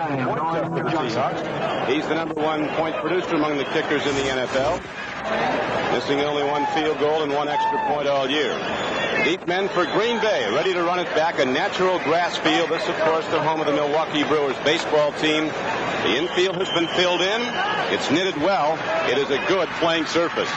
the Seahawks. He's the #1 point producer among the kickers in the NFL. Missing only 1 field goal and 1 extra point all year. Deep men for Green Bay, ready to run it back. A natural grass field. This, of course, the home of the Milwaukee Brewers baseball team. The infield has been filled in. It's knitted well. It is a good playing surface.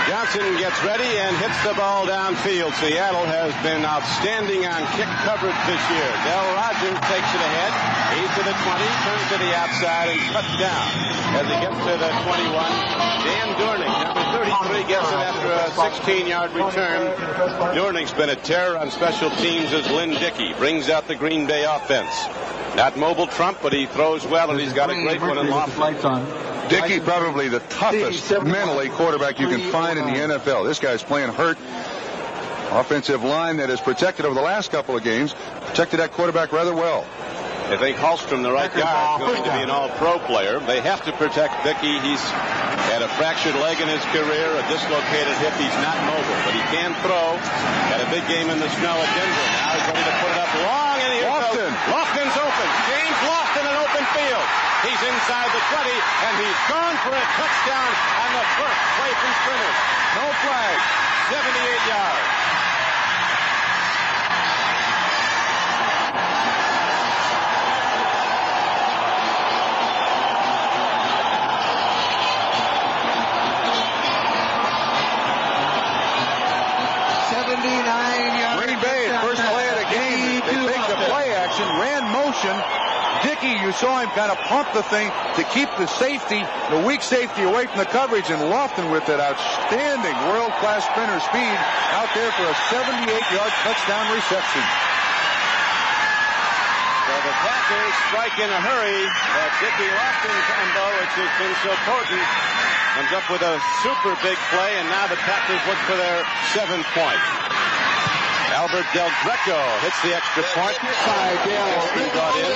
Johnson gets ready and hits the ball downfield. Seattle has been outstanding on kick coverage this year. Del Rogers takes it ahead. He's to the 20, turns to the outside and cuts down. As he gets to the 21, Dan Dornick, number 33, gets it after a 16-yard return. Dornick's been a terror on special teams as Lynn Dickey brings out the Green Bay offense. Not mobile Trump, but he throws well, and he's got a great one in Lofton. Dickey, probably the toughest mentally quarterback you can find in the NFL. This guy's playing hurt. Offensive line that has protected over the last couple of games, protected that quarterback rather well. I think Hallstrom, the right guard, is going to be an all-pro player. They have to protect Dickey. He's had a fractured leg in his career, a dislocated hip. He's not mobile, but he can throw. Got a big game in the snow at Denver. Now he's ready to put it up long, and here goes. Lofton's open. James Lofton in open field. He's inside the 20, and he's gone for a touchdown on the first play from scrimmage. No flag. 78 yards. Green Bay, first play of the game. They take the play action, ran motion. Dickey, you saw him kind of pump the thing to keep the safety, the weak safety, away from the coverage, and Lofton with that outstanding world-class sprinter speed out there for a 78-yard touchdown reception. So the Packers strike in a hurry. That Dickey Lofton combo, which has been so potent, comes up with a super big play, and now the Packers look for their 7th point. Albert Del Greco hits the extra point. Brought in.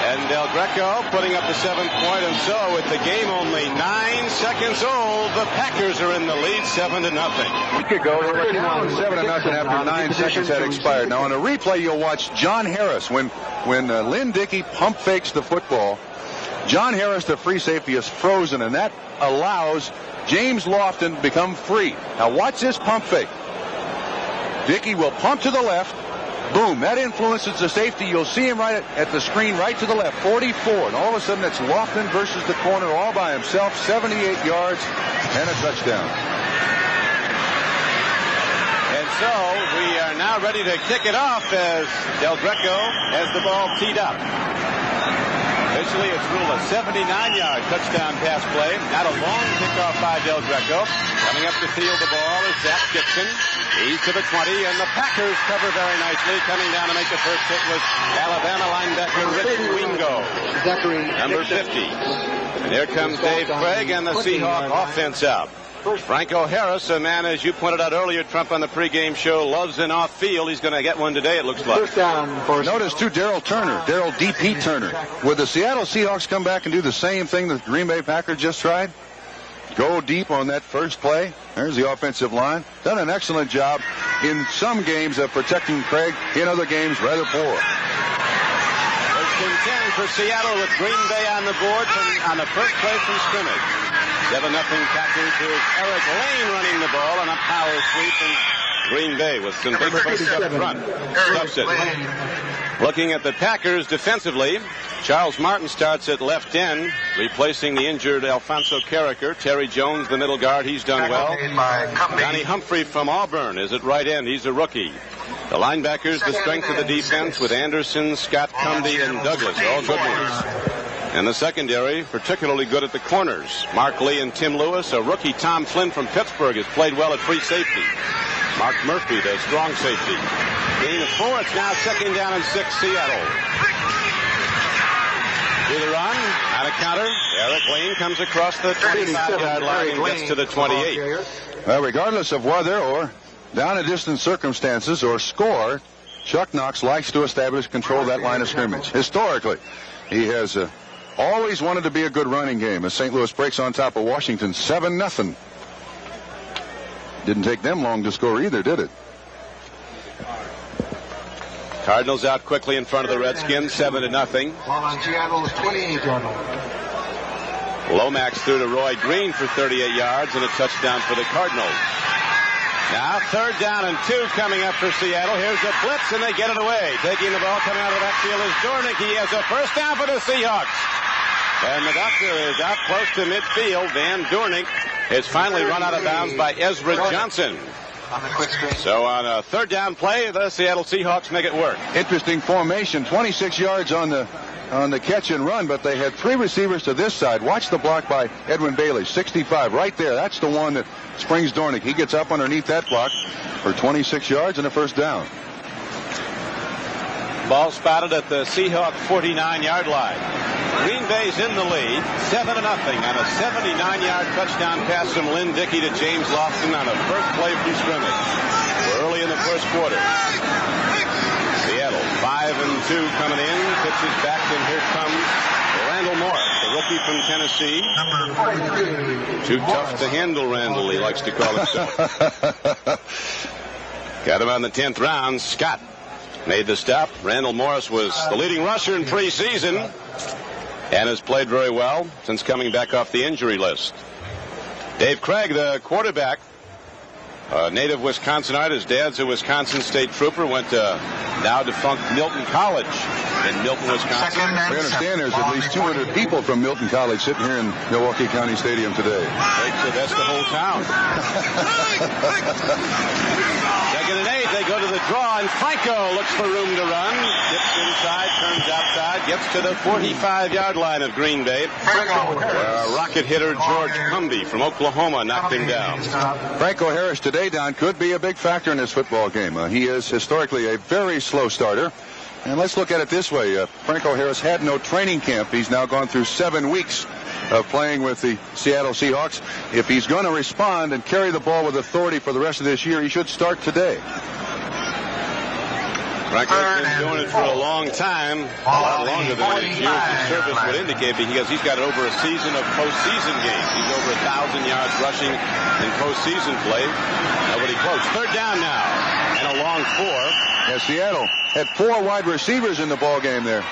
And Del Greco putting up the 7th point, and so with the game only 9 seconds old, the Packers are in the lead 7-0. A week ago, they were down 7-0 after 9 seconds had expired. Now on a replay, you'll watch John Harris when Lynn Dickey pump fakes the football. John Harris, the free safety, is frozen, and that allows James Lofton to become free. Now watch this pump fake. Dickey will pump to the left. Boom. That influences the safety. You'll see him right at the screen right to the left. 44. And all of a sudden it's Lofton versus the corner all by himself. 78 yards and a touchdown. And so we are now ready to kick it off as Del Greco has the ball teed up. Officially, it's ruled a 79-yard touchdown pass play. Not a long kickoff by Del Greco. Coming up to field the ball is Zach Dixon. He's to the 20, and the Packers cover very nicely. Coming down to make the first hit was Alabama linebacker Rich Wingo, number 50. And here comes Dave Craig and the Seahawk offense out. Franco Harris, a man, as you pointed out earlier, Trump, on the pregame show, loves an off-field. He's going to get one today, it looks like. Notice, too, Daryl D.P. Turner. Would the Seattle Seahawks come back and do the same thing the Green Bay Packers just tried? Go deep on that first play. There's the offensive line. Done an excellent job in some games of protecting Craig. In other games, rather poor. First and 10 for Seattle with Green Bay on the board on the first play from scrimmage. 7-0 Packers. Here's Eric Lane running the ball on a power sweep, and Green Bay with some big folks up front. Stuffs it. Looking at the Packers defensively, Charles Martin starts at left end, replacing the injured Alfonso Carricker. Terry Jones, the middle guard, he's done well. Johnny Humphrey from Auburn is at right end. He's a rookie. The linebackers, the strength of the defense with Anderson, Scott Cumby, and Douglas, all good ones. And the secondary, particularly good at the corners. Mark Lee and Tim Lewis. A rookie, Tom Flynn from Pittsburgh, has played well at free safety. Mark Murphy, the strong safety. Gain of 4. It's now 2nd down and 6, Seattle. To the run, on a counter. Eric Lane comes across the 25-yard line and gets to the 28. Well, regardless of whether or down a distance circumstances or score, Chuck Knox likes to establish control of that line of scrimmage. Historically, he has always wanted to be a good running game as St. Louis breaks on top of Washington 7-0. Didn't take them long to score either, did it? Cardinals out quickly in front of the Redskins, 7-0. Ball on Seattle's 28-yard line. Lomax threw to Roy Green for 38 yards and a touchdown for the Cardinals. Now 3rd down and 2 coming up for Seattle. Here's a blitz and they get it away. Taking the ball coming out of the backfield is Dornick. He has a first down for the Seahawks. And the doctor is out close to midfield. Van Dornick is finally run out of bounds by Ezra Johnson. On the quick screen. So on a 3rd down play, the Seattle Seahawks make it work. Interesting formation. 26 yards on the catch and run, but they had 3 receivers to this side. Watch the block by Edwin Bailey, 65, right there. That's the one that springs Dornick. He gets up underneath that block for 26 yards and a first down. Ball spotted at the Seahawks 49-yard line. Green Bay's in the lead, 7-0 on a 79-yard touchdown pass from Lynn Dickey to James Lofton on a first play from scrimmage. We're early in the first quarter. Seattle 5-2 coming in, pitches back, and here comes Randall Morris, the rookie from Tennessee. Too tough to handle, Randall, he likes to call himself. Got him on the 10th round. Scott made the stop. Randall Morris was the leading rusher in preseason and has played very well since coming back off the injury list. Dave Craig, the quarterback, native Wisconsinite. His dad's a Wisconsin State Trooper. Went to now defunct Milton College in Milton, Wisconsin. We understand there's at least 200 people from Milton College sitting here in Milwaukee County Stadium today. So that's the whole town. 2nd and 8. They go to the draw, and Franco looks for room to run. Dips inside, turns outside, gets to the 45-yard line of Green Bay. Rocket hitter George Cumby from Oklahoma knocked him down. Franco Harris today, Don, could be a big factor in this football game. He is historically a very slow starter. And let's look at it this way. Franco Harris had no training camp. He's now gone through 7 weeks of playing with the Seattle Seahawks. If he's going to respond and carry the ball with authority for the rest of this year, he should start today. Franco's been doing it for a long time, a lot longer than his years of service would indicate, because he's got over a season of postseason games. He's over 1,000 yards rushing in postseason play. Nobody close. 3rd down now, and a long 4. Yeah, Seattle had 4 wide receivers in the ball game there.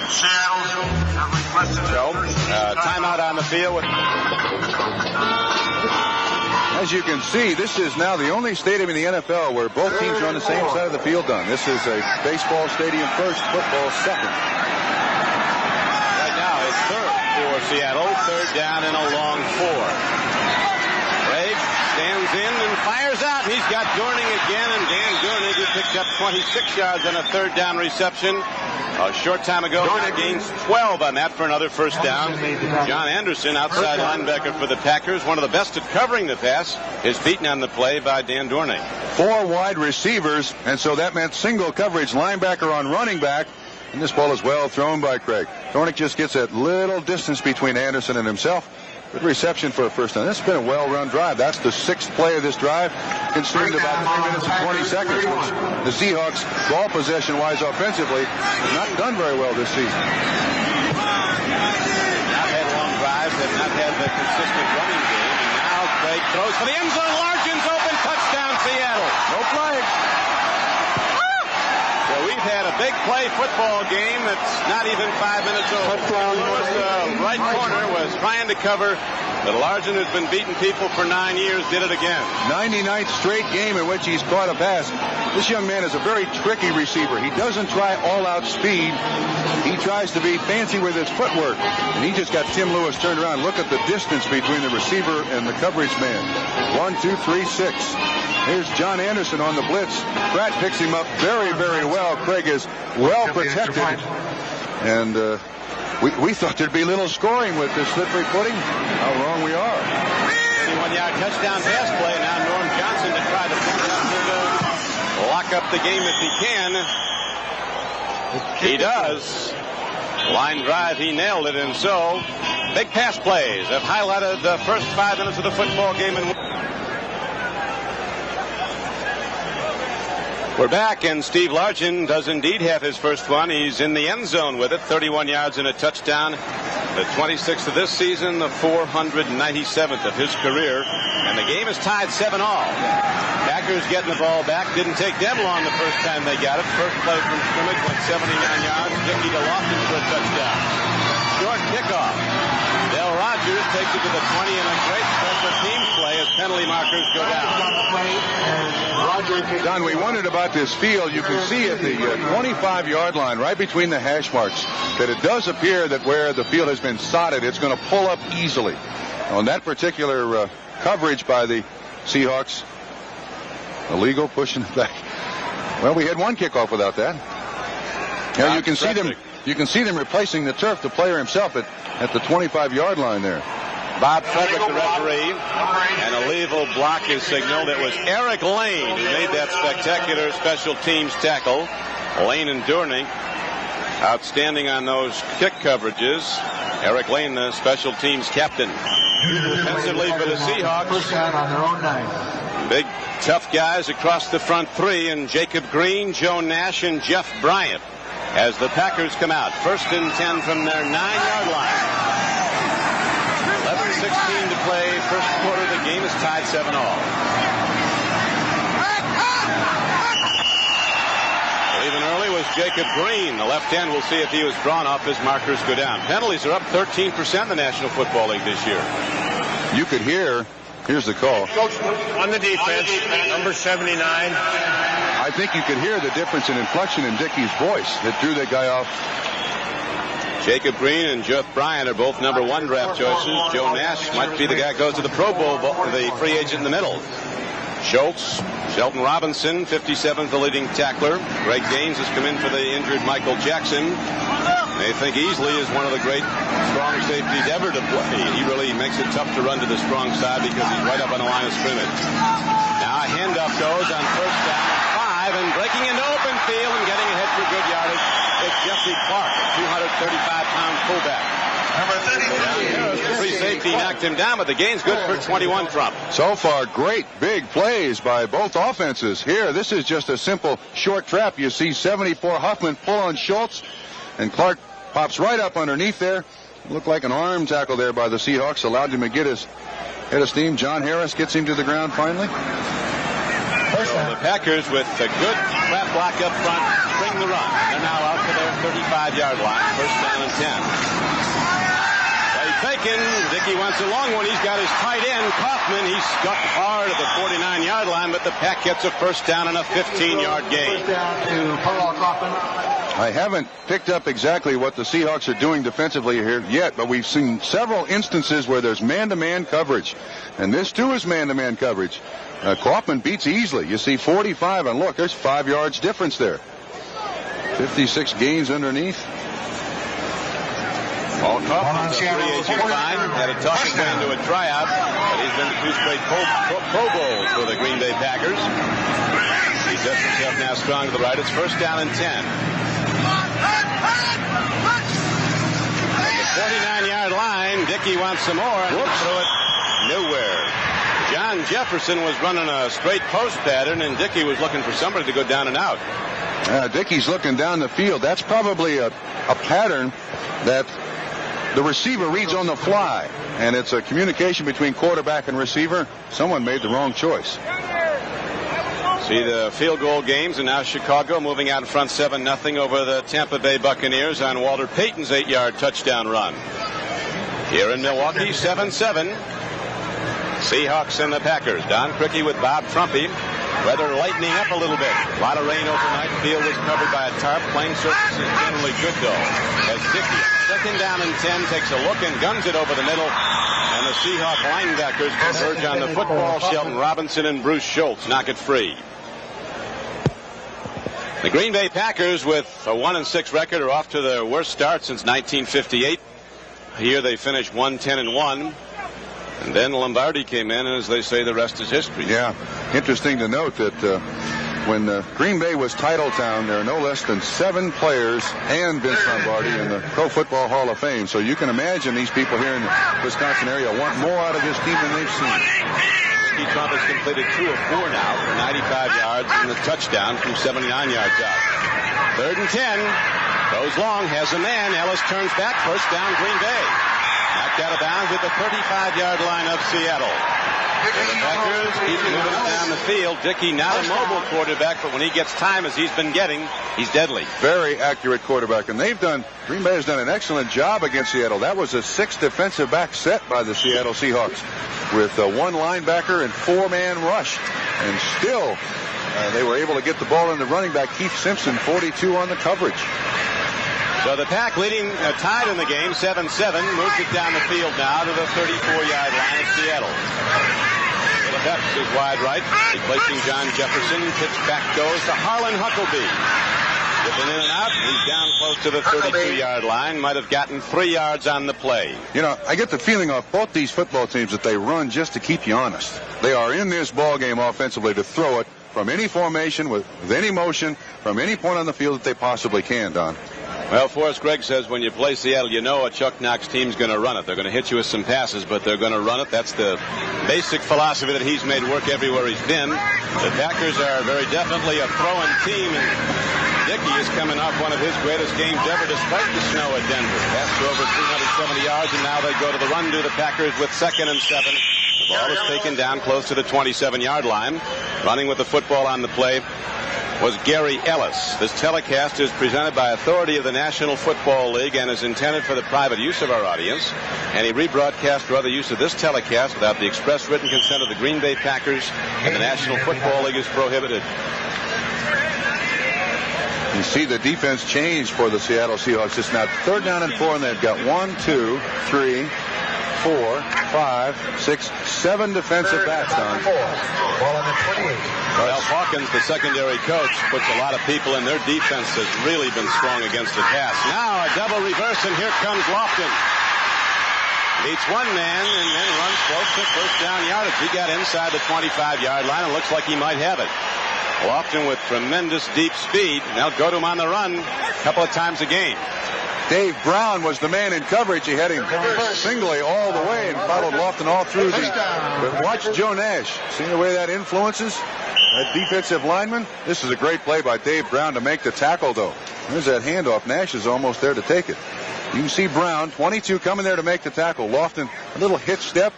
So, timeout on the field. As you can see, this is now the only stadium in the NFL where both teams are on the same side of the field, Don. This is a baseball stadium first, football second. Right now it's 3rd for Seattle. 3rd down and a long 4. Craig stands in and fires out. He's got Dornick again, and Dan Dornick, who picked up 26 yards on a 3rd down reception a short time ago, gains 12 on that for another first down. John Anderson, outside linebacker for the Packers, one of the best at covering the pass, is beaten on the play by Dan Dornick. 4 wide receivers, and so that meant single coverage, linebacker on running back. And this ball is well thrown by Craig. Dornick just gets that little distance between Anderson and himself. Good reception for a first down. This has been a well-run drive. That's the 6th play of this drive. Consumed about 3 minutes and 20 seconds, which the Seahawks, ball possession-wise offensively, have not done very well this season. Not had long drives, have not had the consistent running game. And now Craig throws for the end zone. Larkin's open. Touchdown, Seattle. No flag. So we've had a big play football game that's not even 5 minutes old. The right corner was trying to cover, but Larkin, who's been beating people for 9 years, did it again. 99th straight game in which he's caught a pass. This young man is a very tricky receiver. He doesn't try all-out speed. He tries to be fancy with his footwork. And he just got Tim Lewis turned around. Look at the distance between the receiver and the coverage man. 1, 2, 3, 6. Here's John Anderson on the blitz. Pratt picks him up very, very well. Craig is well protected. And we thought there'd be a little scoring with this slippery footing. How wrong we are. 51-yard touchdown pass play. Now Norm Johnson to try to lock up the game if he can. He does. Line drive, he nailed it. And so, big pass plays have highlighted the first 5 minutes of the football game. We're back, and Steve Larkin does indeed have his first one. He's in the end zone with it, 31 yards and a touchdown The 26th of this season, the 497th of his career, and the game is tied 7-all. Packers getting the ball back. Didn't take them long the first time they got it. First play from scrimmage went 79 yards. Dickey to Lofton for a touchdown. Short kickoff. Del Rogers takes it to the 20 and a great special teams play as penalty markers go down. Don, we wondered about this field. You can see at the 25-yard line, right between the hash marks, that it does appear that where the field has been sodded, it's going to pull up easily. On that particular coverage by the Seahawks, illegal, pushing it back. Well, we had one kickoff without that. Now you can see them. You can see them replacing the turf. The player himself at the 25-yard line there. Bob Frederick, the referee, and a legal block is signaled. It was Eric Lane who made that spectacular special teams tackle. Lane and Dorney outstanding on those kick coverages. Eric Lane, the special teams captain. Defensively for the Seahawks. First down on their own 9. Big, tough guys across the front three, and Jacob Green, Joe Nash, and Jeff Bryant as the Packers come out. 1st and 10 from their 9-yard line. 11:16 to play. First quarter. The game is tied 7-all. Leaving early was Jacob Green. The left end. We'll see if he was drawn off as markers go down. Penalties are up 13% in the National Football League this year. You could hear. Here's the call. On the defense, number 79. I think you could hear the difference in inflection in Dickey's voice that drew that guy off. Jacob Green and Jeff Bryant are both number 1 draft choices. Joe Nash might be the guy who goes to the Pro Bowl, the free agent in the middle. Schultz, Shelton Robinson, 57th, the leading tackler. Greg Gaines has come in for the injured Michael Jackson. They think Easley is one of the great strong safeties ever to play. He really makes it tough to run to the strong side because he's right up on the line of scrimmage. Now a handoff goes on 1st down at 5, and breaking into open field and getting ahead for good yardage. It's Jesse Clark, a 235-pound fullback. The free safety knocked him down, but the gain's good for 21 Trump. So far, great big plays by both offenses. Here, this is just a simple short trap. You see 74 Huffman pull on Schultz, and Clark pops right up underneath there. Looked like an arm tackle there by the Seahawks. Allowed him to get his head of steam. John Harris gets him to the ground finally. So the Packers with a good trap block up front bring the run. They're now out to their 35-yard line. 1st down and 10. Play taken. Dickey wants a long one. He's got his tight end, Kaufman. He's stuck hard at the 49-yard line, but the Pack gets a 1st down and a 15-yard gain. First down to Paul Kaufman. I haven't picked up exactly what the Seahawks are doing defensively here yet, but we've seen several instances where there's man-to-man coverage. And this, too, is man-to-man coverage. Kaufman beats easily. You see 45, and look, there's 5 yards difference there. 56 gains underneath. Paul Kaufman, the free agent sign, had a tough way into a tryout, but he's been to 2 straight Pro Bowls for the Green Bay Packers. He sets himself now strong to the right. It's 1st down and 10. From the 49-yard line, Dickey wants some more, and throw it nowhere. John Jefferson was running a straight post pattern, and Dickey was looking for somebody to go down and out. Dickey's looking down the field. That's probably a pattern that the receiver reads on the fly, and it's a communication between quarterback and receiver. Someone made the wrong choice. See the field goal games, and now Chicago moving out in front 7-0 over the Tampa Bay Buccaneers on Walter Payton's 8-yard touchdown run. Here in Milwaukee, 7-7. Seahawks and the Packers. Don Criqui with Bob Trumpy. Weather lightening up a little bit. A lot of rain overnight. Field was covered by a tarp. Playing surface is generally good, though. As Dickey, 2nd down and 10, takes a look and guns it over the middle. And the Seahawk linebackers converge on the football. Shelton Robinson and Bruce Schultz knock it free. The Green Bay Packers, with a 1-6 record, are off to their worst start since 1958. Here they finished 1-10-1. And then Lombardi came in, and as they say, the rest is history. Yeah, interesting to note that when Green Bay was Titletown, there are no less than 7 players and Vince Lombardi in the Pro Football Hall of Fame. So you can imagine these people here in the Wisconsin area want more out of this team than they've seen. Steve Trump has completed 2 of 4 now for 95 yards and the touchdown from 79 yards out. 3rd and 10. Goes long, has a man. Ellis turns back. First down, Green Bay. Knocked out of bounds at the 35-yard line of Seattle. The Packers keep moving it down the field. Dickey, not a mobile quarterback, but when he gets time, as he's been getting, he's deadly. Very accurate quarterback. And Green Bay has done an excellent job against Seattle. That was a 6 defensive back set by the Seattle Seahawks with 1 linebacker and 4-man rush. And still, they were able to get the ball in the running back, Keith Simpson, 42 on the coverage. So the Pack leading tied in the game, 7-7, moves it down the field now to the 34-yard line of Seattle. Phillips is wide right, replacing John Jefferson. Pitch back goes to Harlan Huckleby. Dipping in and out, he's down close to the 32-yard line. Might have gotten 3 yards on the play. You know, I get the feeling off both these football teams that they run just to keep you honest. They are in this ball game offensively to throw it from any formation, with any motion, from any point on the field that they possibly can, Don. Well, Forrest Gregg says when you play Seattle, you know a Chuck Knox team's going to run it. They're going to hit you with some passes, but they're going to run it. That's the basic philosophy that he's made work everywhere he's been. The Packers are very definitely a throwing team, and Dickey is coming off one of his greatest games ever despite the snow at Denver. Passed for over 370 yards, and now they go to the run to the Packers with 2nd and 7. The ball is taken down close to the 27-yard line. Running with the football on the play was Gary Ellis. This telecast is presented by authority of the National Football League and is intended for the private use of our audience. Any rebroadcast or other use of this telecast without the express written consent of the Green Bay Packers and the National Football League is prohibited. You see the defense change for the Seattle Seahawks. It's now 3rd down and 4, and they've got 1, 2, 3, 4, 5, 6, 7 defensive backs on. Ball on the 28. Well, Hawkins, the secondary coach, puts a lot of people in. Their defense has really been strong against the pass. Now a double reverse, and here comes Lofton. Beats one man and then runs close to first down yardage. He got inside the 25-yard line and looks like he might have it. Lofton with tremendous deep speed. Now go to him on the run a couple of times a game. Dave Brown was the man in coverage. He had him singly all the way and followed Lofton all through the. But watch Joe Nash. See the way that influences that defensive lineman? This is a great play by Dave Brown to make the tackle, though. There's that handoff. Nash is almost there to take it. You can see Brown, 22, coming there to make the tackle. Lofton, a little hitch step,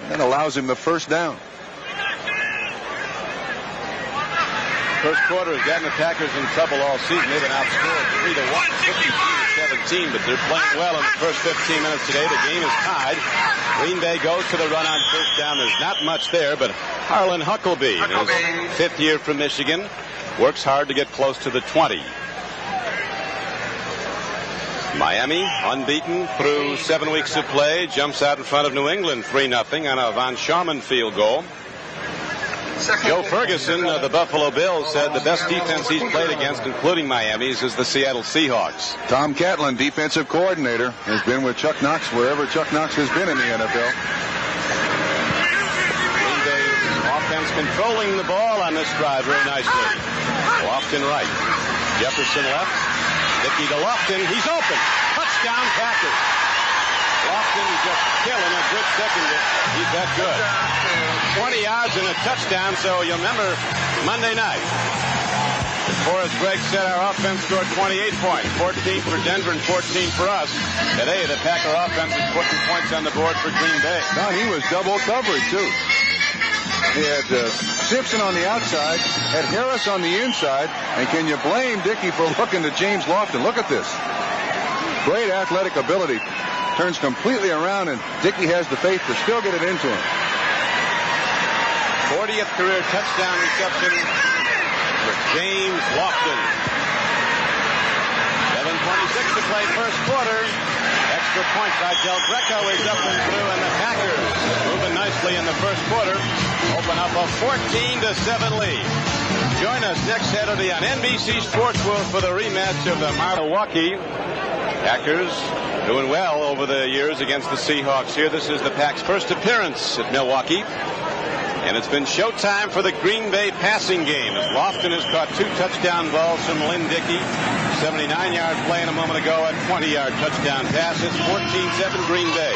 and then allows him the first down. First quarter has gotten the Packers in trouble all season. They've been outscored 3-1, 52-17, but they're playing well in the first 15 minutes today. The game is tied. Green Bay goes to the run on first down. There's not much there, but Harlan Huckleby, in his 5th year from Michigan, works hard to get close to the 20. Miami, unbeaten through 7 weeks of play, jumps out in front of New England 3-0 on a Von Schaumann field goal. Joe Ferguson of the Buffalo Bills said the best defense he's played against, including Miami's, is the Seattle Seahawks. Tom Catlin, defensive coordinator, has been with Chuck Knox wherever Chuck Knox has been in the NFL. Green Bay's offense controlling the ball on this drive very nicely. Lofton right. Jefferson left. Dickey to Lofton. He's open. Touchdown Packers. Lofton just killing a good secondary. He's that good. 20 yards and a touchdown, so you remember Monday night. Forrest Gregg said our offense scored 28 points, 14 for Denver and 14 for us. Today, the Packer offense is putting points on the board for Green Bay. No, he was double covered, too. He had Simpson on the outside, had Harris on the inside, and can you blame Dickey for looking to James Lofton? Look at this. Great athletic ability. Turns completely around, and Dickey has the faith to still get it into him. 40th career touchdown reception for James Lofton. 7:26 to play first quarter. Extra point by Del Greco is up and through, and the Packers moving nicely in the first quarter. Open up a 14-7 lead. Join us next Saturday on NBC Sports World for the rematch of the Milwaukee Packers. Doing well over the years against the Seahawks here. This is the Pack's first appearance at Milwaukee. And it's been showtime for the Green Bay passing game as Lofton has caught 2 touchdown balls from Lynn Dickey. 79-yard play a moment ago, a 20-yard touchdown pass. It's 14-7 Green Bay.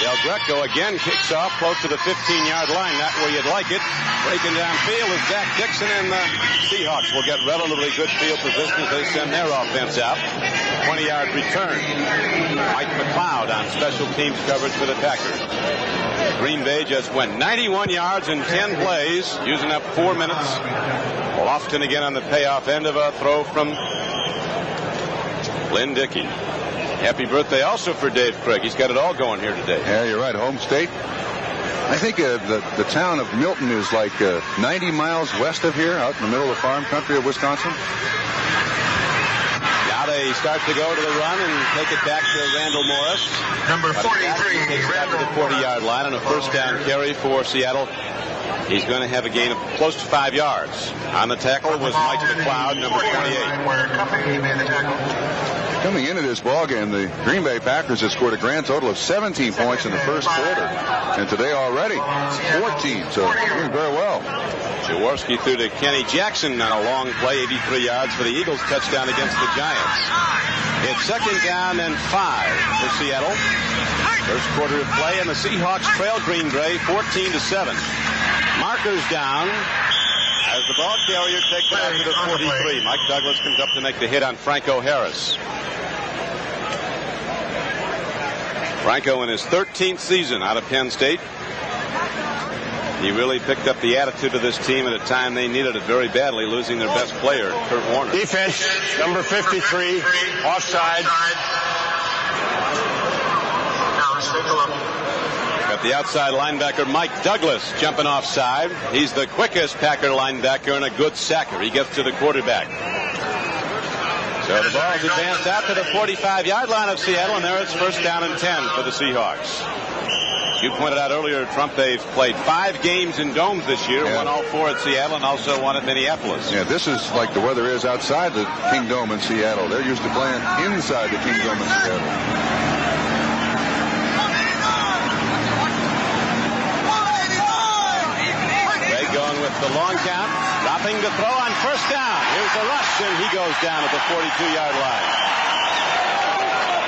Del Greco again kicks off close to the 15-yard line. Not where you'd like it. Breaking downfield is Zach Dixon, and the Seahawks will get relatively good field position as they send their offense out. 20-yard return. Mike McLeod on special teams coverage for the Packers. Green Bay just went 91 yards in 10 plays, using up 4 minutes. Lofton again on the payoff end of a throw from Lynn Dickey. Happy birthday also for Dave Craig. He's got it all going here today. Yeah, you're right. Home state. I think the town of Milton is like 90 miles west of here, out in the middle of the farm country of Wisconsin. Now they start to go to the run and take it back to Randall Morris. Number 43, takes it out to the 40-yard line on a first down carry for Seattle. He's going to have a gain of close to 5 yards. On the tackle was Mike McLeod, number 28. Coming into this ballgame, the Green Bay Packers have scored a grand total of 17 points in the first quarter. And today already, 14. So doing very well. Jaworski threw to Kenny Jackson on a long play, 83 yards for the Eagles, touchdown against the Giants. It's second down and 5 for Seattle. First quarter of play, and the Seahawks trail Green Bay 14-7. Markers down as the ball carrier takes it out to the 43. Mike Douglas comes up to make the hit on Franco Harris. Franco in his 13th season out of Penn State. He really picked up the attitude of this team at a time they needed it very badly, losing their best player, Kurt Warner. Defense, number 53, offside. Now let's take a look. Got the outside linebacker Mike Douglas jumping offside. He's the quickest Packer linebacker and a good sacker. He gets to the quarterback. So the ball is advanced out to the 45-yard line of Seattle, and there it's first down and 10 for the Seahawks. You pointed out earlier, Trump, they've played 5 games in domes this year, won all 4 at Seattle and also one at Minneapolis. Yeah, this is like the weather is outside the Kingdome in Seattle. They're used to playing inside the Kingdome in Seattle. Ray going with the long count, dropping to throw on first down. Here's the rush, and he goes down at the 42-yard line.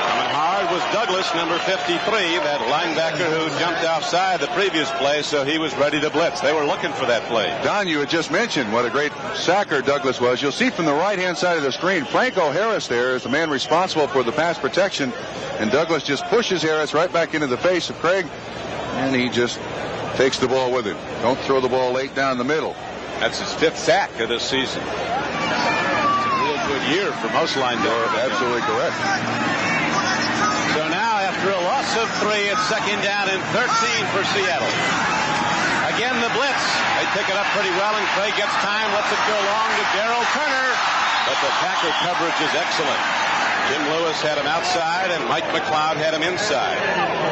Coming hard was Douglas, number 53, that linebacker who jumped offside the previous play, so he was ready to blitz. They were looking for that play. Don, you had just mentioned what a great sacker Douglas was. You'll see from the right-hand side of the screen, Franco Harris there is the man responsible for the pass protection, and Douglas just pushes Harris right back into the face of Craig, and he just takes the ball with him. Don't throw the ball late down the middle. That's his 5th sack of this season. It's a real good year for most linebackers. Absolutely correct. So now, after a loss of 3, it's second down and 13 for Seattle. Again, the blitz. They pick it up pretty well, and Craig gets time, lets it go long to Darrell Turner. But the Packer coverage is excellent. Jim Lewis had him outside, and Mike McLeod had him inside.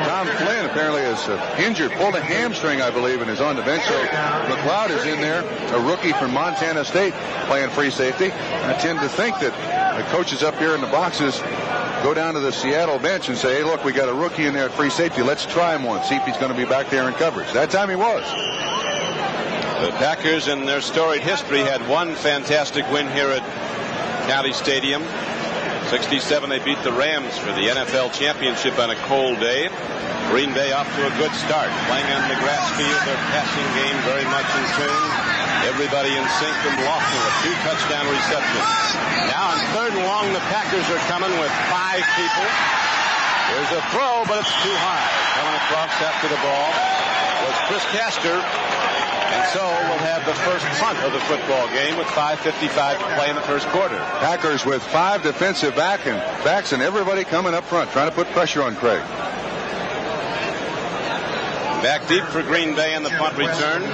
Tom Flynn apparently is injured, pulled a hamstring, I believe, and is on the bench. So McLeod is in there, a rookie from Montana State, playing free safety. I tend to think that the coaches up here in the boxes go down to the Seattle bench and say, hey, look, we got a rookie in there at free safety. Let's try him one, see if he's going to be back there in coverage. That time he was. The Packers, in their storied history, had one fantastic win here at County Stadium. 67, they beat the Rams for the NFL championship on a cold day. Green Bay off to a good start, playing on the grass field. Their passing game very much in tune. Everybody in sync, and Lofton with 2 touchdown receptions. Now on 3rd and long, the Packers are coming with 5 people. There's a throw, but it's too high. Coming across after the ball was Chris Castor. And so we'll have the first punt of the football game with 5:55 to play in the first quarter. Packers with 5 defensive backs and everybody coming up front, trying to put pressure on Craig. Back deep for Green Bay in the punt return.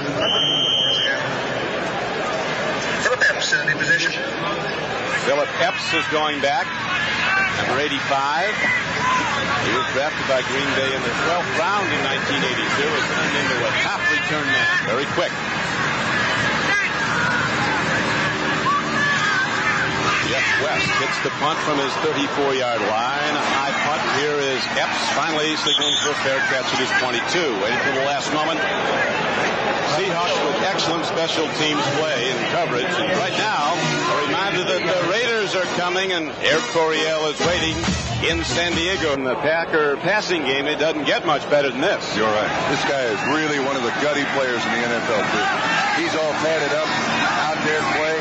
Philip Epps in the position. Philip Epps is going back, number 85. He was drafted by Green Bay in the 12th round in 1982. Has turned into a top return man. Very quick. Jeff West hits the punt from his 34-yard line. A high punt. Here is Epps finally signaling for a fair catch at his 22. Waiting for the last moment. Seahawks with excellent special teams play and coverage. And right now, a reminder that the Raiders are coming, and Air Coryell is waiting in San Diego. In the Packer passing game, it doesn't get much better than this. You're right. This guy is really one of the gutty players in the NFL, too. He's all padded up, out there to play.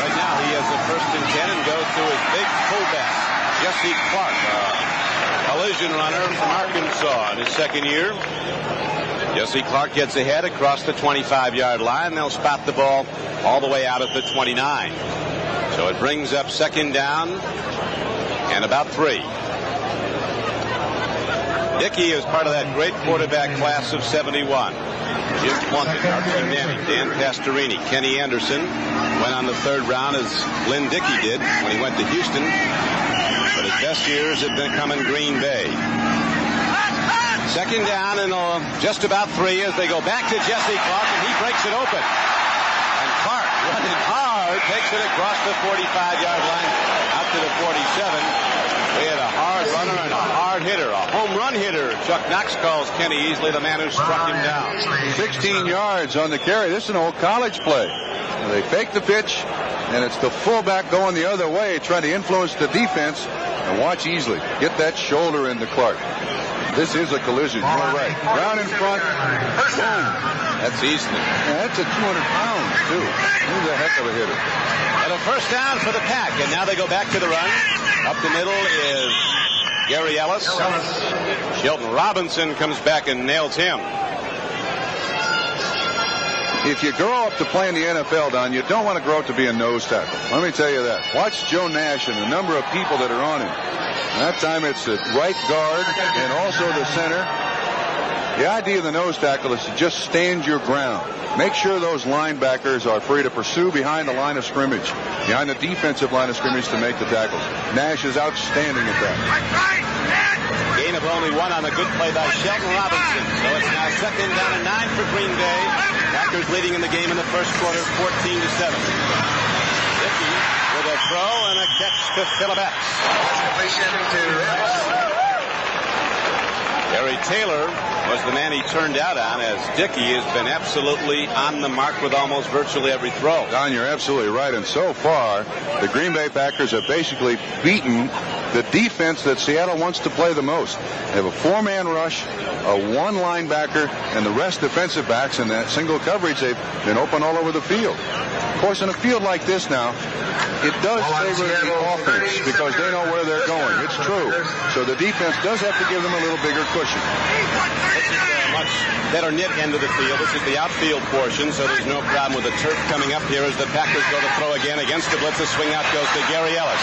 Right now, he has a 1st and 10 and goes to his big fullback, Jesse Clark, collision runner from Arkansas in his 2nd year. Jesse Clark gets ahead across the 25-yard line. They'll spot the ball all the way out at the 29. So it brings up 2nd down and about 3. Dickey is part of that great quarterback class of 71. Jim Plunkett, Archie Manning, Dan Pastorini, Kenny Anderson went on the 3rd round as Lynn Dickey did when he went to Houston. But his best years have been come in Green Bay. 2nd down and just about 3 as they go back to Jesse Clark, and he breaks it open. And Clark, running hard, takes it across the 45-yard line out to the 47. We had a hard runner and a hard hitter, a home run hitter. Chuck Knox calls Kenny Easley the man who struck him down. 16 yards on the carry. This is an old college play. They fake the pitch, and it's the fullback going the other way, trying to influence the defense. And watch Easley get that shoulder into Clark. This is a collision. You're right. Down in front. Boom. That's Easley. Yeah, that's a 200 pounds, too. He's a heck of a hitter. And a 1st down for the Pack. And now they go back to the run. Up the middle is Gary Ellis. Shelton Robinson comes back and nails him. If you grow up to play in the NFL, Don, you don't want to grow up to be a nose tackle. Let me tell you that. Watch Joe Nash and the number of people that are on him. That time it's the right guard and also the center. The idea of the nose tackle is to just stand your ground. Make sure those linebackers are free to pursue behind the line of scrimmage, behind the defensive line of scrimmage to make the tackles. Nash is outstanding at that. Gain of only 1 on a good play by Shelton Robinson. So it's now 2nd down and 9 for Green Bay. Packers leading in the game in the 1st quarter, 14-7. Dickey with a throw and a catch to Phillips. Gary Taylor was the man he turned out on, as Dickey has been absolutely on the mark with almost virtually every throw. Don, you're absolutely right. And so far, the Green Bay Packers have basically beaten the defense that Seattle wants to play the most. They have a 4-man rush, a 1 linebacker, and the rest defensive backs. In that single coverage, they've been open all over the field. Of course, in a field like this now, it does favor the offense because they know where they're going. It's true. So the defense does have to give them a little bigger cushion. This is a much better knit end of the field. This is the outfield portion, so there's no problem with the turf coming up here as the Packers go to throw again against the blitz. The swing out goes to Gary Ellis.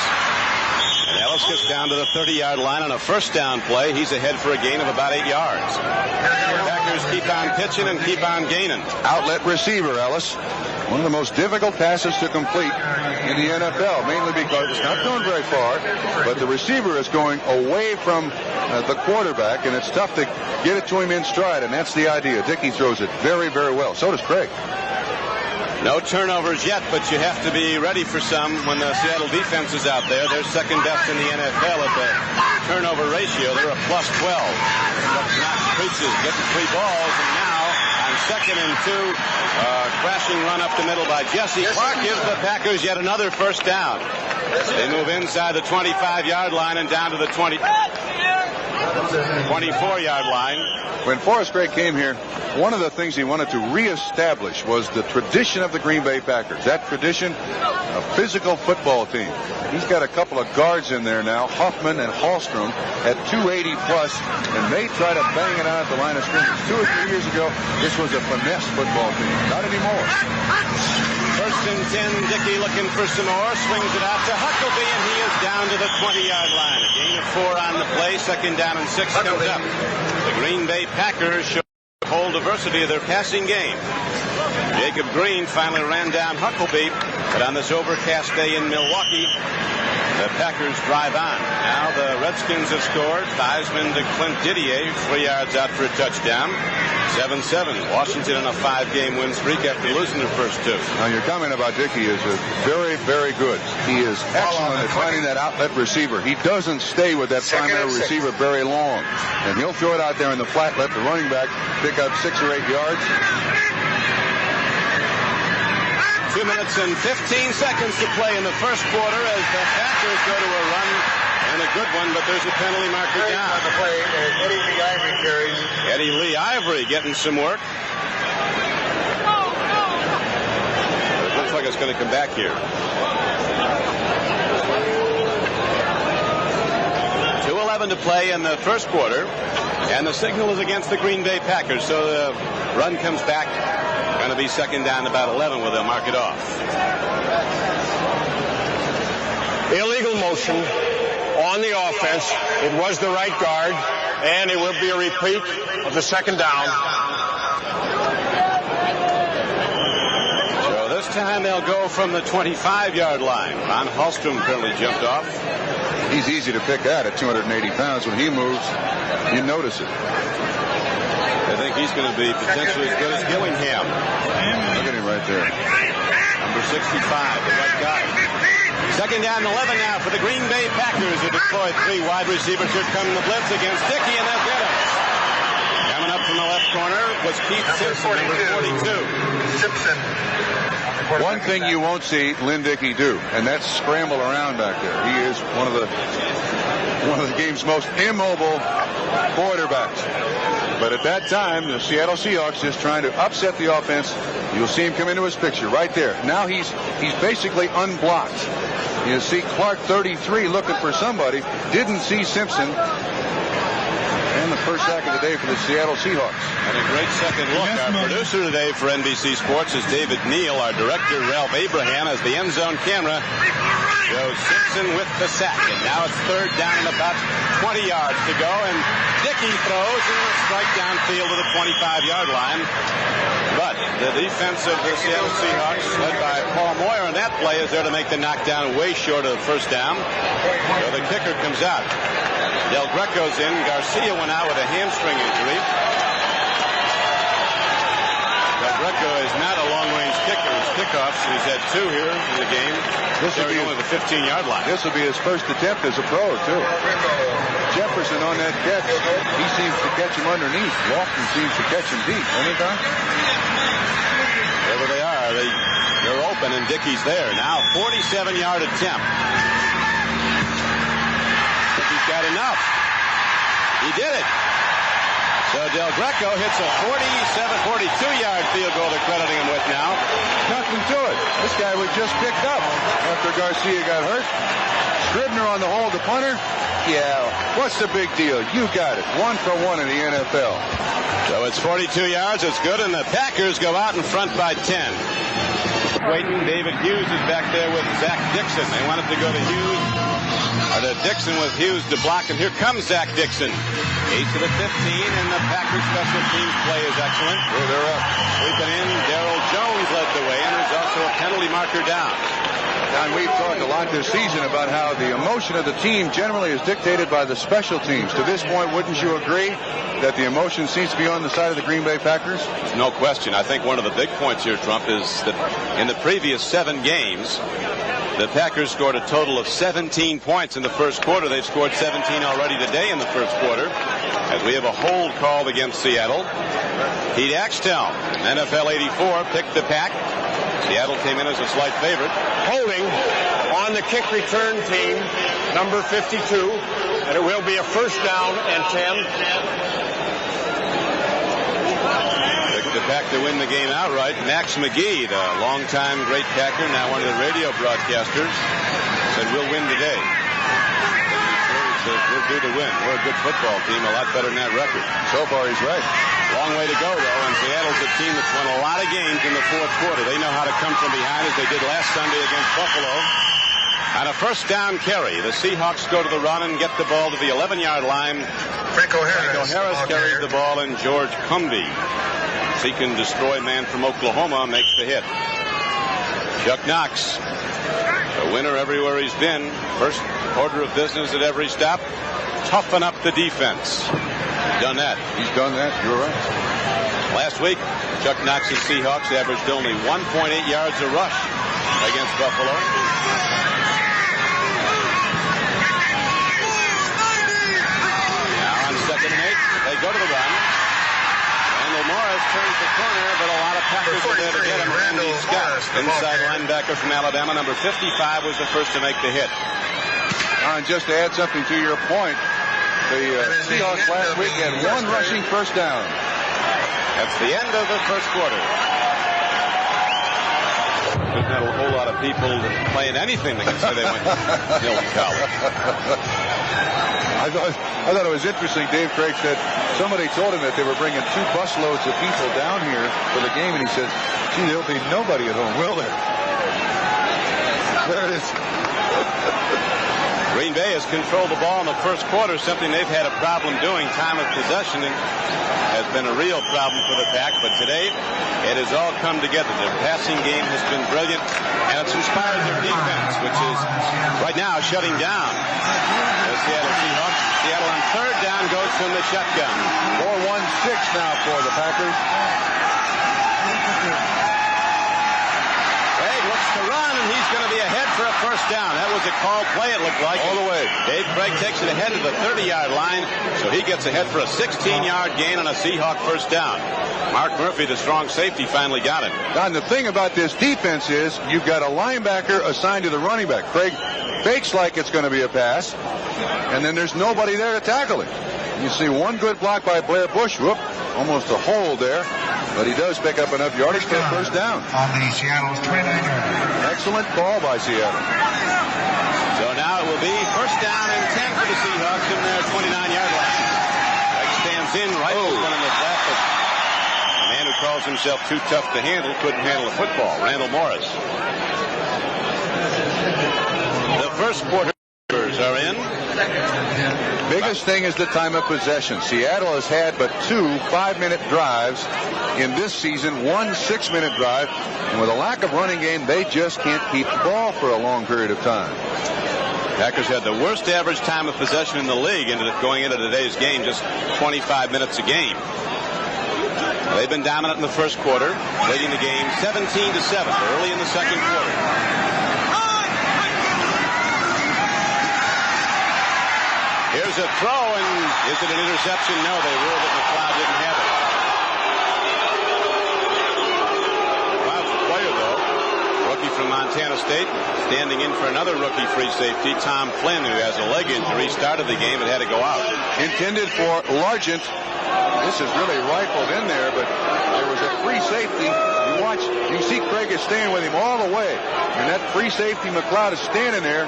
And Ellis gets down to the 30-yard line on a 1st down play. He's ahead for a gain of about 8 yards. The Packers keep on pitching and keep on gaining. Outlet receiver, Ellis. One of the most difficult passes to complete in the NFL, mainly because it's not going very far, but the receiver is going away from the quarterback, and it's tough to get it to him in stride, and that's the idea. Dickey throws it very, very well. So does Craig. No turnovers yet, but you have to be ready for some when the Seattle defense is out there. They're 2nd best in the NFL at the turnover ratio. They're a +12. Knox preaches, getting 3 balls, and now on 2nd and 2, crashing run up the middle by Jesse Clark gives the Packers yet another 1st down. They move inside the 25-yard line and down to the 24-yard line. When Forrest Gray came here, one of the things he wanted to reestablish was the tradition of the Green Bay Packers. That tradition, a physical football team. He's got a couple of guards in there now, Huffman and Hallstrom, at 280 plus, and they try to bang it out at the line of scrimmage. 2 or 3 years ago, this was a finesse football team. Not anymore. 1st and 10, Dickey looking for some more, swings it out to Huckabee, and he is down to the 20-yard line. A gain of 4 on the play, 2nd down and 6 comes up. The Green Bay Packers show whole diversity of their passing game. Jacob Green finally ran down Huckabee, but on this overcast day in Milwaukee, the Packers drive on. Now the Redskins have scored. Theismann to Clint Didier, 3 yards out for a touchdown. 7-7. Washington on a 5-game win streak after losing their first 2. Now your comment about Dickey is very, very good. He is excellent at finding that outlet receiver. He doesn't stay with that primary receiver very long. And he'll throw it out there in the flat, let the running back pick up 6 or 8 yards. 2 minutes and 15 seconds to play in the first quarter as the Packers go to a run, and a good one, but there's a penalty marker down. On the play, Eddie Lee Ivory carries. Eddie Lee Ivory getting some work. It looks like it's going to come back here. 2:11 to play in the first quarter, and the signal is against the Green Bay Packers, so the run comes back. Going to be second down about 11 where they'll mark it off. Illegal motion on the offense. It was the right guard, and it will be a repeat of the second down. So this time they'll go from the 25-yard line. Ron Hallstrom apparently jumped off. He's easy to pick at 280 pounds. When he moves, you notice it. I think he's going to be potentially as good as Gillingham. Look at him right there. Number 65, the right guard. Second down 11 now for the Green Bay Packers, who deployed 3 wide receivers. Here come the blitz against Dickey, and they'll get him. Coming up from the left corner was Keith Simpson, number 42. Simpson. One thing you won't see Lynn Dickey do, and that's scramble around back there. He is one of the game's most immobile quarterbacks. But at that time, the Seattle Seahawks just trying to upset the offense. You'll see him come into his picture right there. Now he's basically unblocked. You see Clark 33 looking for somebody. Didn't see Simpson. And the first sack of the day for the Seattle Seahawks. And a great second look. Our producer today for NBC Sports is David Neal. Our director, Ralph Abraham, as the end zone camera shows Simpson with the sack. And now it's third down and about 20 yards to go. And Dickey throws and a strike downfield to the 25-yard line. But the defense of the Seattle Seahawks, led by Paul Moyer on that play, is there to make the knockdown way short of the first down. So the kicker comes out. Del Greco's in. Garcia went out with a hamstring injury. Del Greco is not a long-range kicker. His kickoffs, he's had 2 here in the game. This will be only the 15-yard line. This will be his first attempt as a pro, too. Jefferson on that catch. He seems to catch him underneath. Lofton seems to catch him deep. Anytime? Wherever they are, they're open, and Dickey's there. Now 47-yard attempt. He's got enough. He did it. So Del Greco hits a 42-yard field goal they're crediting him with now. Nothing to it. This guy was just picked up after Garcia got hurt. Scribner on the hold, the punter. Yeah, what's the big deal? You got it. 1 for 1 in the NFL. So it's 42 yards. It's good, and the Packers go out in front by 10. Waiting, David Hughes is back there with Zach Dixon. They wanted to go to Hughes. Or to Dixon with Hughes to block, and here comes Zach Dixon. 8 to the 15, and the Packers special teams play is excellent. They're up. Sweeping in, Darryl Jones led the way, and there's also a penalty marker down. Don, we've talked a lot this season about how the emotion of the team generally is dictated by the special teams. To this point, wouldn't you agree that the emotion seems to be on the side of the Green Bay Packers? No question. I think one of the big points here, Trump, is that in the previous 7 games, the Packers scored a total of 17 points in the first quarter. They've scored 17 already today in the first quarter, as we have a hold called against Seattle. Pete Axtell, NFL 84, picked the pack. Seattle came in as a slight favorite. Holding on the kick return team, number 52, and it will be a first down and 10. Picked the pack to win the game outright. Max McGee, the longtime great Packer, now one of the radio broadcasters, said we'll win today. We're due to win. We're a good football team, a lot better than that record. So far, he's right. Long way to go, though, and Seattle's a team that's won a lot of games in the fourth quarter. They know how to come from behind, as they did last Sunday against Buffalo. On a first down carry, the Seahawks go to the run and get the ball to the 11-yard line. Franco Harris carries the ball, and George Cumby, seek and destroy man from Oklahoma, makes the hit. Chuck Knox, a winner everywhere he's been. First order of business at every stop, toughen up the defense. Done that. He's done that. You're right. Last week, Chuck Knox's Seahawks averaged only 1.8 yards a rush against Buffalo. Now on 2nd and 8, they go to the run. And Randall Morris turns the corner, but a lot of Packers were there to get him. Randy Scott, inside linebacker from Alabama, number 55, was the first to make the hit. And just to add something to your point, the Seahawks last week had one rushing first down. That's the end of the first quarter. There's not a whole lot of people playing anything that can say they went to Hilton College. I thought it was interesting. Dave Craig said somebody told him that they were bringing 2 busloads of people down here for the game, and he said, gee, there'll be nobody at home, will there? There it is. Green Bay has controlled the ball in the first quarter, something they've had a problem doing. Time of possession has been a real problem for the Pack, but today it has all come together. Their passing game has been brilliant, and it's inspired their defense, which is right now shutting down the Seattle Seahawks. Seattle on third down goes from the shotgun. 4-1-6 now for the Packers. Craig looks to run, and he's going to be ahead for a first down. That was a called play, it looked like. All the way. Dave Craig takes it ahead to the 30-yard line, so he gets ahead for a 16-yard gain on a Seahawk first down. Mark Murphy, the strong safety, finally got it. Now, the thing about this defense is you've got a linebacker assigned to the running back. Craig fakes like it's going to be a pass, and then there's nobody there to tackle it. You see one good block by Blair Bush. Whoop, almost a hold there. But he does pick up enough yardage for a first down. On the Seattle's 29-yard. Excellent call by Seattle. So now it will be first down and 10 for the Seahawks in their 29-yard line. Craig stands in, rifles one in the flat, but the man who calls himself too tough to handle couldn't handle a football. Randall Morris. The first quarters are in. Biggest thing is the time of possession. Seattle has had but 2 5-minute drives in this season, 1 6-minute drive, and with a lack of running game, they just can't keep the ball for a long period of time. Packers had the worst average time of possession in the league going into today's game, just 25 minutes a game. They've been dominant in the first quarter, leading the game 17-7 early in the second quarter. Here's a throw, and is it an interception? No, they ruled that McLeod didn't have it. McLeod's a player, though. Rookie from Montana State, standing in for another rookie free safety, Tom Flynn, who has a leg injury, started the game but had to go out. Intended for Largent. This is really rifled in there, but there was a free safety. You see Craig is staying with him all the way, and that free safety McLeod is standing there.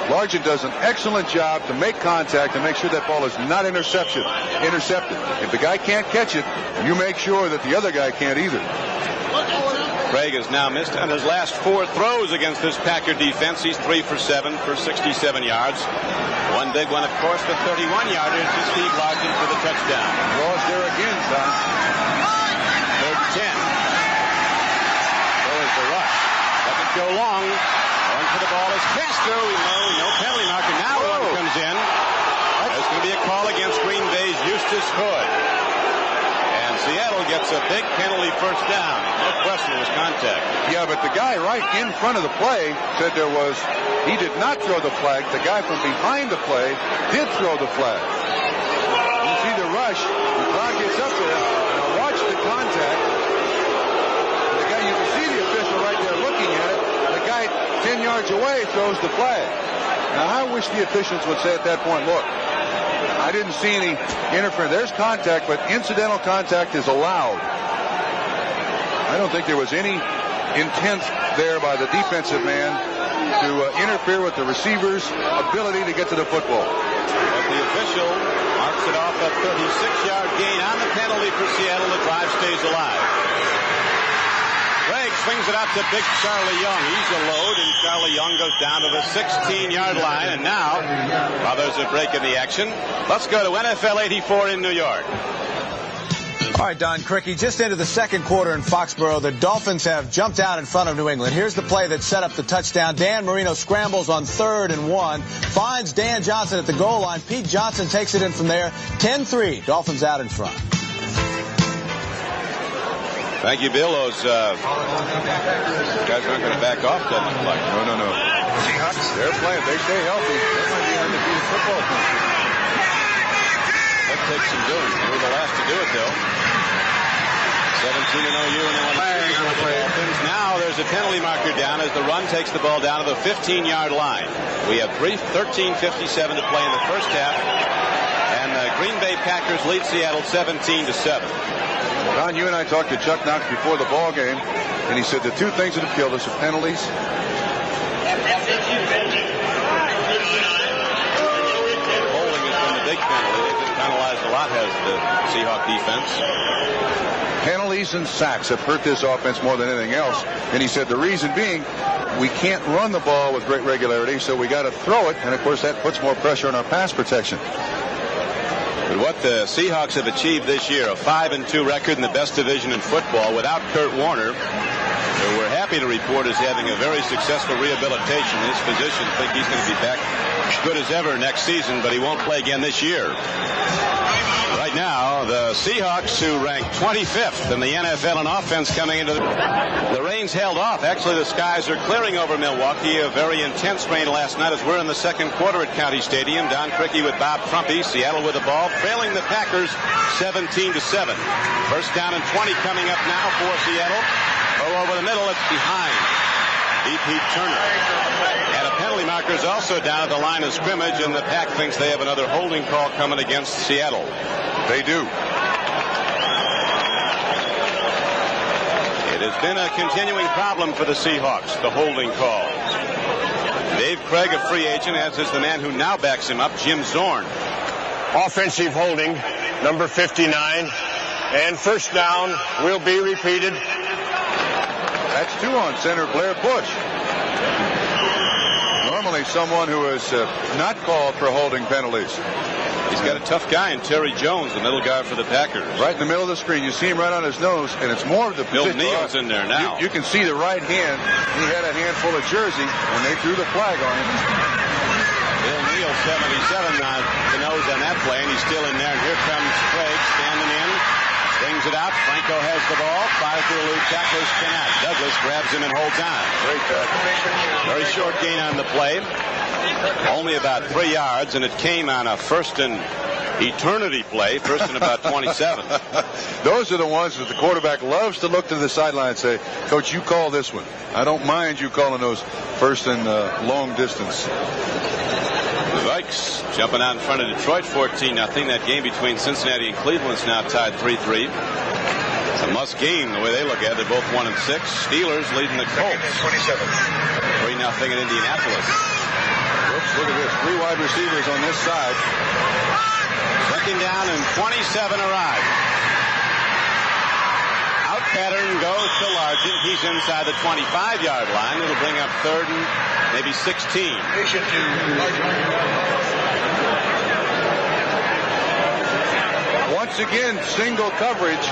Largent does an excellent job to make contact and make sure that ball is not intercepted. If the guy can't catch it, you make sure that the other guy can't either. Craig has now missed on his last 4 throws against this Packer defense. He's 3 for 7 for 67 yards. One big one, of course, the 31-yarder to Steve Largent for the touchdown. Draws there again, Tom. Third 10. So is the rush. Doesn't go long. Going for the ball is Castro. No penalty marker. Now one comes in. There's going to be a call against Green Bay's Eustace Hood. And Seattle gets a big penalty first down. No question it was contact. Yeah, but the guy right in front of the play said he did not throw the flag. The guy from behind the play did throw the flag. You see the rush. The crowd gets up there. Now watch the contact. The guy, you can see the official right there looking at it. The guy 10 yards away throws the flag. Now I wish the officials would say at that point, look, I didn't see any interference. There's contact, but incidental contact is allowed. I don't think there was any intent there by the defensive man to interfere with the receiver's ability to get to the football. But the official marks it off a 36-yard gain on the penalty for Seattle. The drive stays alive. Craig swings it out to big Charlie Young. He's a load, and Charlie Young goes down to the 16-yard line. And now, while there's a break in the action, let's go to NFL 84 in New York. All right, Don Cricky, just into the second quarter in Foxborough, the Dolphins have jumped out in front of New England. Here's the play that set up the touchdown. Dan Marino scrambles on 3rd and 1, finds Dan Johnson at the goal line. Pete Johnson takes it in from there. 10-3, Dolphins out in front. Thank you, Bill. Those guys aren't going to back off, doesn't look like. No. Seahawks. They're playing. They stay healthy. They might be undefeated football team. That takes some doing. They were the last to do it, though. 17-0 and they won the Dolphins. Now there's a penalty marker down as the run takes the ball down to the 15-yard line. We have 13:57 to play in the first half, and the Green Bay Packers lead Seattle 17-7. Don, you and I talked to Chuck Knox before the ball game, and he said the two things that have killed us are penalties. Holding has been the big penalty. They've been penalized a lot, has the Seahawks defense. Penalties and sacks have hurt this offense more than anything else. And he said the reason being, we can't run the ball with great regularity, so we got to throw it, and of course that puts more pressure on our pass protection. But what the Seahawks have achieved this year, a 5-2 record in the best division in football without Kurt Warner, who we're happy to report is having a very successful rehabilitation. His physicians think he's going to be back as good as ever next season, but he won't play again this year. Right now, the Seahawks, who rank 25th in the NFL in offense coming into the rain's held off. Actually, the skies are clearing over Milwaukee. A very intense rain last night as we're in the second quarter at County Stadium. Don Criqui with Bob Trumpy. Seattle with the ball, trailing the Packers 17-7. First down and 20 coming up now for Seattle. Oh, over the middle, it's behind Pete Turner. And a penalty marker is also down at the line of scrimmage, and the Pack thinks they have another holding call coming against Seattle. They do. It has been a continuing problem for the Seahawks, the holding call. Dave Craig, a free agent, as is the man who now backs him up, Jim Zorn. Offensive holding, number 59. And first down will be repeated. That's two on center, Blair Bush. Normally someone who is not called for holding penalties. He's got a tough guy in Terry Jones, the middle guard for the Packers. Right in the middle of the screen. You see him right on his nose, and it's more of the Bill Neal's in there now. You can see the right hand. He had a handful of jersey, and they threw the flag on him. Bill Neal, 77, the nose on that play, and he's still in there. And here comes Craig standing in. Swings it out. Franco has the ball. Fires to a loop. Tackles cannot. Douglas grabs him and holds on. Great tackle. Very short gain on the play. Only about 3 yards, and it came on a first and eternity play. First and about 27. Those are the ones that the quarterback loves to look to the sideline and say, Coach, you call this one. I don't mind you calling those first and long distance. The Vikes jumping out in front of Detroit 14-0. That game between Cincinnati and Cleveland is now tied 3-3. It's a must game the way they look at it. They're both 1-6. Steelers leading the Colts 3-0 in Indianapolis. Oops, look at this. 3 wide receivers on this side. Second down and 27 arrive. Out pattern goes to Largent. He's inside the 25-yard line. It'll bring up third and maybe 16. Once again, single coverage.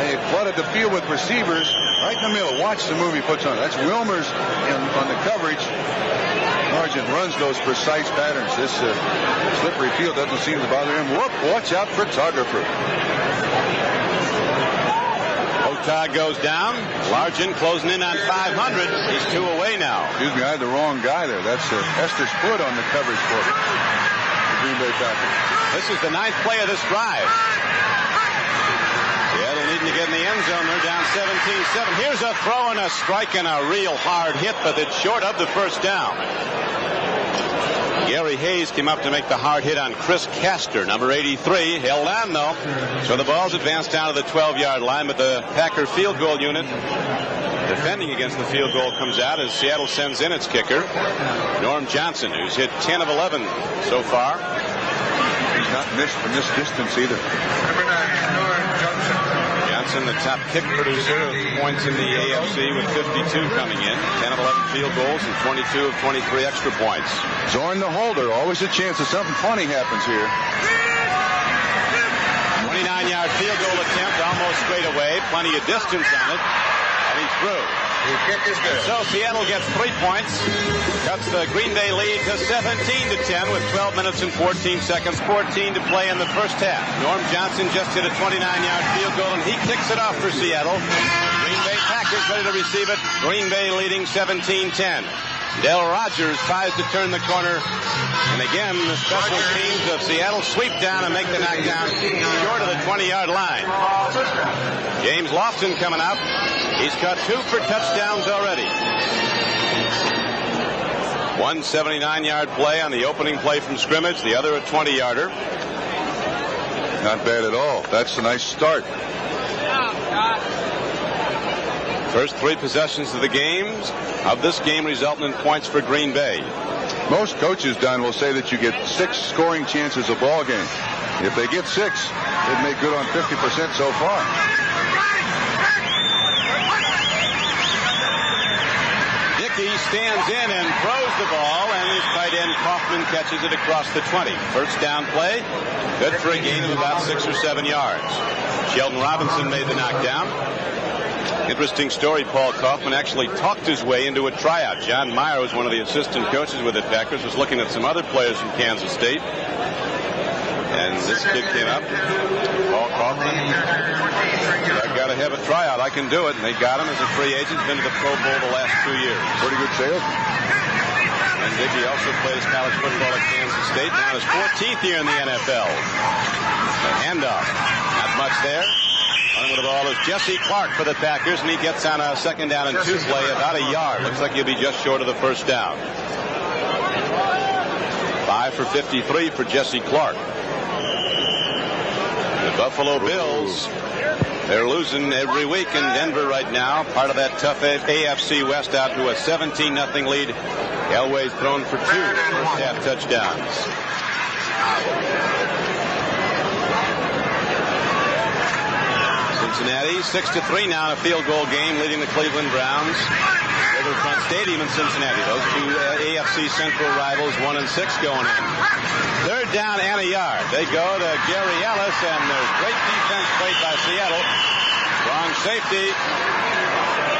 They flooded the field with receivers right in the middle. Watch the move he puts on. That's Wilmer's on the coverage. Largent runs those precise patterns. This slippery field doesn't seem to bother him. Whoop, watch out, photographer. Otag goes down. Largent closing in on 500. He's 2 away now. Excuse me, I had the wrong guy there. That's Estes Foot on the coverage for the Green Bay Packers. This is the 9th play of this drive. Seattle needing to get in the end zone. They're down 17-7. Here's a throw and a strike and a real hard hit, but it's short of the first down. Gary Hayes came up to make the hard hit on Chris Castor, number 83. Held on, though. So the ball's advanced down to the 12-yard line, but the Packer field goal unit defending against the field goal comes out as Seattle sends in its kicker, Norm Johnson, who's hit 10 of 11 so far. He's not missed from this distance either. Number 9, Norm Johnson. Johnson, the top kick producer of points in the AFC with 52 coming in. 10 of 11 field goals and 22 of 23 extra points. Zorn the holder. Always a chance that something funny happens here. 29-yard field goal attempt, almost straight away. Plenty of distance on it. And he's through. The kick is good. So Seattle gets 3 points. Cuts the Green Bay lead to 17-10 with 12 minutes and 14 seconds. 14 to play in the first half. Norm Johnson just hit a 29-yard field goal, and he kicks it off for Seattle. Green Bay Packers ready to receive it. Green Bay leading 17-10. Del Rogers tries to turn the corner. And again, the special teams of Seattle sweep down and make the knockdown short of the 20-yard line. James Lofton coming out. He's caught 2 for touchdowns already. 179-yard play on the opening play from scrimmage. The other a 20-yarder. Not bad at all. That's a nice start. First 3 possessions of this game resulting in points for Green Bay. Most coaches, Don, will say that you get 6 scoring chances a ball game. If they get 6, they've made good on 50% so far. Dickey stands in and throws the ball, and his tight end Kaufman catches it across the 20. First down play, good for a gain of about 6 or 7 yards. Sheldon Robinson made the knockdown. Interesting story, Paul Kaufman actually talked his way into a tryout. John Meyer was one of the assistant coaches with the Packers, was looking at some other players from Kansas State. And this kid came up, Paul Kaufman. I've got to have a tryout. I can do it. And they got him as a free agent. Been to the Pro Bowl the last 2 years. Pretty good salesman. And Dickey also played his college football at Kansas State. Now his 14th year in the NFL. A handoff. Not much there. Running with the ball is Jesse Clark for the Packers, and he gets on a 2nd down and 2 play about a yard. Looks like he'll be just short of the first down. 5 for 53 for Jesse Clark. The Buffalo Bills, they're losing every week in Denver right now. Part of that tough AFC West out to a 17-0 lead. Elway's thrown for 2 first-half touchdowns. Cincinnati 6-3 now in a field goal game, leading the Cleveland Browns. Riverfront Stadium in Cincinnati. Those 2 AFC Central rivals, 1 and 6 going in. 3rd down and a yard. They go to Gary Ellis, and there's great defense played by Seattle. Strong safety.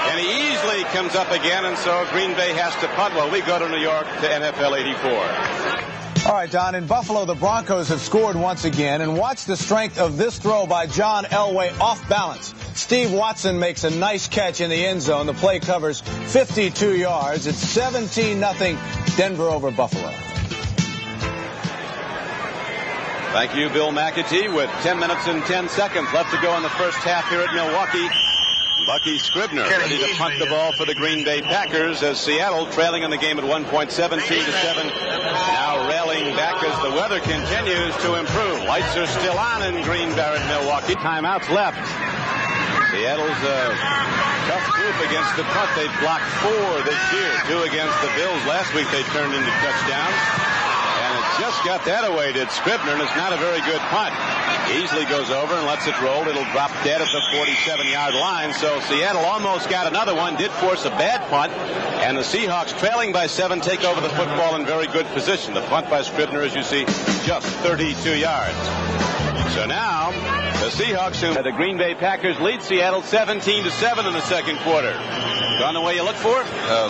And he easily comes up again, and so Green Bay has to punt. Well, we go to New York to NFL 84. All right, Don, in Buffalo, the Broncos have scored once again. And watch the strength of this throw by John Elway off balance. Steve Watson makes a nice catch in the end zone. The play covers 52 yards. It's 17-0 Denver over Buffalo. Thank you, Bill McAtee, with 10 minutes and 10 seconds left to go in the first half here at Milwaukee. Bucky Scribner ready to punt the ball for the Green Bay Packers as Seattle trailing in the game at 1.17-7. Now railing back as the weather continues to improve. Lights are still on in Green Bay at Milwaukee. Timeouts left. Seattle's a tough group against the punt. They've blocked 4 this year. 2 against the Bills last week they turned into touchdowns. And it just got that away, did Scribner, and it's not a very good punt. Easily goes over and lets it roll. It'll drop dead at the 47-yard line. So Seattle almost got another one, did force a bad punt. And the Seahawks, trailing by 7, take over the football in very good position. The punt by Scribner, as you see, just 32 yards. So now the Seahawks, the Green Bay Packers lead Seattle 17-7 in the second quarter. Gone the way you look for?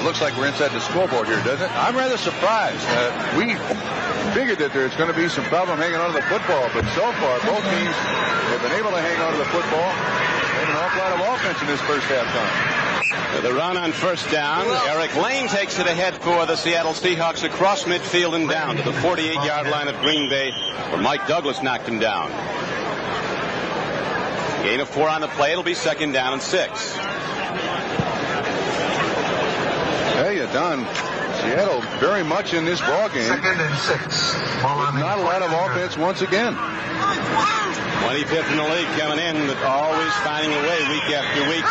Looks like we're inside the scoreboard here, doesn't it? I'm rather surprised. We figured that there's going to be some problem hanging on to the football, but so far both teams have been able to hang on to the football. Made an awful lot of offense in this first half time. The run on first down. Eric Lane takes it ahead for the Seattle Seahawks across midfield and down to the 48-yard line of Green Bay, where Mike Douglas knocked him down. Gain of 4 on the play. It'll be 2nd down and 6. Hey, Don, Seattle very much in this ball game. 2nd and 6. Not a lot of offense once again. 25th in the league coming in, but always finding a way week after week.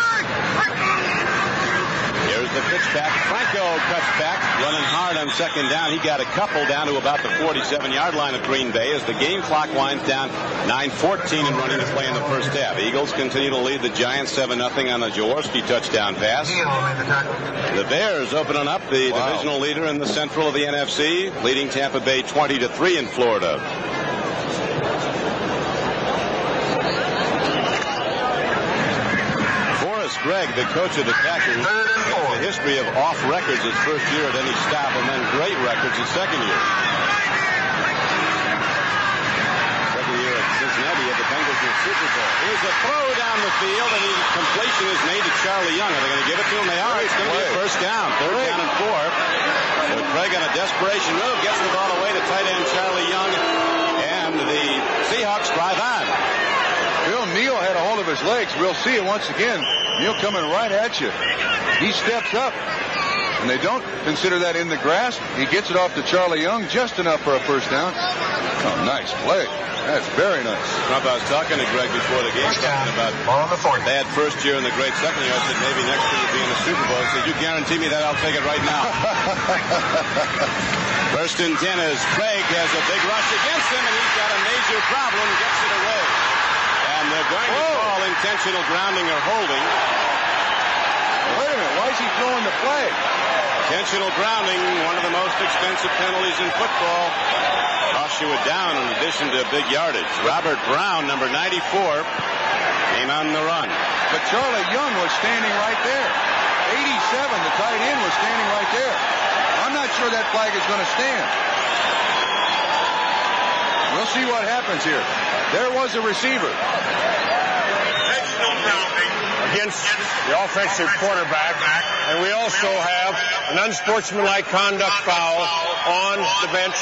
Here's the pitch back. Franco cuts back, running hard on 2nd down. He got a couple down to about the 47-yard line of Green Bay as the game clock winds down. 9:14 and running to play in the first half. Eagles continue to lead the Giants 7-0 on the Jaworski touchdown pass. The Bears opening up the divisional leader in the Central of the NFC, leading Tampa Bay 20-3 in Florida. Gregg, the coach of the Packers, has a history of off records his first year at any stop, and then great records his second year. Second year at Cincinnati at the Bengals in the Super Bowl. Here's a throw down the field, and his completion is made to Charlie Young. Are they going to give it to him? They are. It's going to be a first down. 3rd down and 4. Craig on a desperation move gets the ball away to tight end Charlie Young, and the Seahawks drive on. Bill Neal had a hold of his legs. We'll see it once again. Neal coming right at you. He steps up, and they don't consider that in the grasp. He gets it off to Charlie Young, just enough for a first down. Oh, nice play. That's very nice. Trump, I was talking to Greg before the game, talking about bad first year and the great second year. I said, maybe next year you'll be in the Super Bowl. He said, you guarantee me that, I'll take it right now. First and 10 as Craig has a big rush against him, and he's got a major problem, gets it away. And they're going to call intentional grounding or holding. Wait a minute, why is he throwing the flag? Intentional grounding, one of the most expensive penalties in football. Costs you a down in addition to big yardage. Robert Brown, number 94, came on the run. But Charlie Young was standing right there. 87, the tight end, was standing right there. I'm not sure that flag is going to stand. We'll see what happens here. There was a receiver. Against the offensive quarterback, and we also have an unsportsmanlike conduct foul on the bench.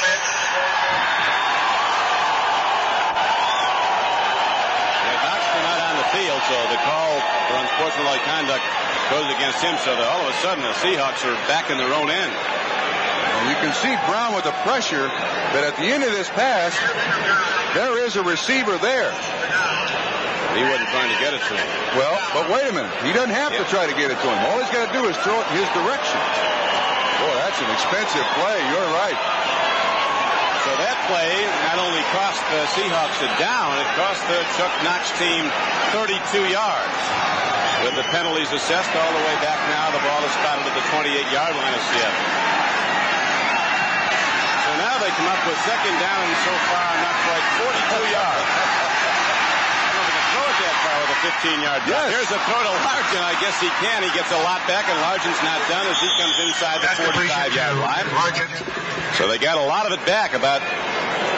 Knoxville not on the field, so the call for unsportsmanlike conduct goes against him, so that all of a sudden the Seahawks are back in their own end. And you can see Brown with the pressure that at the end of this pass, there is a receiver there. He wasn't trying to get it to him. Well, but wait a minute. He doesn't have to try to get it to him. All he's got to do is throw it in his direction. Boy, that's an expensive play. You're right. So that play not only cost the Seahawks a down, it cost the Chuck Knox team 32 yards. With the penalties assessed all the way back now, the ball is spotted at the 28-yard line of Seattle. So now they come up with second down, and so far not quite 42 yards. Throw it that far with a 15-yard drop. Yes. Here's a throw to Largent. I guess he can. He gets a lot back, and Largent's not done as he comes inside the 45-yard line. So they got a lot of it back. About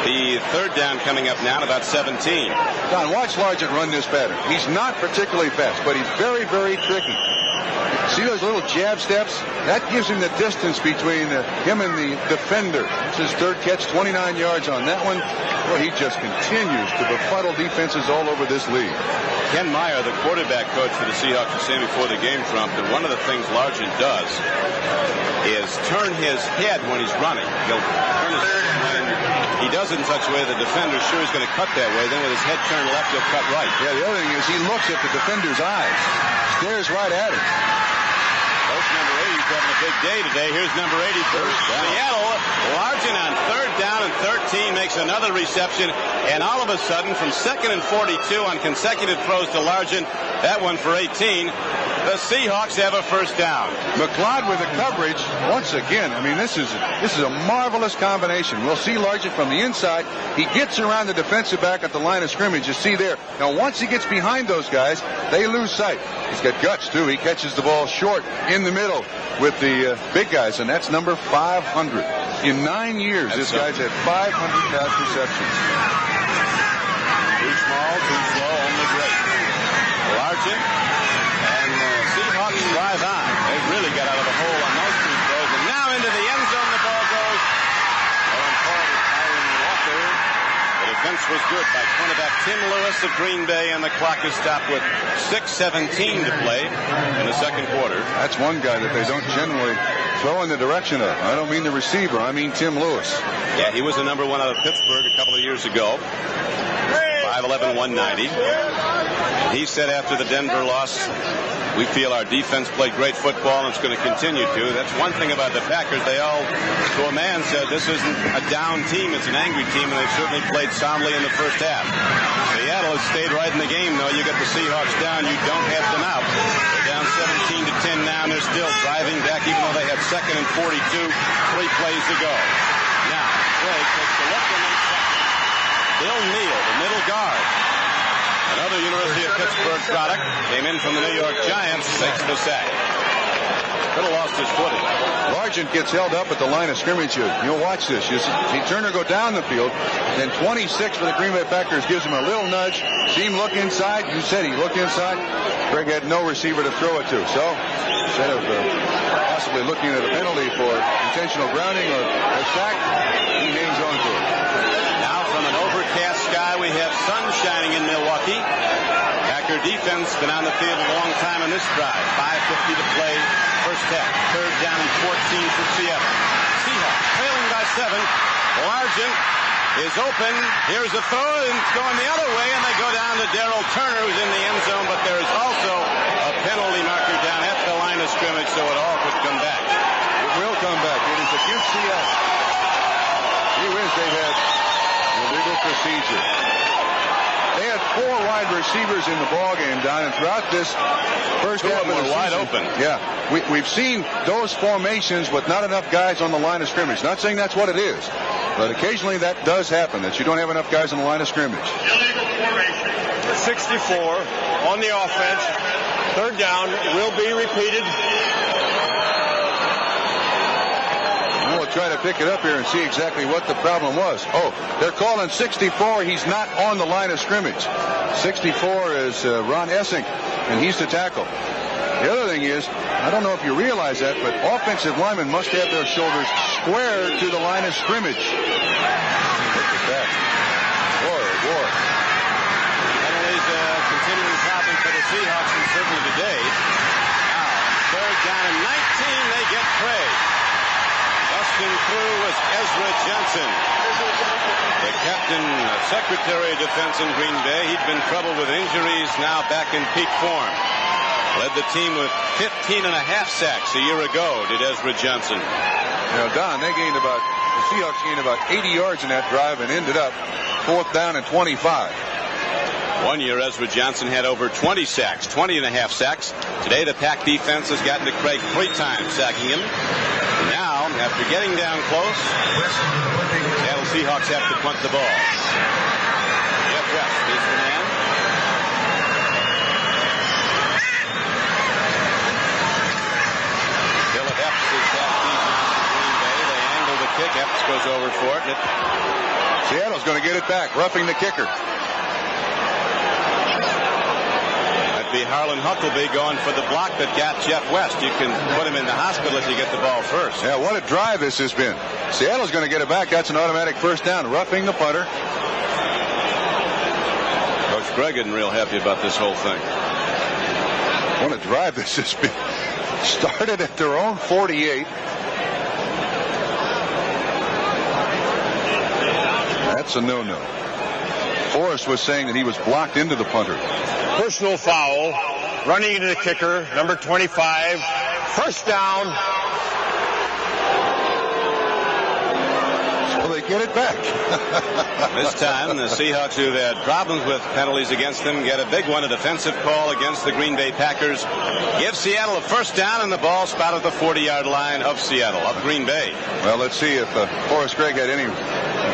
the third down coming up now, about 17. Don, watch Largent run this pattern. He's not particularly fast, but he's very, very tricky. See those little jab steps? That gives him the distance between him and the defender. It's his third catch, 29 yards on that one. Well, he just continues to befuddle defenses all over this league. Ken Meyer, the quarterback coach for the Seahawks, was saying before the game, Trump, that one of the things Largent does is turn his head when he's running. He'll turn his head when he does it in such a way the defender's sure he's going to cut that way. Then with his head turned left, he'll cut right. Yeah, the other thing is he looks at the defender's eyes, stares right at him. Coach number 80's having a big day today. Here's number 80 for Seattle. Largent on third down and 13 makes another reception. And all of a sudden, from second and 42 on consecutive throws to Largent, that one for 18, the Seahawks have a first down. McLeod with the coverage once again. I mean, this is a marvelous combination. We'll see Largent from the inside. He gets around the defensive back at the line of scrimmage. You see there. Now, once he gets behind those guys, they lose sight. He's got guts, too. He catches the ball short in the middle with the big guys, and that's number 500. In 9 years, this guy's had 500 pass receptions. Too small, too slow, only great. Largent and the Seahawks drive on. They've really got out of the hole on those two throws, and now into the end zone the ball goes. Going forward, Tyron Walker. The defense was good by cornerback Tim Lewis of Green Bay, and the clock is stopped with 6:17 to play in the second quarter. That's one guy that they don't generally throw in the direction of. I don't mean the receiver. I mean Tim Lewis. Yeah, he was the number one out of Pittsburgh a couple of years ago. 5'11", 190. He said after the Denver loss, we feel our defense played great football and it's going to continue to. That's one thing about the Packers. They all, to a man, said this isn't a down team, it's an angry team, and they've certainly played soundly in the first half. Seattle has stayed right in the game, though. You get the Seahawks down, you don't have them out. They're down 17-10 now, and they're still driving back, even though they had second and 42, 3 plays to go. Now, Craig takes a look and then Bill Neal, the middle guard. Another University of Pittsburgh product, came in from the New York Giants, takes the sack. Could have lost his footing. Largent gets held up at the line of scrimmage. You'll watch this. You see Turner go down the field. Then 26 for the Green Bay Packers gives him a little nudge. See him look inside. You said he looked inside. Greg had no receiver to throw it to. So instead of possibly looking at a penalty for intentional grounding or a sack. He hangs on to it. Now from an overcast sky, we have sun shining in Milwaukee. Packer defense been on the field a long time in this drive. 5:50 to play, first half. Third down and 14 for Seattle. Seahawks trailing by 7. Largent is open. Here's a throw, and it's going the other way, and they go down to Darrell Turner, who's in the end zone, but there is also a penalty marker down at the line of scrimmage, so it all could come back. It will come back. It is against Seattle. Gee whiz, they've had illegal procedure. They had 4 wide receivers in the ball game, Don, and throughout this first half of the season, wide open. Yeah, we've seen those formations with not enough guys on the line of scrimmage. Not saying that's what it is, but occasionally that does happen, that you don't have enough guys on the line of scrimmage. Illegal formation. 64 on the offense. Third down will be repeated. We'll try to pick it up here and see exactly what the problem was. Oh, they're calling 64. He's not on the line of scrimmage. 64 is Ron Essink, and he's the tackle. The other thing is, I don't know if you realize that, but offensive linemen must have their shoulders square to the line of scrimmage. Look at that. Boy, boy. Penalties continuing problem for the Seahawks, and certainly today. Now, third down and 19, they get Craig. Busting through was Ezra Johnson, the captain, secretary of defense in Green Bay. He'd been troubled with injuries, now back in peak form. Led the team with 15.5 sacks a year ago, did Ezra Johnson. Now, Don, the Seahawks gained about 80 yards in that drive and ended up 4th down and 25. One year, Ezra Johnson had over 20 sacks, 20.5 sacks. Today, the Pack defense has gotten to Craig 3 times, sacking him. Now, after getting down close, Seattle Seahawks have to punt the ball. Jeff West is the man. Philip Epps is back deep in Green Bay. They angle the kick. Epps goes over for it. Seattle's going to get it back, roughing the kicker. Be Harlan Huckleby going for the block that got Jeff West. You can put him in the hospital if you get the ball first. Yeah, what a drive this has been. Seattle's going to get it back. That's an automatic first down, roughing the punter. Coach Gregg isn't real happy about this whole thing. What a drive this has been. Started at their own 48. That's a no-no. Forrest was saying that he was blocked into the punter. Personal foul. Running into the kicker, number 25. First down. So they get it back. This time, the Seahawks, who've had problems with penalties against them, get a big one, a defensive call against the Green Bay Packers. Give Seattle a first down, and the ball spot at the 40-yard line of Seattle, of Green Bay. Well, let's see if Forrest Gregg had any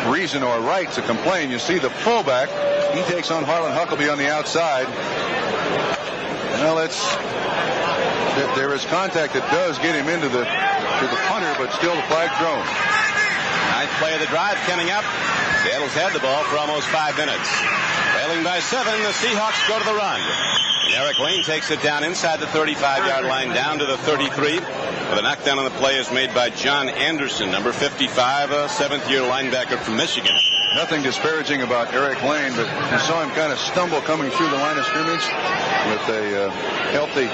reason or right to complain. You see the fullback. He takes on Harlan Huckleby on the outside. Well, there is contact that does get him into the punter, but still the flag thrown. Ninth play of the drive coming up. Seattle's had the ball for almost 5 minutes. Trailing by 7, the Seahawks go to the run. And Eric Lane takes it down inside the 35-yard line, down to the 33. The knockdown on the play is made by John Anderson, number 55, a 7th-year linebacker from Michigan. Nothing disparaging about Eric Lane, but you saw him kind of stumble coming through the line of scrimmage with a healthy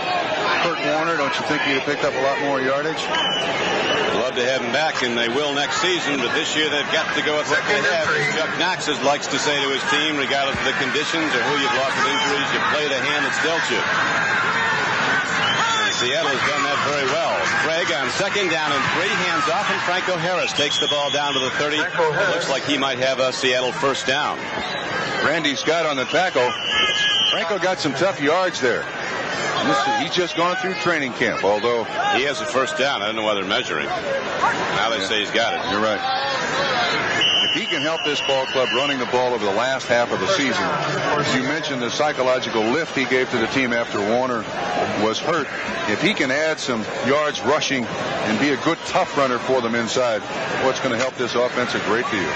Kurt Warner. Don't you think he'd have picked up a lot more yardage? I'd love to have him back, and they will next season, but this year they've got to go with what they have. As Chuck Knox likes to say to his team, regardless of the conditions or who you've lost with injuries, you play the hand that's dealt you. Seattle has done that very well. Craig on second down and 3, hands off, and Franco Harris takes the ball down to the 30. It looks like he might have a Seattle first down. Randy Scott on the tackle. Franco got some tough yards there. He's just gone through training camp, although he has a first down. I don't know why they're measuring. Now they say he's got it. You're right. If he can help this ball club running the ball over the last half of the season, as you mentioned, the psychological lift he gave to the team after Warner was hurt. If he can add some yards rushing and be a good tough runner for them inside, what's going to help this offense a great deal.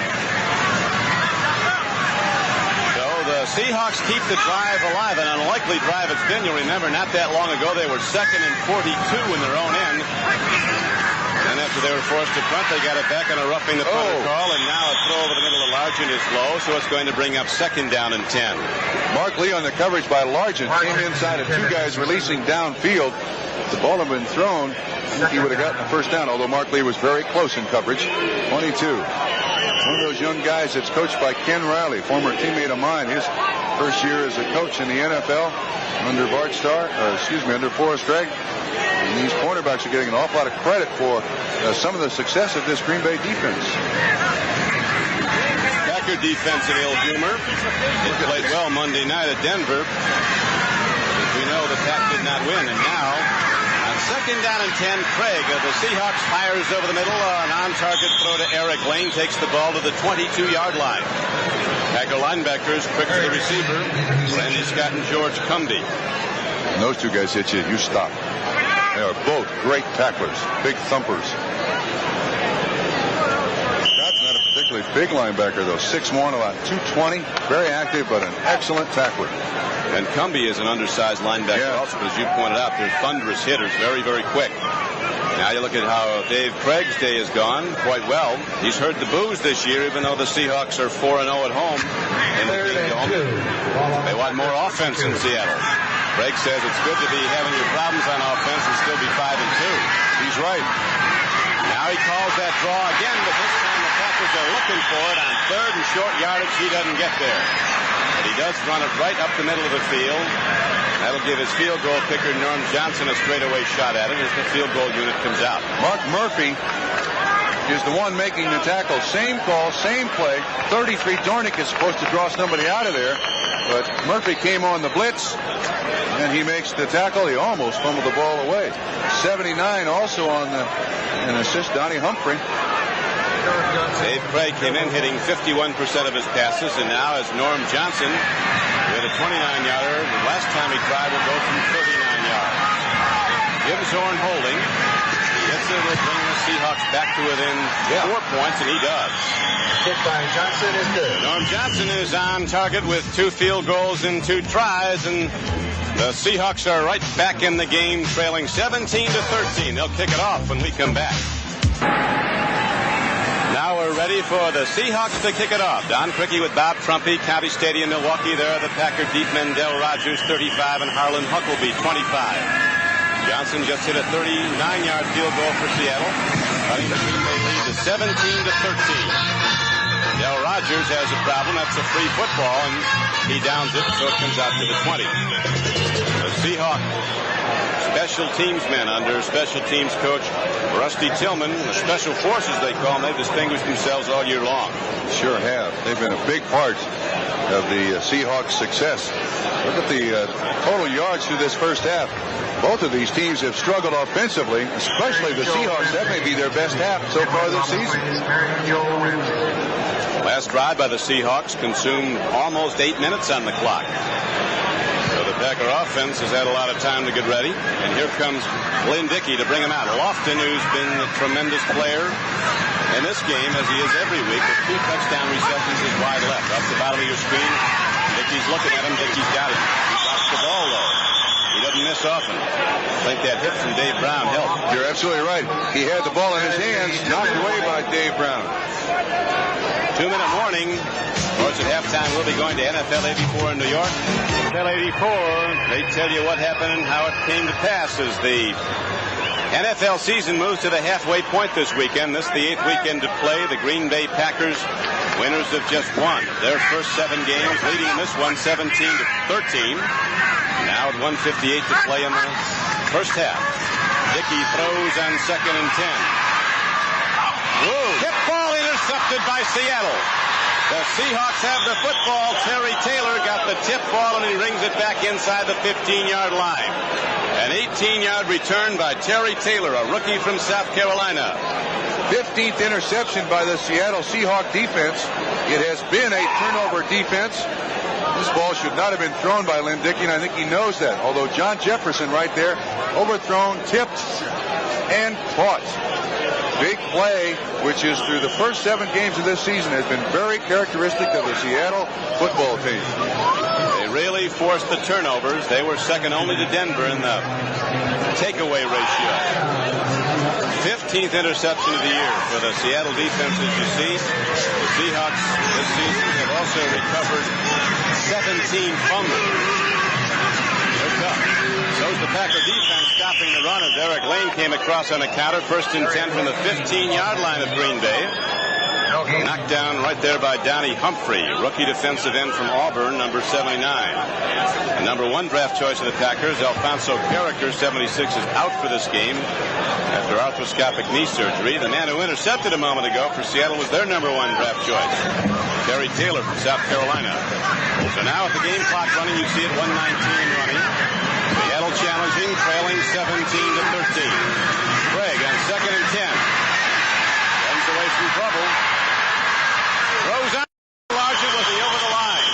The Seahawks keep the drive alive, an unlikely drive it's been. You'll remember not that long ago they were 2nd and 42 in their own end. they were forced to punt. They got it back on a roughing the punter call, and now a throw over the middle of Largent is low, so it's going to bring up 2nd down and 10. Mark Lee on the coverage by Largent came inside of 2 guys releasing downfield. If the ball had been thrown, I think he would have gotten the 1st down, although Mark Lee was very close in coverage. 22. One of those young guys that's coached by Ken Riley, former teammate of mine. His first year as a coach in the NFL under under Forrest Gregg. And these cornerbacks are getting an awful lot of credit for some of the success of this Green Bay defense. Packer defense in ill humor. They played well Monday night at Denver. As we know, the Pack did not win. And now, on 2nd down and 10, Craig of the Seahawks fires over the middle. An on-target throw to Eric Lane takes the ball to the 22-yard line. Packer linebackers quick to the receiver. Randy Scott and George Cumby. And those 2 guys hit you stop. They are both great tacklers, big thumpers. Scott's not a particularly big linebacker, though. 6'1", about 220. Very active, but an excellent tackler. And Cumby is an undersized linebacker also, but as you pointed out, they're thunderous hitters, very, very quick. Now you look at how Dave Craig's day has gone quite well. He's heard the boos this year, even though the Seahawks are 4-0 at home in the Kingdome. They want more offense in Seattle. Craig says it's good to be having your problems on offense and still be 5-2. He's right. Now he calls that draw again, but this time the Packers are looking for it on 3rd and short yardage. He doesn't get there. But he does run it right up the middle of the field. That'll give his field goal kicker, Norm Johnson, a straightaway shot at it as the field goal unit comes out. Mark Murphy is the one making the tackle. Same call, same play. 33, Dornick is supposed to draw somebody out of there. But Murphy came on the blitz, and he makes the tackle. He almost fumbled the ball away. 79 also on an assist, Donnie Humphrey. Dave Craig came in hitting 51% of his passes, and now as Norm Johnson with a 29-yarder. The last time he tried will go from 39 yards. Gives Zorn holding. Gets it, will bring the Seahawks back to within 4 points, and he does. Hit by Johnson is good. Norm Johnson is on target with 2 field goals and 2 tries, and the Seahawks are right back in the game, trailing 17-13. They'll kick it off when we come back. Now we're ready for the Seahawks to kick it off. Don Criqui with Bob Trumpy, County Stadium, Milwaukee. There are the Packer deep men, Del Rogers, 35, and Harlan Huckleby, 25. Johnson just hit a 39-yard field goal for Seattle, cutting the Green Bay lead to 17-13. Del Rogers has a problem. That's a free football, and he downs it, so it comes out to the 20. The Seahawks special teams men under special teams coach Rusty Tillman, the special forces they call them. They've distinguished themselves all year long. Sure have. They've been a big part of the Seahawks' success. Look at the total yards through this first half. Both of these teams have struggled offensively, especially the Seahawks. That may be their best half so far this season. Last drive by the Seahawks consumed almost 8 minutes on the clock. So the Packer offense has had a lot of time to get ready. And here comes Lynn Dickey to bring him out. Lofton, who's been a tremendous player in this game, as he is every week, with 2 touchdown receptions is wide left. Off the bottom of your screen, Dickey's looking at him. Dickey's got him. He drops the ball, though. He doesn't miss often. I think that hit from Dave Brown helped. You're absolutely right. He had the ball in his hands, knocked away by Dave Brown. 2-minute warning. Of course, at halftime, we'll be going to NFL 84 in New York. NFL 84, they tell you what happened and how it came to pass as the NFL season moves to the halfway point this weekend. This is the 8th weekend to play. The Green Bay Packers, winners have just won their first 7 games, leading in this one 17-13. Now at 1:58 to play in the first half. Dickey throws on 2nd and 10. Whoa. Tip ball intercepted by Seattle. The Seahawks have the football. Terry Taylor got the tip ball, and he rings it back inside the 15-yard line. An 18-yard return by Terry Taylor, a rookie from South Carolina. 15th interception by the Seattle Seahawks defense. It has been a turnover defense. This ball should not have been thrown by Lynn Dickey, and I think he knows that. Although John Jefferson right there, overthrown, tipped, and caught. Big play, which is through the first 7 games of this season, has been very characteristic of the Seattle football team. They really forced the turnovers. They were second only to Denver in the takeaway ratio. 5th 15th interception of the year for the Seattle defense, as you see. The Seahawks this season have also recovered 17 fumbles. They're tough. So's the Packer defense stopping the run as Eric Lane came across on a counter. 1st and 10 from the 15-yard line of Green Bay. Knocked down right there by Donnie Humphrey, rookie defensive end from Auburn, number 79. The number 1 draft choice of the Packers, Alfonso Carricker, 76, is out for this game after arthroscopic knee surgery. The man who intercepted a moment ago for Seattle was their number 1 draft choice, Terry Taylor from South Carolina. So now with the game clock running, you see it 1:19 running. Seattle challenging, trailing 17-13. Craig on 2nd and 10. Runs away from trouble. Throws out Largent with the over the line.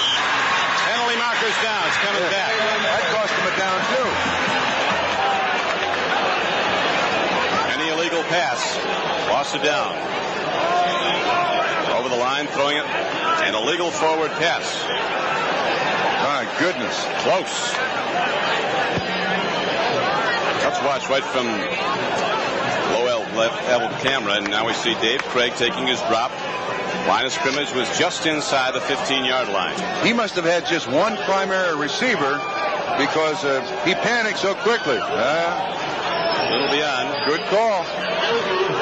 Penalty markers down. It's coming back. That cost him a down, too. Any illegal pass. Lost it down. Over the line, throwing it. An illegal forward pass. My goodness. Close. Let's watch right from low level camera, and now we see Dave Craig taking his drop. Line of scrimmage was just inside the 15-yard line. He must have had just one primary receiver because he panicked so quickly. A little beyond. Good call.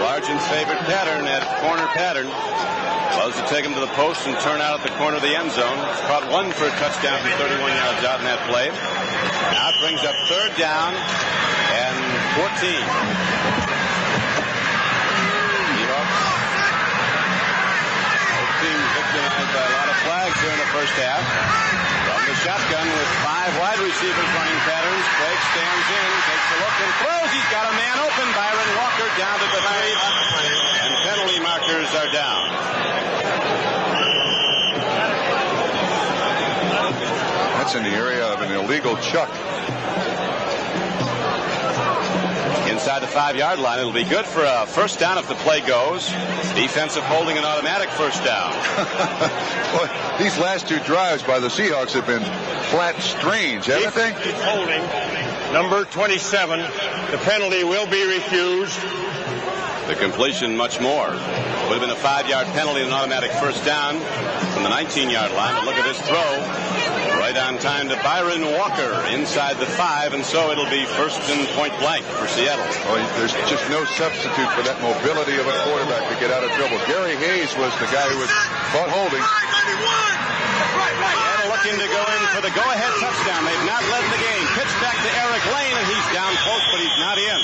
Largent's favorite pattern, that corner pattern, was to take him to the post and turn out at the corner of the end zone. He's caught 1 for a touchdown from 31 yards out in that play. Now it brings up 3rd down and 14. Victimized by a lot of flags here in the first half. From the shotgun with 5 wide receivers running patterns. Craig stands in, takes a look and throws. He's got a man open. Byron Walker down to the 3. And penalty markers are down. That's in the area of an illegal chuck. Inside the 5-yard line, it'll be good for a first down if the play goes. Defensive holding, an automatic first down. Boy, these last 2 drives by the Seahawks have been flat strange, haven't they? Holding, number 27. The penalty will be refused. The completion much more. Would have been a 5-yard penalty and an automatic first down from the 19-yard line. But look at this throw. Right on time to Byron Walker inside the 5, and so it'll be 1st and point blank for Seattle. Oh, there's just no substitute for that mobility of a quarterback to get out of trouble. Gary Hayes was the guy who was caught holding. Seattle looking to go in for the go-ahead touchdown. They've not led the game. Pitch back to Eric Lane, and he's down close, but he's not in.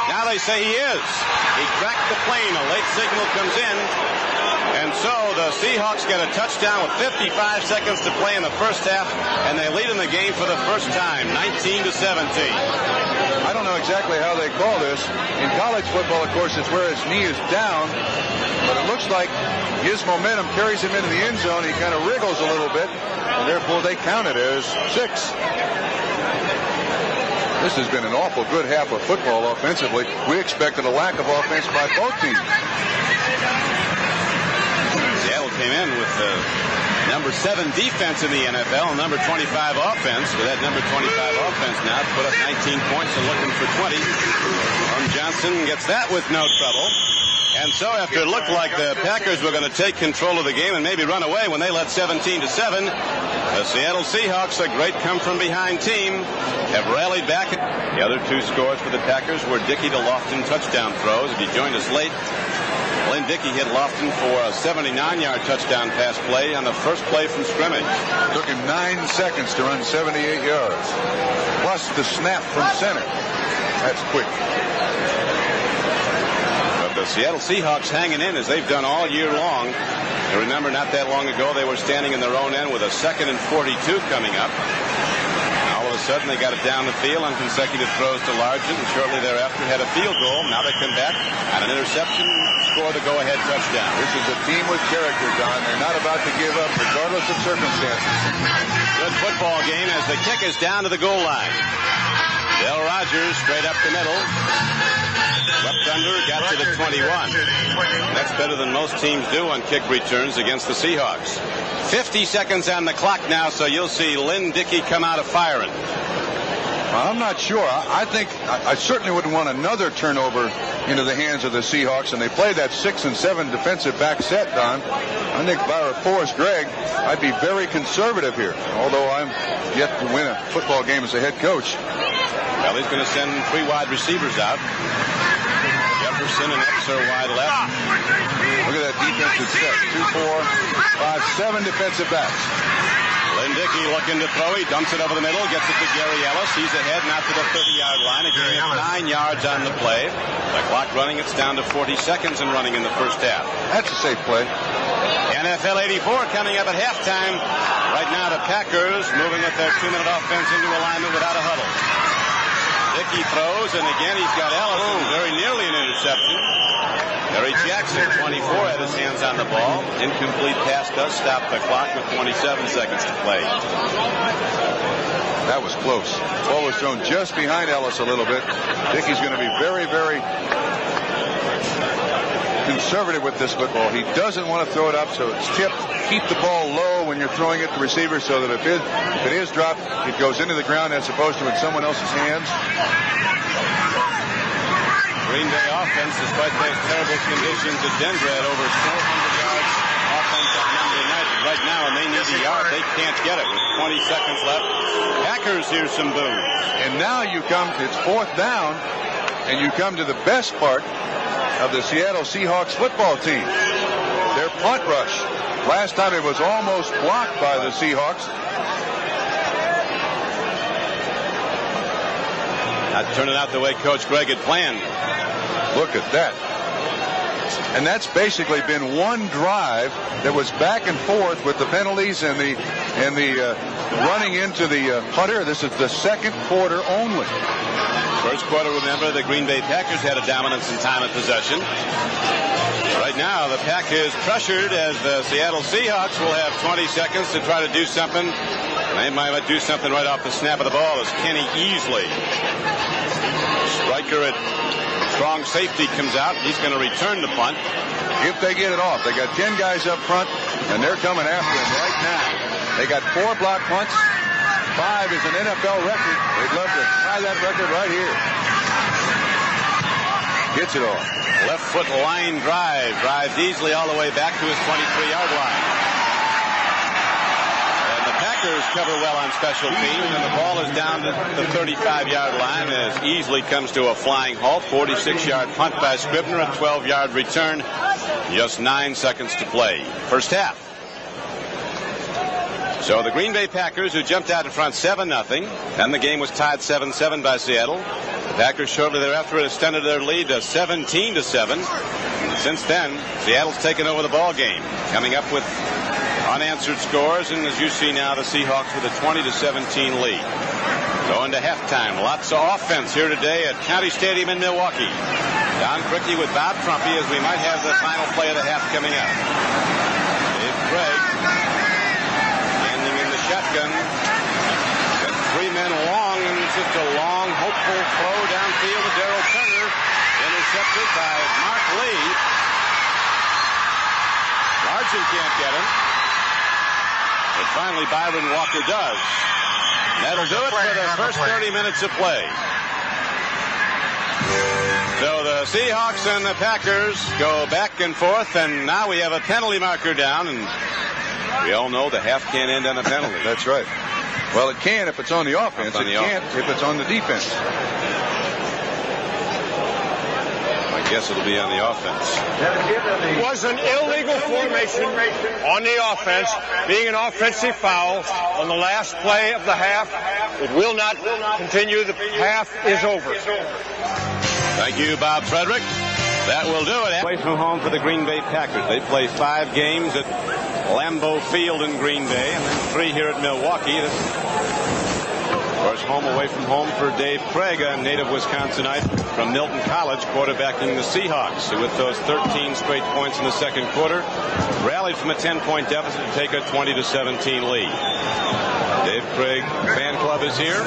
Now they say he is. He cracked the plane. A late signal comes in. And so the Seahawks get a touchdown with 55 seconds to play in the first half, and they lead in the game for the first time, 19-17. I don't know exactly how they call this. In college football, of course, it's where his knee is down, but it looks like his momentum carries him into the end zone. He kind of wriggles a little bit, and therefore they count it as 6. This has been an awful good half of football offensively. We expected a lack of offense by both teams. Seattle came in with the number 7 defense in the NFL, number 25 offense. With that number 25 offense now put up 19 points and looking for 20. Johnson gets that with no trouble. And so after it looked like the Packers were going to take control of the game and maybe run away when they led 17-7, the Seattle Seahawks, a great come-from-behind team, have rallied back. The other 2 scores for the Packers were Dickey to Lofton touchdown throws. If you joined us late, Lynn Dickey hit Lofton for a 79-yard touchdown pass play on the first play from scrimmage. It took him 9 seconds to run 78 yards, plus the snap from center. That's quick. But the Seattle Seahawks hanging in as they've done all year long. And remember, not that long ago, they were standing in their own end with a 2nd and 42 coming up. All of a sudden, they got it down the field on consecutive throws to Largent, and shortly thereafter had a field goal. Now they come back on an interception, score the go-ahead touchdown. This is a team with character, Don. They're not about to give up, regardless of circumstances. Good football game as the kick is down to the goal line. Del Rogers straight up the middle. Left under, got to the 21. That's better than most teams do on kick returns against the Seahawks. 50 seconds on the clock now, so you'll see Lynn Dickey come out of firing. I'm not sure. I think I certainly wouldn't want another turnover into the hands of the Seahawks, and they play that 6 and 7 defensive back set, Don. I think if I were Forrest Gregg, I'd be very conservative here, although I'm yet to win a football game as a head coach. Well, he's going to send 3 wide receivers out. Jefferson and Epps are wide left. Look at that defensive set. 2, 4, 5, 7 defensive backs. Lynn Dickey looking to throw. He dumps it over the middle, gets it to Gary Ellis. He's ahead, not to the 30-yard line. A gain of 9 yards on the play. The clock running. It's down to 40 seconds and running in the first half. That's a safe play. NFL 84 coming up at halftime. Right now the Packers moving with their 2-minute offense into alignment without a huddle. Dickey throws, and again he's got Ellis. Very nearly an interception. Harry Jackson, 24, had his hands on the ball. Incomplete pass does stop the clock with 27 seconds to play. That was close. Ball was thrown just behind Ellis a little bit. Dickey's going to be very, very conservative with this football. He doesn't want to throw it up, so it's tipped. Keep the ball low when you're throwing it to receiver, so that if it is dropped, it goes into the ground as opposed to in someone else's hands. Green Bay offense, despite those terrible conditions at Denver, had over 400 yards offense on Monday night. But right now, when they need a yard, they can't get it with 20 seconds left. Packers hear some boos. And now you come, it's 4th down, and you come to the best part of the Seattle Seahawks football team. Their punt rush. Last time it was almost blocked by the Seahawks. Not turning out the way Coach Gregg had planned. Look at that. And that's basically been one drive that was back and forth with the penalties and the running into the punter. This is the second quarter only. First quarter, remember, the Green Bay Packers had a dominance in time of possession. Right now, the pack is pressured as the Seattle Seahawks will have 20 seconds to try to do something. They might do something right off the snap of the ball as Kenny Easley, striker at strong safety, comes out. He's going to return the punt. If they get it off, they got 10 guys up front, and they're coming after him right now. They got 4 block punts. 5 is an NFL record. They'd love to tie that record right here. Gets it off. Left foot line drive. Drives easily all the way back to his 23-yard line. And the Packers cover well on special teams, and the ball is down to the 35-yard line as Easley comes to a flying halt. 46-yard punt by Scribner, a 12-yard return. Just 9 seconds to play. First half. So the Green Bay Packers, who jumped out in front 7-0, then the game was tied 7-7 by Seattle. The Packers shortly thereafter extended their lead to 17-7. Since then, Seattle's taken over the ball game, coming up with unanswered scores, and as you see now, the Seahawks with a 20-17 lead. Going to halftime. Lots of offense here today at County Stadium in Milwaukee. Don Criqui with Bob Trumpy as we might have the final play of the half coming up. Dave Craig standing in the shotgun. Got 3 men long, and it's just a long, hopeful throw downfield to Darrell Turner. Intercepted by Mark Lee. Larson can't get him. But finally Byron Walker does. That'll do it for the first 30 minutes of play. So the Seahawks and the Packers go back and forth, and now we have a penalty marker down, and we all know the half can't end on a penalty. That's right. Well, it can if it's on the offense. It can't if it's on the defense. I guess it'll be on the offense. It was an illegal formation on the offense, being an offensive foul on the last play of the half. It will not continue. The half is over. Thank you, Bob Frederick. That will do it. Away from home for the Green Bay Packers. They play 5 games at Lambeau Field in Green Bay, and then 3 here at Milwaukee. Of course, home away from home for Dave Craig, a native Wisconsinite from Milton College, quarterbacking the Seahawks, who with those 13 straight points in the second quarter rallied from a 10-point deficit to take a 20-17 lead. Dave Craig fan club is here.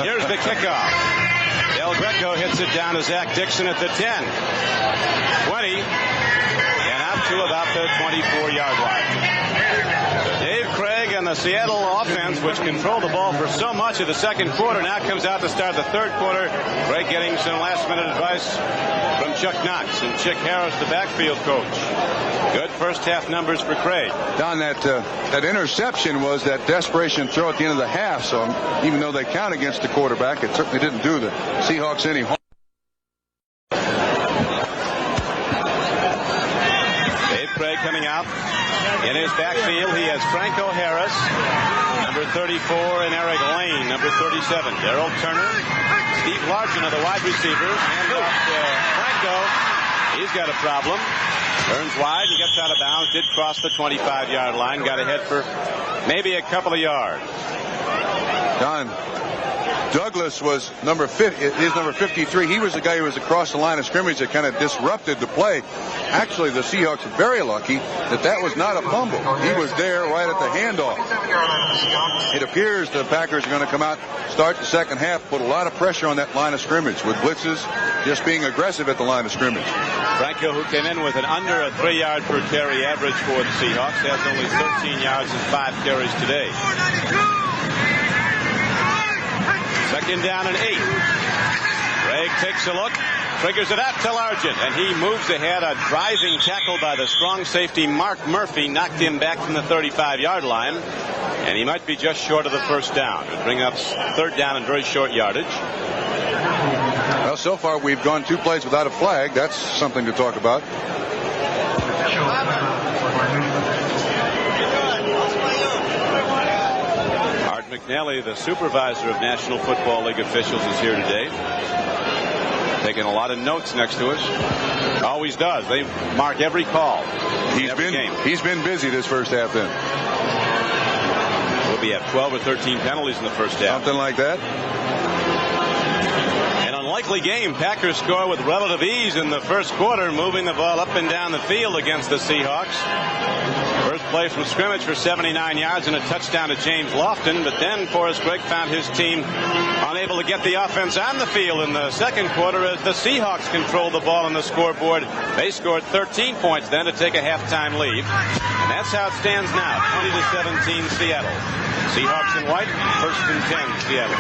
Here's the kickoff. Del Greco hits it down to Zach Dixon at the 10, 20, and out to about the 24-yard line. Dave Craig and the Seattle offense, which controlled the ball for so much of the second quarter, now comes out to start the third quarter. Craig getting some last-minute advice from Chuck Knox and Chick Harris, the backfield coach. Good first-half numbers for Craig. Don, that interception was that desperation throw at the end of the half, so even though they count against the quarterback, it certainly didn't do the Seahawks any harm. Dave Craig coming out. In his backfield, he has Franco Harris, number 34, and Eric Lane, number 37. Darrell Turner, Steve Largent are the wide receivers. And Franco, he's got a problem. Turns wide, he gets out of bounds, did cross the 25-yard line, got ahead for maybe a couple of yards. Don, Douglas was number 53. He was the guy who was across the line of scrimmage that kind of disrupted the play. Actually, the Seahawks are very lucky that was not a fumble. He was there right at the handoff. It appears the Packers are going to come out, start the second half, put a lot of pressure on that line of scrimmage with blitzes, just being aggressive at the line of scrimmage. Franco, who came in with an under a 3-yard per carry average for the Seahawks, has only 13 yards and 5 carries today. Second down and 8. Craig takes a look, triggers it out to Largent, and he moves ahead. A driving tackle by the strong safety Mark Murphy knocked him back from the 35-yard line, and he might be just short of the first down. It would bring up third down and very short yardage. Well, so far we've gone 2 plays without a flag. That's something to talk about. Art McNally, the supervisor of National Football League officials, is here today. Taking a lot of notes next to us. Always does. They mark every call. He's been busy this first half then. We'll be at 12 or 13 penalties in the first half. Something like that. An unlikely game. Packers score with relative ease in the first quarter, moving the ball up and down the field against the Seahawks. First play from scrimmage for 79 yards and a touchdown to James Lofton, but then Forrest Gregg found his team unable to get the offense on the field in the second quarter as the Seahawks controlled the ball on the scoreboard. They scored 13 points then to take a halftime lead. And that's how it stands now, 20-17 Seattle. Seahawks in white, first and 10 Seattle.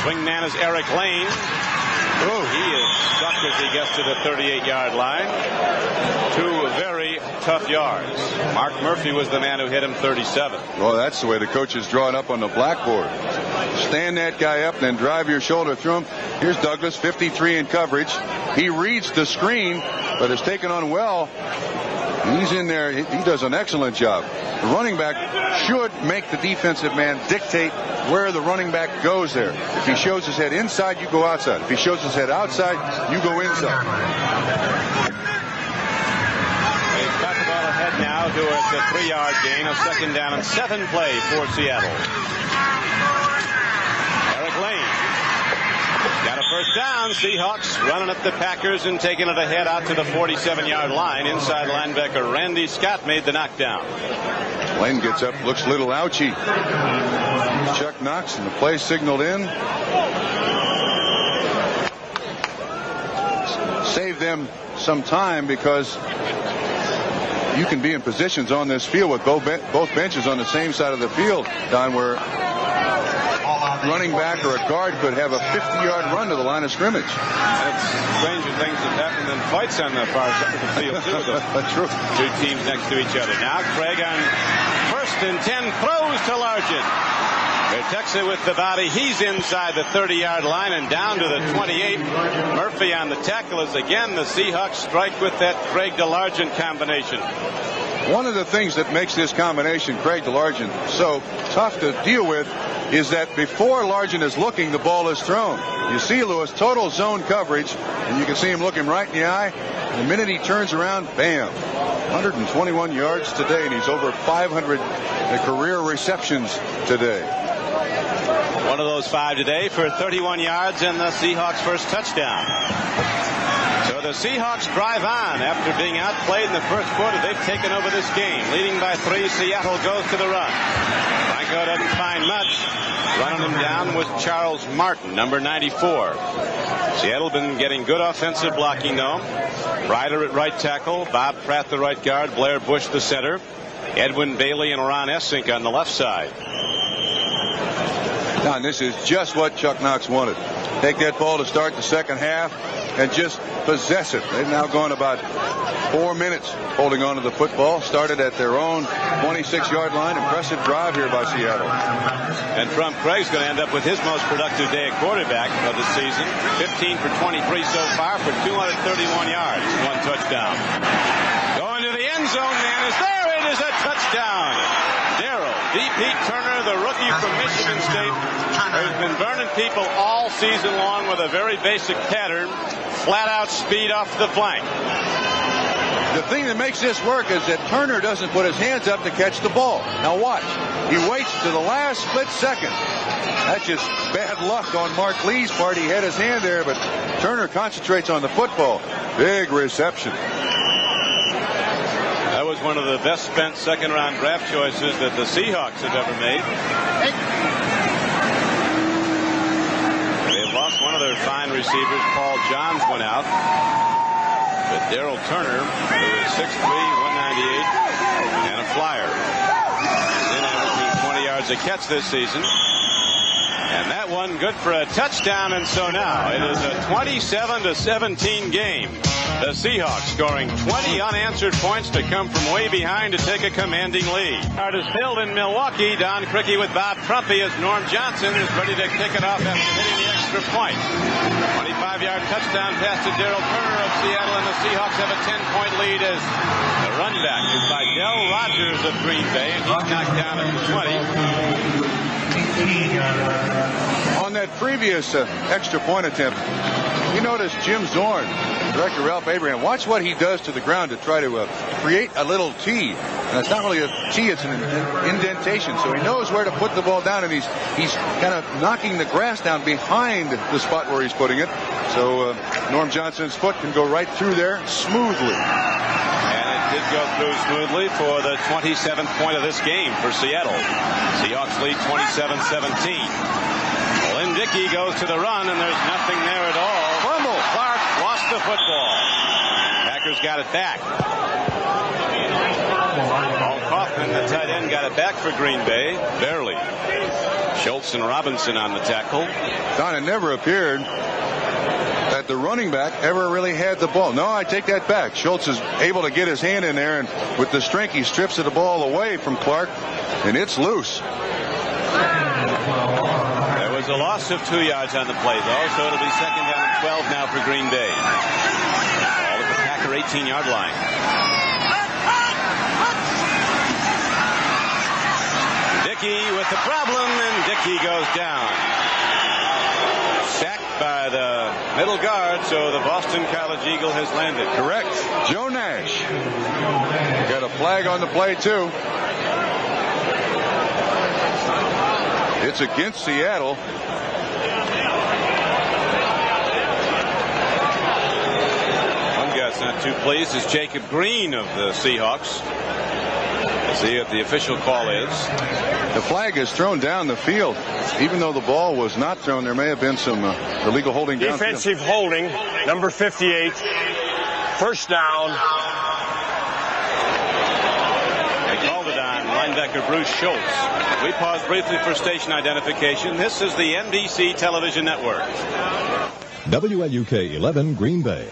Swing man is Eric Lane. He is stuck as he gets to the 38-yard line. 2 very tough yards. Mark Murphy was the man who hit him 37. Well, that's the way the coaches draw it up on the blackboard. Stand that guy up and then drive your shoulder through him. Here's Douglas, 53 in coverage. He reads the screen, but is taken on well. He's in there. He does an excellent job. The running back should make the defensive man dictate where the running back goes there. If he shows his head inside, you go outside. If he shows his head outside, you go inside. They got the ball ahead now to a 3-yard gain, a second down and 7 play for Seattle. Eric Lane got a first down. Seahawks running at the Packers and taking it ahead out to the 47-yard line. Inside linebacker Randy Scott made the knockdown. Lane gets up, looks a little ouchy. Chuck Knox, and the play signaled in. Save them some time because you can be in positions on this field with both benches on the same side of the field, Don, where running back or a guard could have a 50-yard run to the line of scrimmage. That's stranger things that happen than fights on the far side of the field, too. That's true. 2 teams next to each other. Now Craig on first and 10, throws to Largent. Protects it with the body. He's inside the 30-yard line and down to the 28. Murphy on the tackle as again the Seahawks strike with that Craig to Largent combination. One of the things that makes this combination, Craig to Largent, so tough to deal with is that before Largent is looking, the ball is thrown. You see Lewis, total zone coverage, and you can see him looking right in the eye. The minute he turns around, bam, 121 yards today, and he's over 500 career receptions today. One of those 5 today for 31 yards and the Seahawks' first touchdown. So the Seahawks drive on after being outplayed in the first quarter. They've taken over this game. Leading by 3, Seattle goes to the run. Franco doesn't find much. Running him down was Charles Martin, number 94. Seattle been getting good offensive blocking though. Ryder at right tackle, Bob Pratt the right guard, Blair Bush the center. Edwin Bailey and Ron Essink on the left side. Don, this is just what Chuck Knox wanted. Take that ball to start the second half and just possess it. They've now gone about 4 minutes holding on to the football. Started at their own 26-yard line. Impressive drive here by Seattle. And Trump Craig's going to end up with his most productive day at quarterback of the season. 15 for 23 so far for 231 yards. 1 touchdown. Going to the end zone, man. Is there? It is a touchdown. Darrell D. Pete Turner, the rookie from Michigan State, has been burning people all season long with a very basic pattern. Flat out speed off the flank. The thing that makes this work is that Turner doesn't put his hands up to catch the ball. Now watch. He waits to the last split second. That's just bad luck on Mark Lee's part. He had his hand there, but Turner concentrates on the football. Big reception. That was one of the best spent second-round draft choices that the Seahawks have ever made. They've lost one of their fine receivers. Paul Johns went out. But Darrell Turner, who is 6'3", 198, and a flyer. He's in averaging 20 yards a catch this season. And that one good for a touchdown, and so now it is a 27-17 game. The Seahawks scoring 20 unanswered points to come from way behind to take a commanding lead. Start is filled in Milwaukee. Don Criqui with Bob Trumpy as Norm Johnson is ready to kick it off after hitting the extra point. 25-yard touchdown pass to Darrell Turner of Seattle, and the Seahawks have a 10-point lead as the run back is by Del Rogers of Green Bay, and he's knocked down at the 20. On that previous extra point attempt, you notice Jim Zorn, director Ralph Abraham, watch what he does to the ground to try to create a little T. And it's not really a T, it's an indentation. So he knows where to put the ball down, and he's kind of knocking the grass down behind the spot where he's putting it. So Norm Johnson's foot can go right through there smoothly. Did go through smoothly for the 27th point of this game for Seattle. Seahawks lead 27-17. Lynn Dickey goes to the run, and there's nothing there at all. Fumble. Clark lost the football. Packers got it back. Paul Kaufman, the tight end, got it back for Green Bay. Barely. Schultz and Robinson on the tackle. Don, it never appeared that the running back ever really had the ball. No, I take that back. Schultz is able to get his hand in there, and with the strength, he strips the ball away from Clark, and it's loose. There was a loss of 2 yards on the play, though, so it'll be second down and 12 now for Green Bay. All at the Packer 18-yard line. Dickey with the problem, and Dickey goes down. Sacked by the middle guard, so the Boston College Eagle has landed. Correct. Joe Nash. Got a flag on the play, too. It's against Seattle. One guy's not too pleased is Jacob Green of the Seahawks. Let's see what the official call is. The flag is thrown down the field. Even though the ball was not thrown, there may have been some illegal holding down. Defensive holding, number 58. First down. They called it on linebacker Bruce Schultz. We pause briefly for station identification. This is the NBC television network. WLUK 11 Green Bay.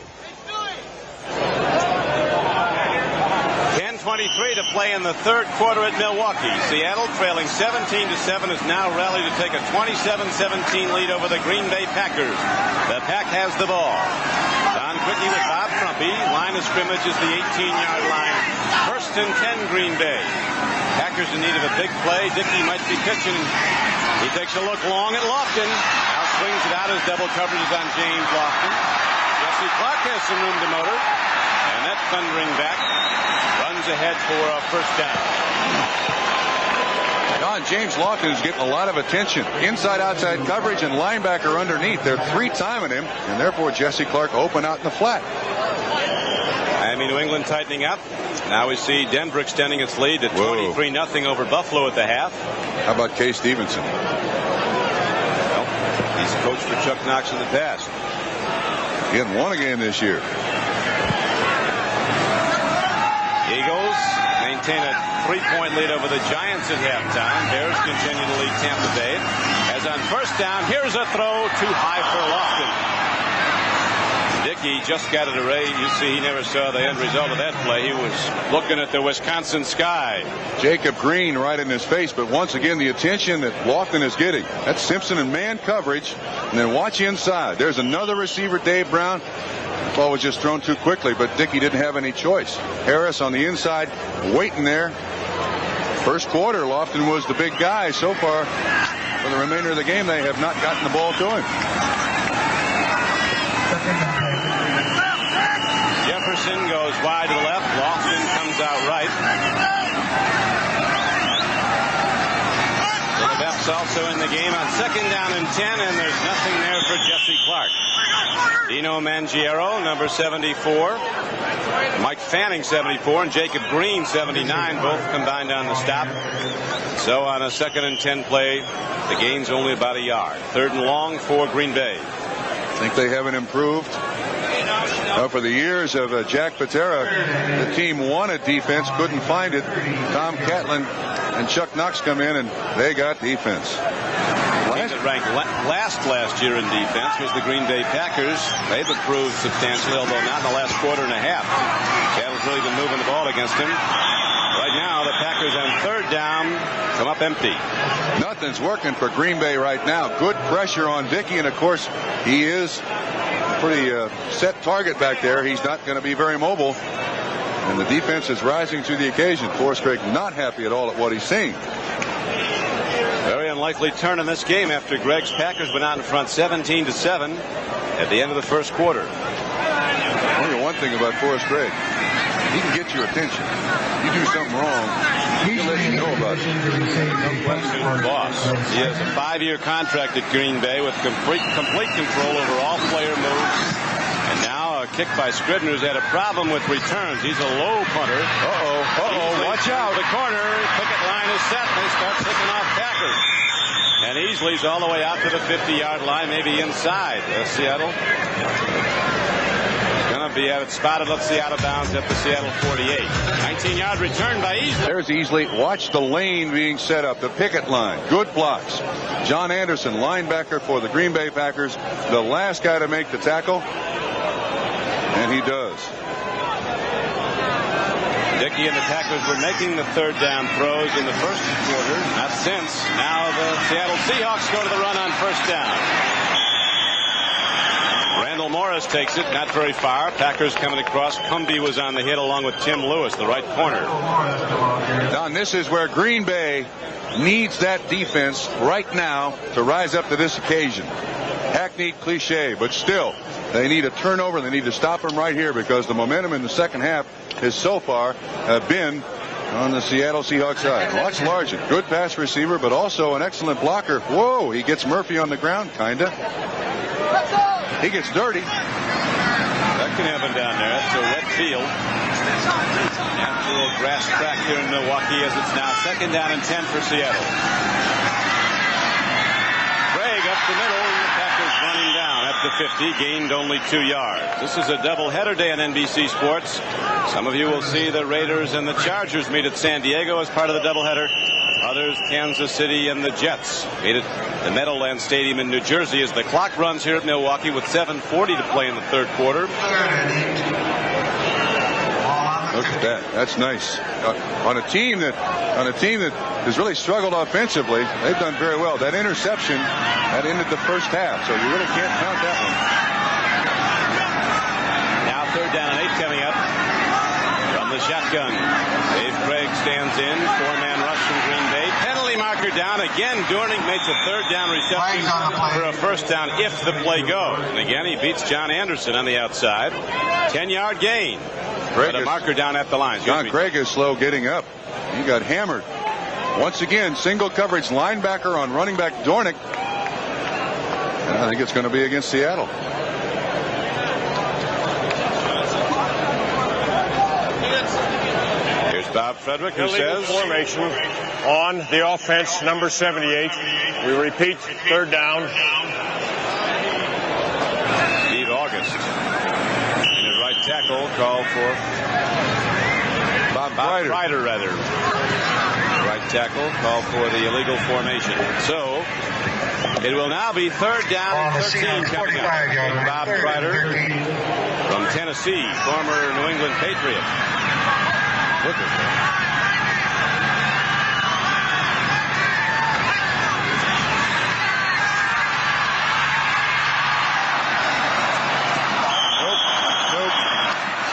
10:23 to play in the third quarter at Milwaukee. Seattle, trailing 17-7, is now rallied to take a 27-17 lead over the Green Bay Packers. The Pack has the ball. Don Criqui with Bob Trumpy. Line of scrimmage is the 18-yard line. First and 10, Green Bay. Packers in need of a big play. Dickey might be pitching. He takes a look long at Lofton. Now swings it out as double coverage is on James Lofton. Jesse Clark has some room to motor. And that thundering back runs ahead for a first down. Don, James Lofton is getting a lot of attention. Inside-outside coverage and linebacker underneath. They're three-timing him, and therefore Jesse Clark open out in the flat. Miami, New England tightening up. Now we see Denver extending its lead to 23-0 over Buffalo at the half. How about Kay Stevenson? Well, he's coached for Chuck Knox in the past. He hadn't won a game this year. Eagles maintain a 3-point lead over the Giants at halftime. Bears continue to lead Tampa Bay. As on first down, here's a throw too high for Lofton. Dickey just got it array. You see, he never saw the end result of that play. He was looking at the Wisconsin sky. Jacob Green right in his face, but once again the attention that Lofton is getting. That's Simpson in man coverage, and then watch inside. There's another receiver, Dave Brown. The ball was just thrown too quickly, but Dickey didn't have any choice. Harris on the inside, waiting there. First quarter, Lofton was the big guy. So far, for the remainder of the game, they have not gotten the ball to him. Jefferson goes wide to the left. Lofton comes out right. So the Buffs also in the game on second down and 10, and there's nothing there for Jesse Clark. Dino Mangiero, number 74. Mike Fanning, 74, and Jacob Green, 79, both combined on the stop. So on a second and 10 play, the gain's only about a yard. Third and long for Green Bay. Think they haven't improved? For the years of Jack Patera, the team wanted defense, couldn't find it. Tom Catlin and Chuck Knox come in, and they got defense. The team that ranked last year in defense was the Green Bay Packers. They've improved substantially, although not in the last quarter and a half. Seattle's really been moving the ball against him. Right now, the Packers on third down come up empty. Nothing's working for Green Bay right now. Good pressure on Dickey, and of course, he is pretty set target back there. He's not going to be very mobile, and the defense is rising to the occasion. Forrest Gregg not happy at all at what he's seeing. Very unlikely turn in this game after Gregg's Packers went out in front 17-7 at the end of the first quarter. Only one thing about Forrest Gregg, he can get your attention. You do something wrong, he'll let you know about it. Boss. He has a 5-year contract at Green Bay with complete control over all player moves. And now a kick by Scribner, who's had a problem with returns. He's a low punter. Watch out. The corner. Picket line is set. They start picking off Packers. And Easley's all the way out to the 50-yard line, maybe inside Seattle. Going to be spotted, let's see, out of bounds at the Seattle 48. 19-yard return by Easley. There's Easley. Watch the lane being set up, the picket line. Good blocks. John Anderson, linebacker for the Green Bay Packers, the last guy to make the tackle, and he does. Dickey and the Packers were making the third down throws in the first quarter. Not since. Now the Seattle Seahawks go to the run on first down. Randall Morris takes it, not very far. Packers coming across. Cumby was on the hit along with Tim Lewis, the right corner. Don, this is where Green Bay needs that defense right now to rise up to this occasion. Hackneyed cliche, but still, they need a turnover. They need to stop them right here because the momentum in the second half has so far been on the Seattle Seahawks side. Watch Largent, good pass receiver, but also an excellent blocker. Whoa, he gets Murphy on the ground, kinda. He gets dirty. That can happen down there. That's a wet field. Natural grass track here in Milwaukee as it's now second down and 10 for Seattle. Gregg up the middle. And the Packers running down at the 50. Gained only 2 yards. This is a doubleheader day on NBC Sports. Some of you will see the Raiders and the Chargers meet at San Diego as part of the doubleheader. Others, Kansas City and the Jets meet at the Meadowlands Stadium in New Jersey as the clock runs here at Milwaukee with 7:40 to play in the third quarter. Look at that. That's nice. On a team that has really struggled offensively, they've done very well. That interception that ended the first half, so you really can't count that one. Now third down and 8 coming up from the shotgun. Dave Gregg stands in. 4-man rush from Green Bay. Penalty marker down. Again, Dornick makes a third down reception for a first down if the play goes. And again, he beats John Anderson on the outside. 10-yard gain. But a marker down at the line. John Gregg is slow getting up. He got hammered. Once again, single coverage linebacker on running back Dornick. And I think it's going to be against Seattle. Bob Frederick, who says formation on the offense, number 78. We repeat, third down. Steve August in a right tackle, call for Bob Bob Ryder, rather. Right tackle called for the illegal formation. So it will now be third down and 13 coming up. Bob Ryder from Tennessee, former New England Patriot. Look at that.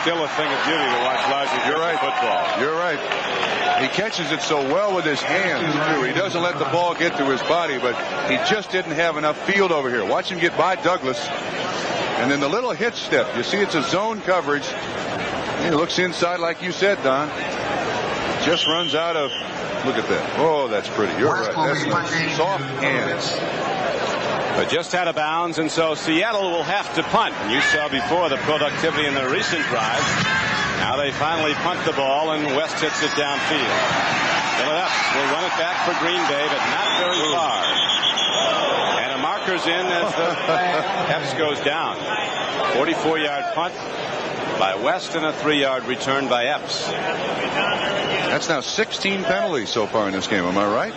Still a thing of beauty to watch Elijah. You're right. Football. You're right. He catches it so well with his hands, too. He doesn't let the ball get to his body, but he just didn't have enough field over here. Watch him get by Douglas. And then the little hitch step. You see it's a zone coverage. He looks inside like you said, Don. Just runs out of... Look at that. Oh, that's pretty. You're right. That's nice. Soft hands. But just out of bounds, and so Seattle will have to punt. And you saw before the productivity in their recent drive. Now they finally punt the ball, and West hits it downfield. Philadelphia will run it back for Green Bay, but not very far. And a marker's in as the Epps goes down. 44-yard punt by West and a 3-yard return by Epps. That's now 16 penalties so far in this game. Am I right?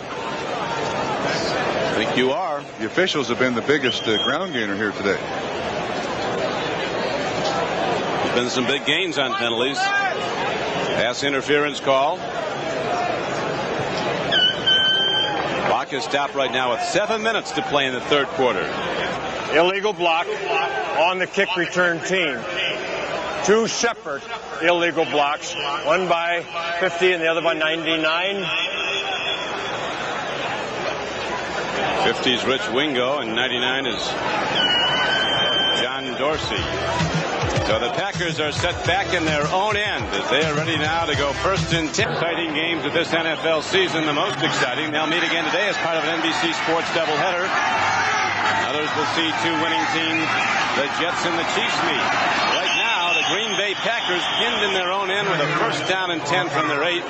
I think you are. The officials have been the biggest ground gainer here today. There's been some big gains on penalties. Pass interference call. Clock is stopped right now with 7 minutes to play in the third quarter. Illegal block on the kick return team. Two separate illegal blocks, one by 50 and the other by 99. 50 is Rich Wingo and 99 is John Dorsey. So the Packers are set back in their own end as they are ready now to go first and 10. Exciting games of this NFL season, the most exciting. They'll meet again today as part of an NBC Sports doubleheader. Others will see two winning teams, the Jets and the Chiefs, meet. Right now, the Green Bay Packers pinned in their own end with a first down and 10 from their 8.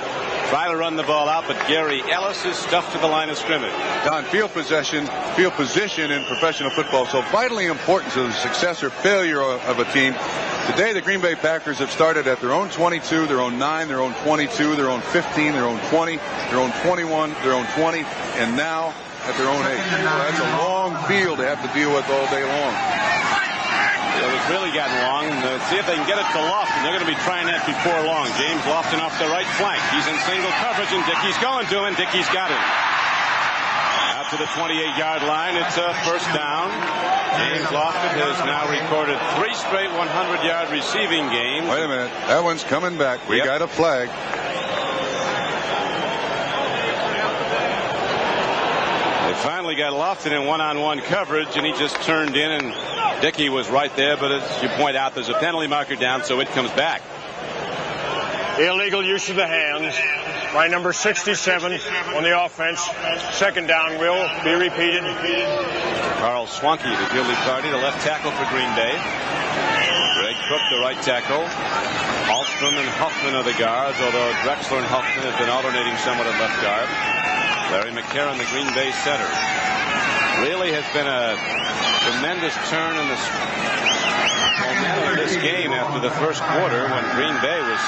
Try to run the ball out, but Gary Ellis is stuffed to the line of scrimmage. Don, field position in professional football so vitally important to the success or failure of a team. Today, the Green Bay Packers have started at their own 22, their own 9, their own 22, their own 15, their own 20, their own 21, their own 20, and now at their own 8. Well, that's a long field to have to deal with all day long. It's really gotten long. See if they can get it to Lofton. They're going to be trying that before long. James Lofton off the right flank. He's in single coverage, and Dickey's going to him. Dickey's got him. Out to the 28-yard line. It's a first down. James Lofton has now recorded 3 straight 100-yard receiving games. Wait a minute. That one's coming back. We got a flag. They finally got Lofton in one-on-one coverage, and he just turned in, and Dickey was right there, but as you point out, there's a penalty marker down, so it comes back. Illegal use of the hands by number 67 on the offense. Second down will be repeated. Carl Swanke, the guilty party, the left tackle for Green Bay. Greg Cook, the right tackle. Alstrom and Huffman are the guards, although Drexler and Huffman have been alternating somewhat at left guard. Larry McCarron, the Green Bay center. Really has been a tremendous turn in the momentum of this game after the first quarter when Green Bay was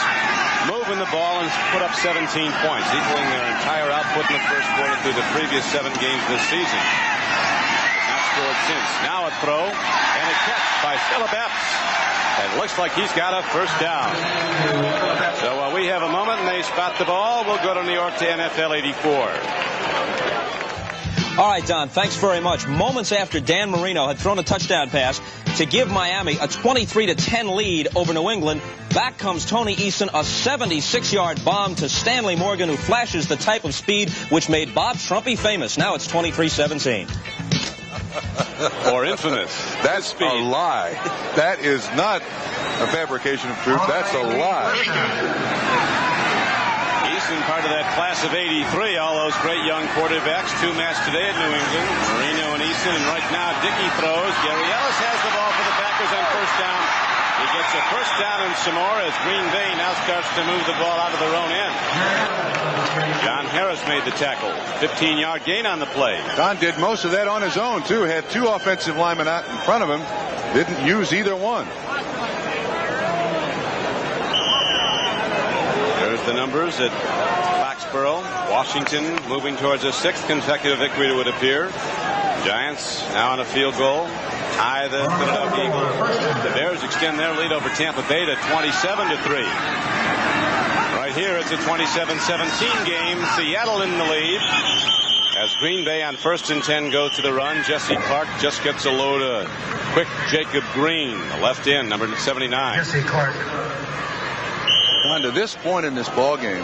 moving the ball and put up 17 points, equaling their entire output in the first quarter through the previous 7 games this season. Not scored since. Now a throw and a catch by Philip Epps. It looks like he's got a first down. So while we have a moment and they spot the ball, we'll go to New York to NFL 84. All right, Don, thanks very much. Moments after Dan Marino had thrown a touchdown pass to give Miami a 23-10 lead over New England, back comes Tony Eason, a 76-yard bomb to Stanley Morgan, who flashes the type of speed which made Bob Trumpy famous. Now it's 23-17. Or infamous. That's a lie. That is not a fabrication of truth. That's a lie. Eason, part of that class of 83, all those great young quarterbacks, 2 matched today at New England. Marino and Eason, and right now Dickey throws. Gary Ellis has the ball for the Packers on first down. He gets a first down and some more as Green Bay now starts to move the ball out of their own end. John Harris made the tackle. 15-yard gain on the play. Don did most of that on his own, too. Had 2 offensive linemen out in front of him. Didn't use either one. There's the numbers at Foxborough. Washington moving towards a 6th consecutive victory, it would appear. Giants now on a field goal. Tie the Philadelphia Eagles. The Bears extend their lead over Tampa Bay to 27-3. Right here, it's a 27-17 game. Seattle in the lead. As Green Bay on 1st and 10 go to the run, Jesse Clark just gets a load of quick Jacob Green, the left end, number 79. Jesse Clark. On to this point in this ball game,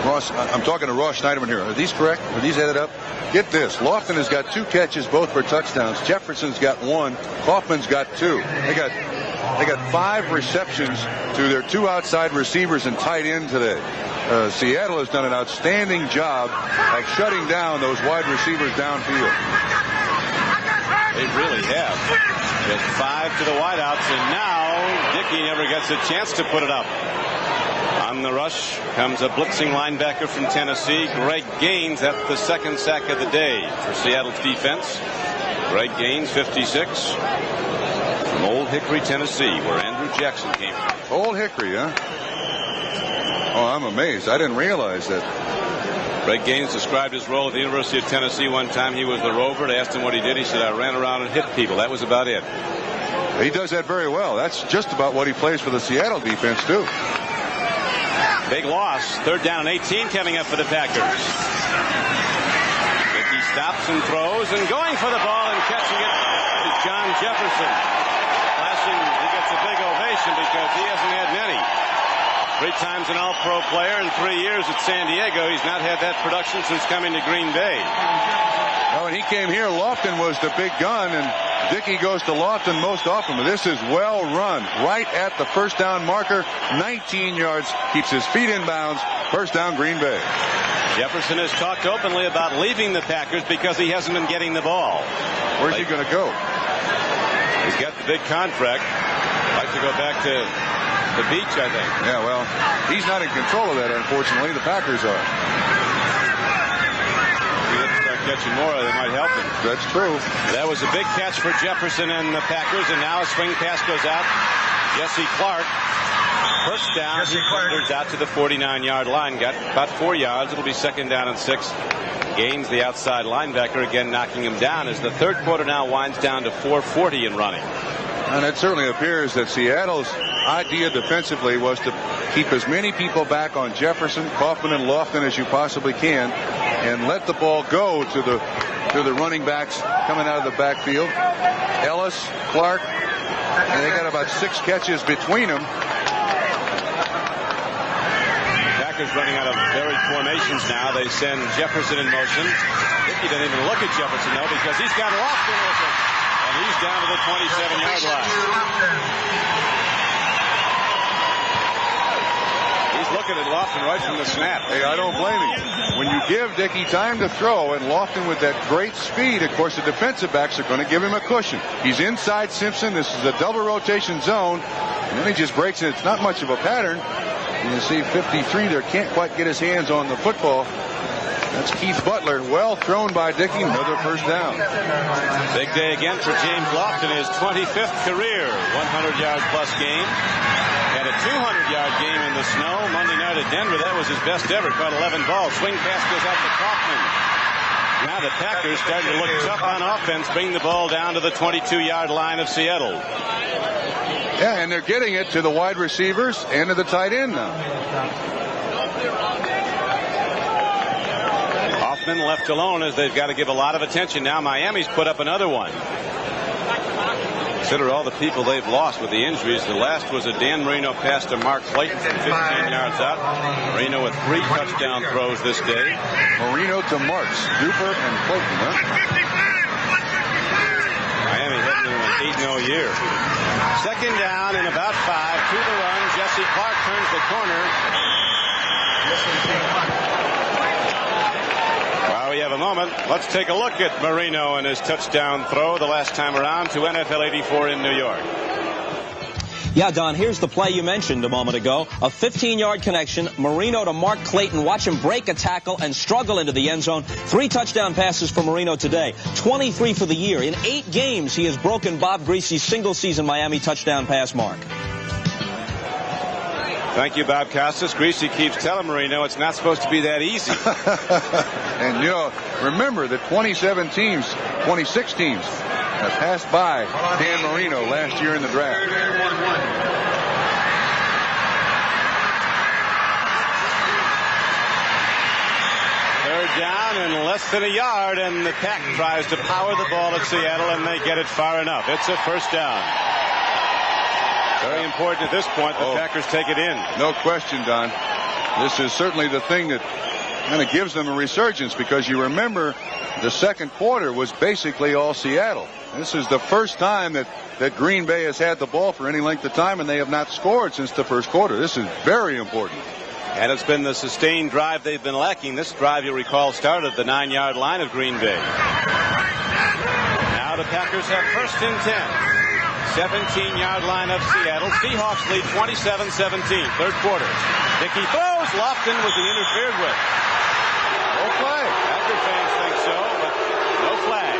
Ross, I'm talking to Ross Schneiderman here. Are these correct? Are these added up? Get this. Lofton has got 2 catches, both for touchdowns. Jefferson's got 1. Kaufman's got 2. They got 5 receptions to their 2 outside receivers and tight end today. Seattle has done an outstanding job of shutting down those wide receivers downfield. They really have. Just 5 to the wideouts, and now Dickey never gets a chance to put it up. On the rush comes a blitzing linebacker from Tennessee, Greg Gaines. That's the 2nd sack of the day for Seattle's defense. Greg Gaines, 56, from Old Hickory, Tennessee, where Andrew Jackson came from. Old Hickory, huh? Oh, I'm amazed. I didn't realize that. Greg Gaines described his role at the University of Tennessee one time. He was the rover. They asked him what he did. He said, I ran around and hit people. That was about it. He does that very well. That's just about what he plays for the Seattle defense, too. Big loss. 3rd down and 18 coming up for the Packers. Dickey stops and throws, and going for the ball and catching it is John Jefferson. Flashing, he gets a big ovation because he hasn't had many. 3 times an All-Pro player in 3 years at San Diego. He's not had that production since coming to Green Bay. When he came here, Lofton was the big gun, and Dickey goes to Lofton most often. But this is well run, right at the 1st down marker. 19 yards, keeps his feet in bounds. 1st down, Green Bay. Jefferson has talked openly about leaving the Packers because he hasn't been getting the ball. Where's he going to go? He's got the big contract. Like to go back to the beach, I think. Yeah, well, he's not in control of that, unfortunately. The Packers are. Catching more, they might help him. That's true. That was a big catch for Jefferson and the Packers, and now a swing pass goes out. Jesse Clark, 1st down. He thunders out to the 49-yard line. Got about 4 yards. It'll be 2nd down and 6. Gaines, the outside linebacker, again knocking him down as the 3rd quarter now winds down to 4:40 in running. And it certainly appears that Seattle's idea defensively was to keep as many people back on Jefferson, Kaufman, and Lofton as you possibly can, and let the ball go to the running backs coming out of the backfield. Ellis, Clark, and they got about 6 catches between them. Packers running out of varied formations now. They send Jefferson in motion. Dickey doesn't even look at Jefferson though, because he's got Lofton with him. And he's down to the 27-yard line. He's looking at Lofton right from the snap. Hey, I don't blame him. When you give Dickey time to throw, and Lofton with that great speed, of course the defensive backs are going to give him a cushion. He's inside Simpson. This is a double rotation zone. And then he just breaks it. It's not much of a pattern. You see 53 there can't quite get his hands on the football. That's Keith Butler. Well thrown by Dickey. Another 1st down. Big day again for James Lofton. His 25th career 100-yard plus game. Had a 200-yard game in the snow Monday night at Denver. That was his best ever. Caught 11 balls. Swing pass goes out to Kaufman. Now the Packers starting to look tough on offense. Bring the ball down to the 22-yard line of Seattle. Yeah, and they're getting it to the wide receivers and to the tight end now. Hoffman left alone as they've got to give a lot of attention now. Miami's put up another one. Consider all the people they've lost with the injuries. The last was a Dan Marino pass to Mark Clayton from 15 yards out. Marino with 3 touchdown throws this day. Marino to Marks, Duper, and Clayton, huh? Miami heading into an 8-0 year. 2nd down and about 5 to the run. Jesse Clark turns the corner. While we have a moment, let's take a look at Marino and his touchdown throw the last time around to NFL 84 in New York. Yeah, Don, here's the play you mentioned a moment ago. A 15-yard connection, Marino to Mark Clayton. Watch him break a tackle and struggle into the end zone. 3 touchdown passes for Marino today. 23 for the year. In 8 games, he has broken Bob Greasy's single-season Miami touchdown pass mark. Thank you, Bob Costas. Greasy keeps telling Marino it's not supposed to be that easy. And, you know, remember that 26 teams have passed by Dan Marino last year in the draft. Third down and less than a yard, and the Pack tries to power the ball at Seattle, and they get it far enough. It's a first down. Very important at this point. The Packers take it in. No question, Don. This is certainly the thing that kind of gives them a resurgence, because you remember the second quarter was basically all Seattle. This is the first time that Green Bay has had the ball for any length of time, and they have not scored since the first quarter. This is very important. And it's been the sustained drive they've been lacking. This drive, you'll recall, started at the 9-yard line of Green Bay. Now the Packers have first and 10. 17-yard line of Seattle. Seahawks lead 27-17. Third quarter. Dickey throws. Lofton was interfered with. No flag. Packer fans think so, but no flag.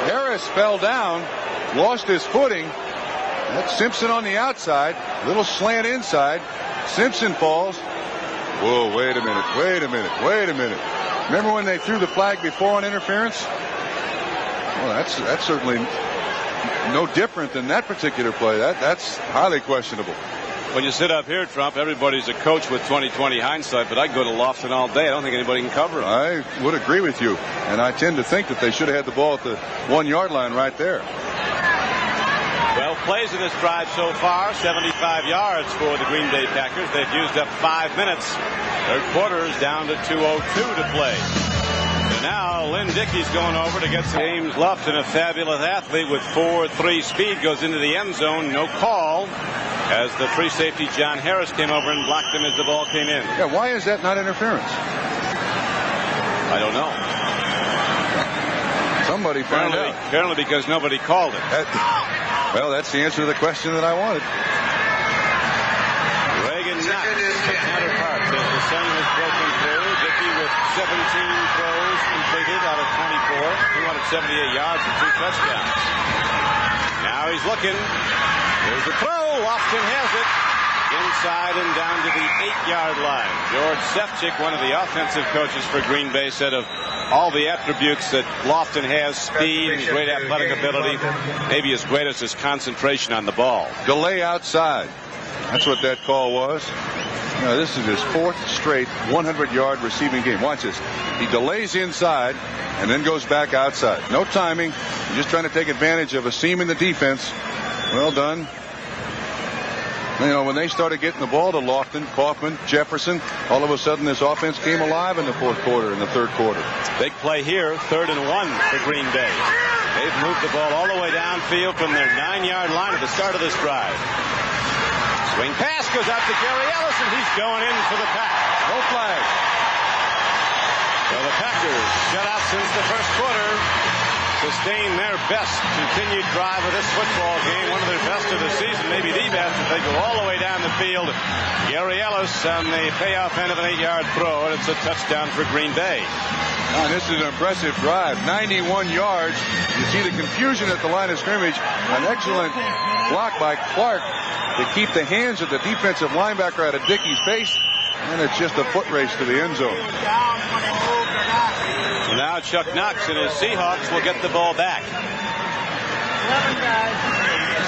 Harris fell down, lost his footing. That's Simpson on the outside. Little slant inside. Simpson falls. Whoa, wait a minute. Remember when they threw the flag before on interference? Well, that's certainly no different than that particular play. That's highly questionable. When you sit up here, Trump, everybody's a coach with 20/20 hindsight, but I'd go to Lofton all day. I don't think anybody can cover him. I would agree with you, and I tend to think that they should have had the ball at the 1-yard line right there. 12 plays in this drive so far, 75 yards for the Green Bay Packers. They've used up 5 minutes. Third quarter is down to 2:02 to play. And now Lynn Dickey's going over to get some. James Lofton, a fabulous athlete with 4.3 speed, goes into the end zone. No call, as the free safety John Harris came over and blocked him as the ball came in. Yeah, why is that not interference? I don't know. Somebody found out. Apparently because nobody called it. Well, that's the answer to the question that I wanted. Reagan Knox, the counterpart, says the sun has broken through. Dickey with 17 throws completed out of 24. 278 yards and 2 touchdowns. Now he's looking. There's the throw. Lofton has it. Inside and down to the 8-yard line. George Sefcik, one of the offensive coaches for Green Bay, said of all the attributes that Lofton has, speed and great athletic ability, maybe as great as his concentration on the ball. Delay outside. That's what that call was. Now, this is his 4th straight 100-yard receiving game. Watch this. He delays inside and then goes back outside. No timing. He's just trying to take advantage of a seam in the defense. Well done. You know, when they started getting the ball to Lofton, Kaufman, Jefferson, all of a sudden this offense came alive in the fourth quarter, in the third quarter. Big play here, 3rd and 1 for Green Bay. They've moved the ball all the way downfield from their 9-yard line at the start of this drive. Swing pass goes out to Gary Ellis, and he's going in for the Pack. No flag. So the Packers shut out since the first quarter. Sustain their best continued drive of this football game, one of their best of the season, maybe the best, if they go all the way down the field. Gary Ellis on the payoff end of an 8-yard throw, and it's a touchdown for Green Bay. Oh, this is an impressive drive, 91 yards. You see the confusion at the line of scrimmage. An excellent block by Clark to keep the hands of the defensive linebacker out of Dickey's face, and it's just a foot race to the end zone. Now Chuck Knox and his Seahawks will get the ball back. This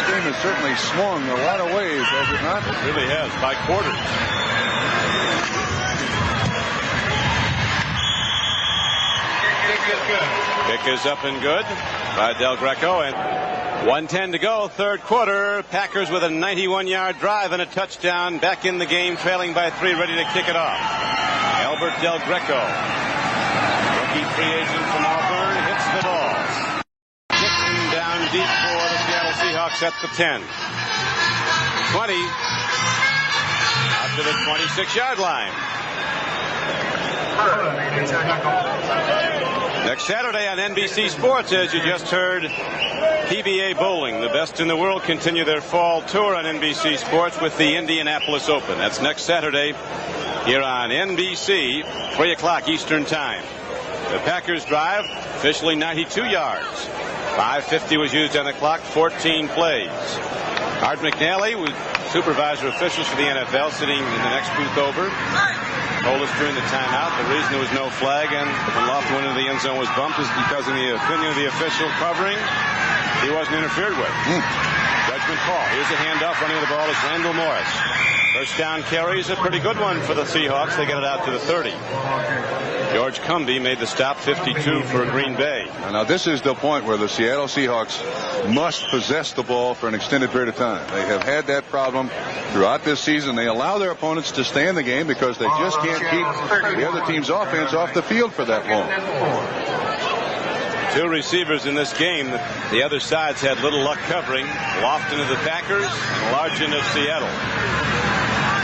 game has certainly swung a lot of ways, has it not? It really has, by quarters. Kick is up and good by Del Greco, and 1:10 to go, third quarter. Packers with a 91-yard drive and a touchdown, back in the game, trailing by 3, ready to kick it off. Albert Del Greco, rookie free agent from Auburn, hits the ball. Kicking down deep for the Seattle Seahawks at the 10. 20. Out to the 26-yard line. Next Saturday on NBC Sports, as you just heard, PBA Bowling, the best in the world, continue their fall tour on NBC Sports with the Indianapolis Open. That's next Saturday here on NBC, 3 o'clock Eastern Time. The Packers drive, officially 92 yards. 5:50 was used on the clock, 14 plays. Art McNally, was supervisor officials for the NFL, sitting in the next booth over, told us during the timeout the reason there was no flag and when Lofton went into the end zone was bumped is because in the opinion of the official covering, he wasn't interfered with. Judgment call. Here's a handoff. Running the ball is Randall Morris. First down carry is a pretty good one for the Seahawks. They get it out to the 30. George Cumby made the stop, 52 for Green Bay. Now this is the point where the Seattle Seahawks must possess the ball for an extended period of time. They have had that problem throughout this season. They allow their opponents to stay in the game because they just can't keep the other team's offense off the field for that long. Two receivers in this game. The other sides had little luck covering. Lofton of the Packers and Largent of Seattle.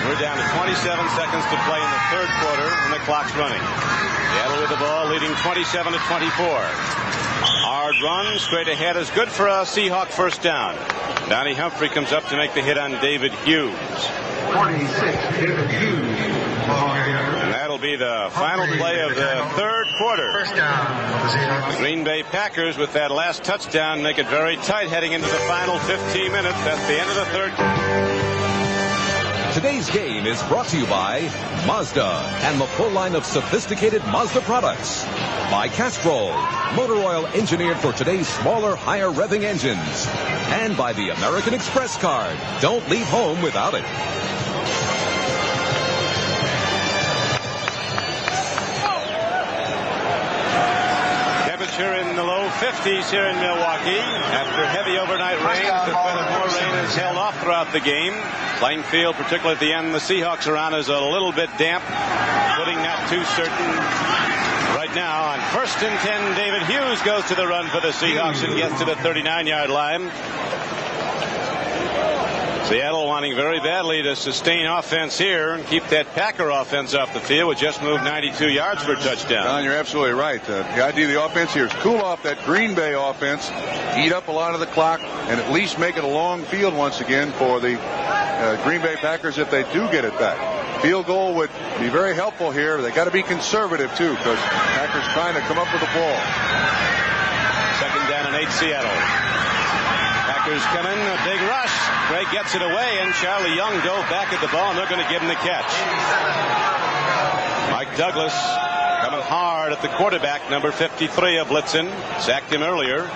We're down to 27 seconds to play in the third quarter, and the clock's running. Seattle with the ball, leading 27-24. Hard run, straight ahead is good for a Seahawk first down. Donnie Humphrey comes up to make the hit on David Hughes. 46, David Hughes. And that'll be the final play of the third quarter. First down. The Green Bay Packers, with that last touchdown, make it very tight heading into the final 15 minutes. That's the end of the third quarter. Today's game is brought to you by Mazda and the full line of sophisticated Mazda products. By Castrol, motor oil engineered for today's smaller, higher revving engines. And by the American Express card. Don't leave home without it. Temperature in the low 50s here in Milwaukee. After heavy overnight rain, the more rain has held off throughout the game. Playing field, particularly at the end, the Seahawks are on, is a little bit damp. Footing not too certain. Right now, on 1st and 10, David Hughes goes to the run for the Seahawks and gets to the 39-yard line. Seattle wanting very badly to sustain offense here and keep that Packer offense off the field, which just moved 92 yards for a touchdown. Don, you're absolutely right. The idea of the offense here is cool off that Green Bay offense, eat up a lot of the clock, and at least make it a long field once again for the Green Bay Packers if they do get it back. Field goal would be very helpful here. They got to be conservative too, because Packers trying to come up with the ball. Second down and 8, Seattle. Packers come in, a big rush. Craig gets it away, and Charlie Young dove back at the ball, and they're going to give him the catch. Mike Douglas coming hard at the quarterback, number 53 of Blitzen. Sacked him earlier.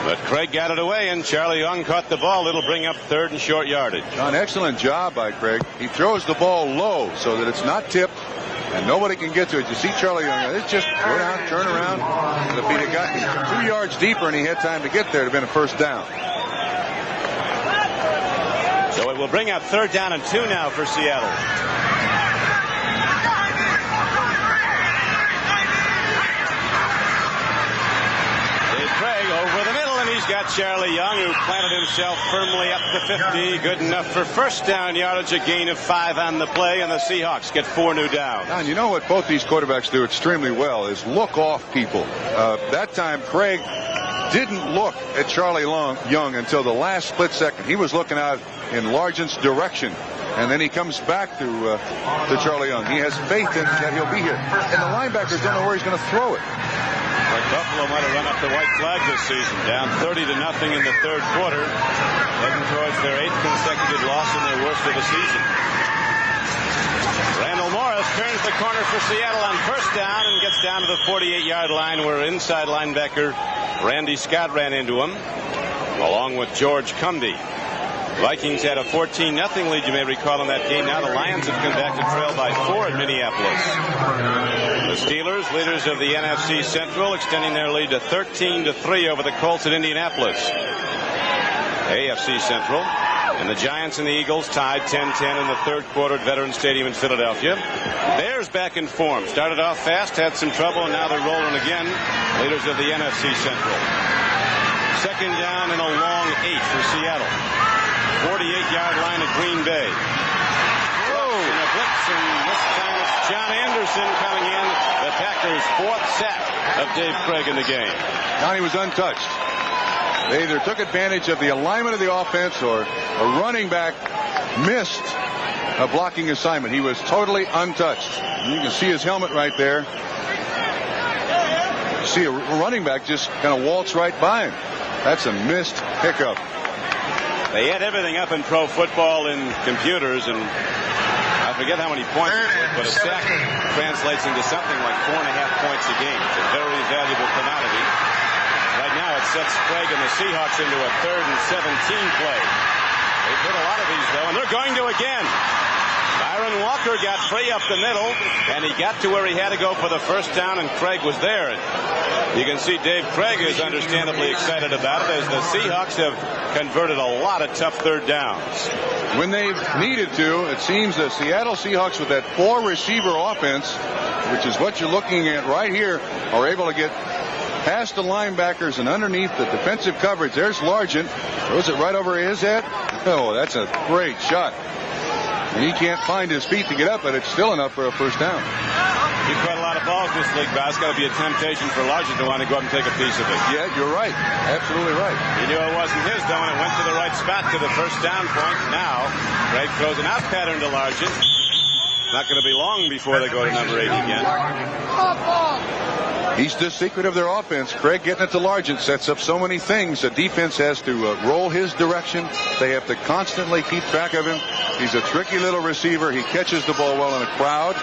But Craig got it away, and Charlie Young caught the ball. It'll bring up third and short yardage. An excellent job by Craig. He throws the ball low so that it's not tipped, and nobody can get to it. You see Charlie Young, it's just go down, turn around. And if he'd have gotten 2 yards deeper and he had time to get there, it'd have been a first down. So it will bring up third down and 2 now for Seattle. Dave Craig over the middle, and he's got Charlie Young, who planted himself firmly up the 50. Good enough for first down yardage, a gain of 5 on the play, and the Seahawks get 4 new downs. Now, you know what both these quarterbacks do extremely well is look off people. That time, Craig didn't look at Charlie Young until the last split second. He was looking out in Largent's direction, and then he comes back to Charlie Young. He has faith in that he'll be here, and the linebackers don't know where he's going to throw it. But Buffalo might have run up the white flag this season, down 30-0 in the third quarter, heading towards their 8th consecutive loss and their worst of the season. Randall Morris turns the corner for Seattle on first down and gets down to the 48-yard line, where inside linebacker Randy Scott ran into him, along with George Cumby. Vikings had a 14-0 lead, you may recall, in that game. Now the Lions have come back to trail by 4 at Minneapolis. The Steelers, leaders of the NFC Central, extending their lead to 13-3 over the Colts at Indianapolis. AFC Central. And the Giants and the Eagles tied 10-10 in the third quarter at Veterans Stadium in Philadelphia. Bears back in form. Started off fast, had some trouble, and now they're rolling again. Leaders of the NFC Central. Second down and a long 8 for Seattle. 48-yard line at Green Bay. Whoa! And a blitz, and this time it's John Anderson coming in. The Packers' 4th sack of Dave Craig in the game. Now he was untouched. They either took advantage of the alignment of the offense or a running back missed a blocking assignment. He was totally untouched. And you can see his helmet right there. You see a running back just kind of waltz right by him. That's a missed pickup. They had everything up in pro football in computers, and I forget how many points it's worth, but a sack translates into something like 4.5 points a game. It's a very valuable commodity. Right now it sets Craig and the Seahawks into a 3rd and 17 play. They've hit a lot of these, though, and they're going to again. Byron Walker got free up the middle, and he got to where he had to go for the first down, and Craig was there. And you can see Dave Craig is understandably excited about it, as the Seahawks have converted a lot of tough 3rd downs. When they've needed to, it seems the Seattle Seahawks with that 4-receiver offense, which is what you're looking at right here, are able to get past the linebackers and underneath the defensive coverage. There's Largent. Throws it right over his head. Oh, that's a great shot. And he can't find his feet to get up, but it's still enough for a first down. He caught a lot of balls this league, but it's got to be a temptation for Largent to want to go up and take a piece of it. Yeah, you're right. Absolutely right. He knew it wasn't his, though, and it went to the right spot to the first down point. Now, Craig throws an out pattern to Largent. Not going to be long before they go to number 8 again. He's the secret of their offense. Craig getting it to Largent sets up so many things. The defense has to roll his direction. They have to constantly keep track of him. He's a tricky little receiver. He catches the ball well in a crowd.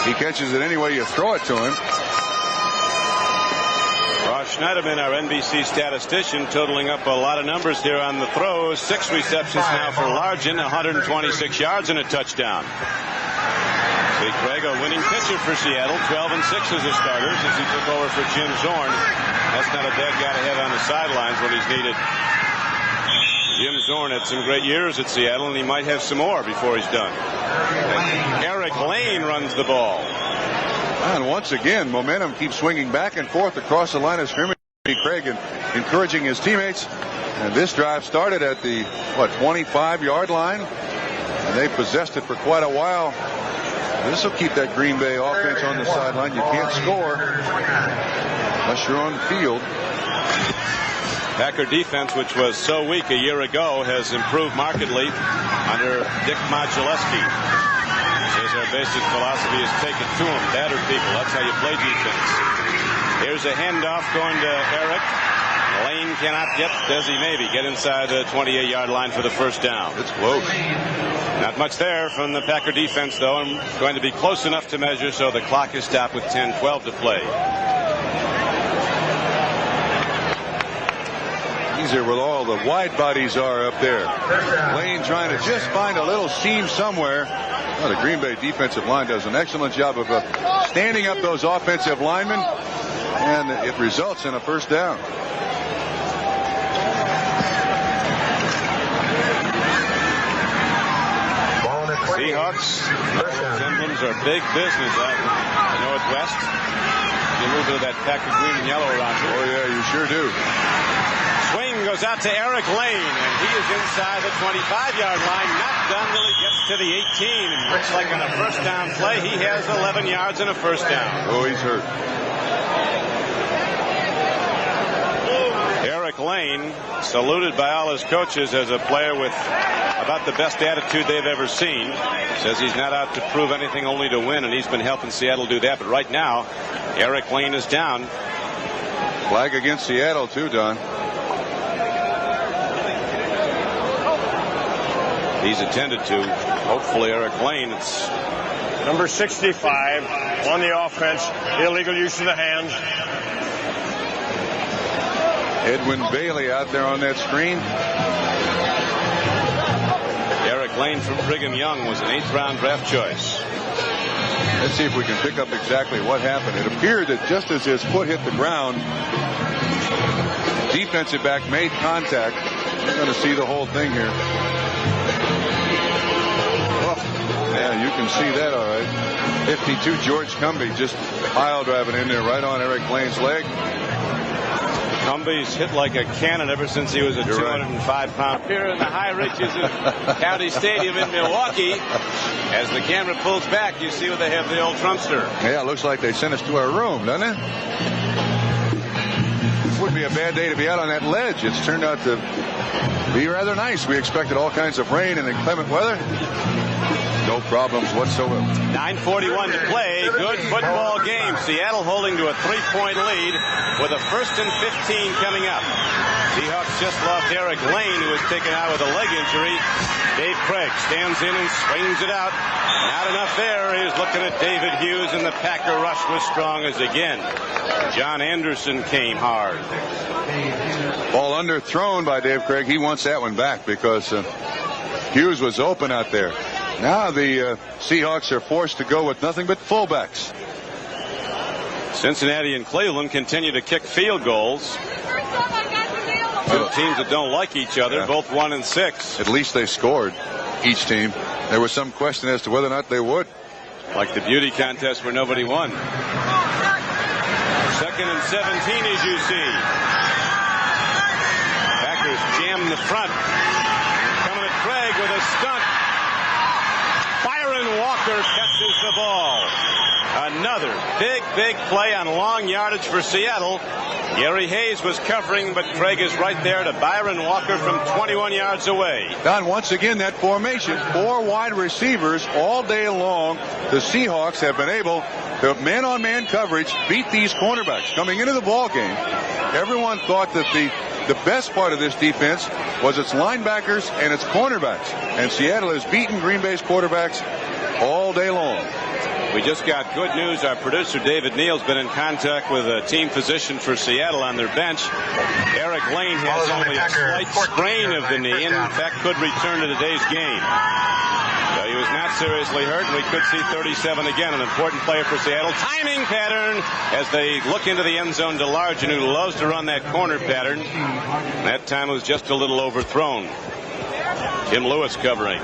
He catches it any way you throw it to him. Ross Schneiderman, our NBC statistician, totaling up a lot of numbers here on the throws. 6 receptions now for Largent, 126 yards and a touchdown. See, Craig, a winning pitcher for Seattle, 12 and 6 as a starter since he took over for Jim Zorn. That's not a bad guy to have on the sidelines when he's needed. Jim Zorn had some great years at Seattle, and he might have some more before he's done. Eric Lane runs the ball. And once again, momentum keeps swinging back and forth across the line of scrimmage. Craig encouraging his teammates. And this drive started at the, 25-yard line. And they possessed it for quite a while. This will keep that Green Bay offense on the sideline. You can't score unless you're on the field. Packer defense, which was so weak a year ago, has improved markedly under Dick Modulewski. Says our basic philosophy is take it to them, batter people. That's how you play defense. Here's a handoff going to Eric. Lane cannot get, does he maybe, get inside the 28-yard line for the first down. It's close. Not much there from the Packer defense, though, and going to be close enough to measure, so the clock is stopped with 10:12 to play. Easier with all the wide bodies are up there. Lane trying to just find a little seam somewhere. Well, the Green Bay defensive line does an excellent job of standing up those offensive linemen, and it results in a first down. Seahawks emblems are big business out in the Northwest. A little bit of that Packer green and yellow around here. Oh, yeah, you sure do. Swing goes out to Eric Lane, and he is inside the 25-yard line. Not done till he gets to the 18. And looks like on a first down play, he has 11 yards and a first down. Oh, he's hurt. Eric Lane, saluted by all his coaches as a player with about the best attitude they've ever seen. Says he's not out to prove anything, only to win, and he's been helping Seattle do that. But right now, Eric Lane is down. Flag against Seattle, too, Don. He's attended to. Hopefully, Eric Lane. It's number 65 on the offense. Illegal use of the hands. Edwin Bailey out there on that screen. Eric Lane from Brigham Young was an 8th-round draft choice. Let's see if we can pick up exactly what happened. It appeared that just as his foot hit the ground, defensive back made contact. We're going to see the whole thing here. Oh, yeah, you can see that all right. 52 George Cumbie just pile driving in there right on Eric Lane's leg. Cumbie's hit like a cannon ever since he was a 205-pound. Here in the high reaches of County Stadium in Milwaukee. As the camera pulls back, you see where they have the old Trumpster. Yeah, it looks like they sent us to our room, doesn't it? It would be a bad day to be out on that ledge. It's turned out to be rather nice. We expected all kinds of rain and inclement weather. No problems whatsoever. 9:41 to play. Good football game. Seattle holding to a 3-point lead with a 1st and 15 coming up. Seahawks just lost Eric Lane, who was taken out with a leg injury. Dave Craig stands in and swings it out. Not enough there. He's looking at David Hughes, and the Packer rush was strong as again. John Anderson came hard. Ball underthrown by Dave Craig. He wants that one back because Hughes was open out there. Now the Seahawks are forced to go with nothing but fullbacks. Cincinnati and Cleveland continue to kick field goals. Two teams that don't like each other, both 1 and 6. At least they scored, each team. There was some question as to whether or not they would. Like the beauty contest where nobody won. 2nd and 17 as you see. Packers jam the front. Coming at Craig with a stunt. Byron Walker catches the ball. Another big play on long yardage for Seattle. Gary Hayes was covering, but Craig is right there to Byron Walker from 21 yards away. Don, once again, that formation, 4 wide receivers all day long. The Seahawks have been able to man-on-man coverage beat these cornerbacks. Coming into the ball game, everyone thought that the best part of this defense was its linebackers and its cornerbacks. And Seattle has beaten Green Bay's quarterbacks all day long. We just got good news. Our producer, David Neal's been in contact with a team physician for Seattle on their bench. Eric Lane has only a slight sprain of the knee and, in fact, could return to today's game. So he was not seriously hurt, and we could see 37 again. An important player for Seattle. Timing pattern as they look into the end zone to Largent, who loves to run that corner pattern. That time it was just a little overthrown. Tim Lewis covering.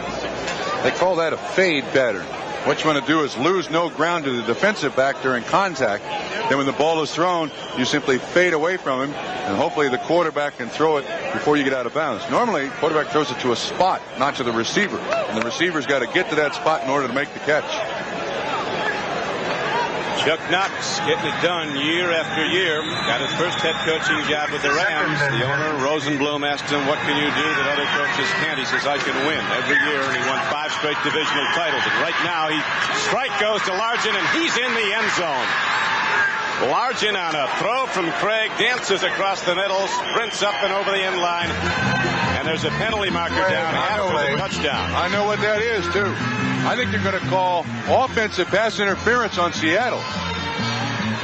They call that a fade pattern. What you want to do is lose no ground to the defensive back during contact. Then when the ball is thrown, you simply fade away from him, and hopefully the quarterback can throw it before you get out of bounds. Normally, the quarterback throws it to a spot, not to the receiver. And the receiver's got to get to that spot in order to make the catch. Chuck Knox getting it done year after year. Got his first head coaching job with the Rams. The owner, Rosenblum, asked him, what can you do that other coaches can't? He says, I can win every year, and he won 5 straight divisional titles. And right now, strike goes to Largent, and he's in the end zone. Largent on a throw from Craig, dances across the middle, sprints up and over the end line. And there's a penalty marker down after the touchdown. I know what that is, too. I think they're going to call offensive pass interference on Seattle.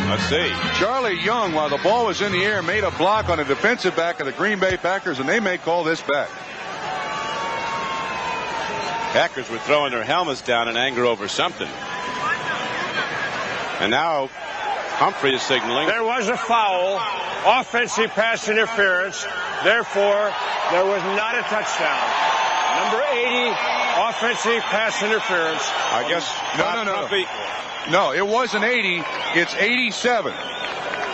Let's see. Charlie Young, while the ball was in the air, made a block on a defensive back of the Green Bay Packers, and they may call this back. Packers were throwing their helmets down in anger over something. And now Humphrey is signaling. There was a foul, offensive pass interference. Therefore, there was not a touchdown. Number 80, offensive pass interference. I guess no, it wasn't 80. It's 87.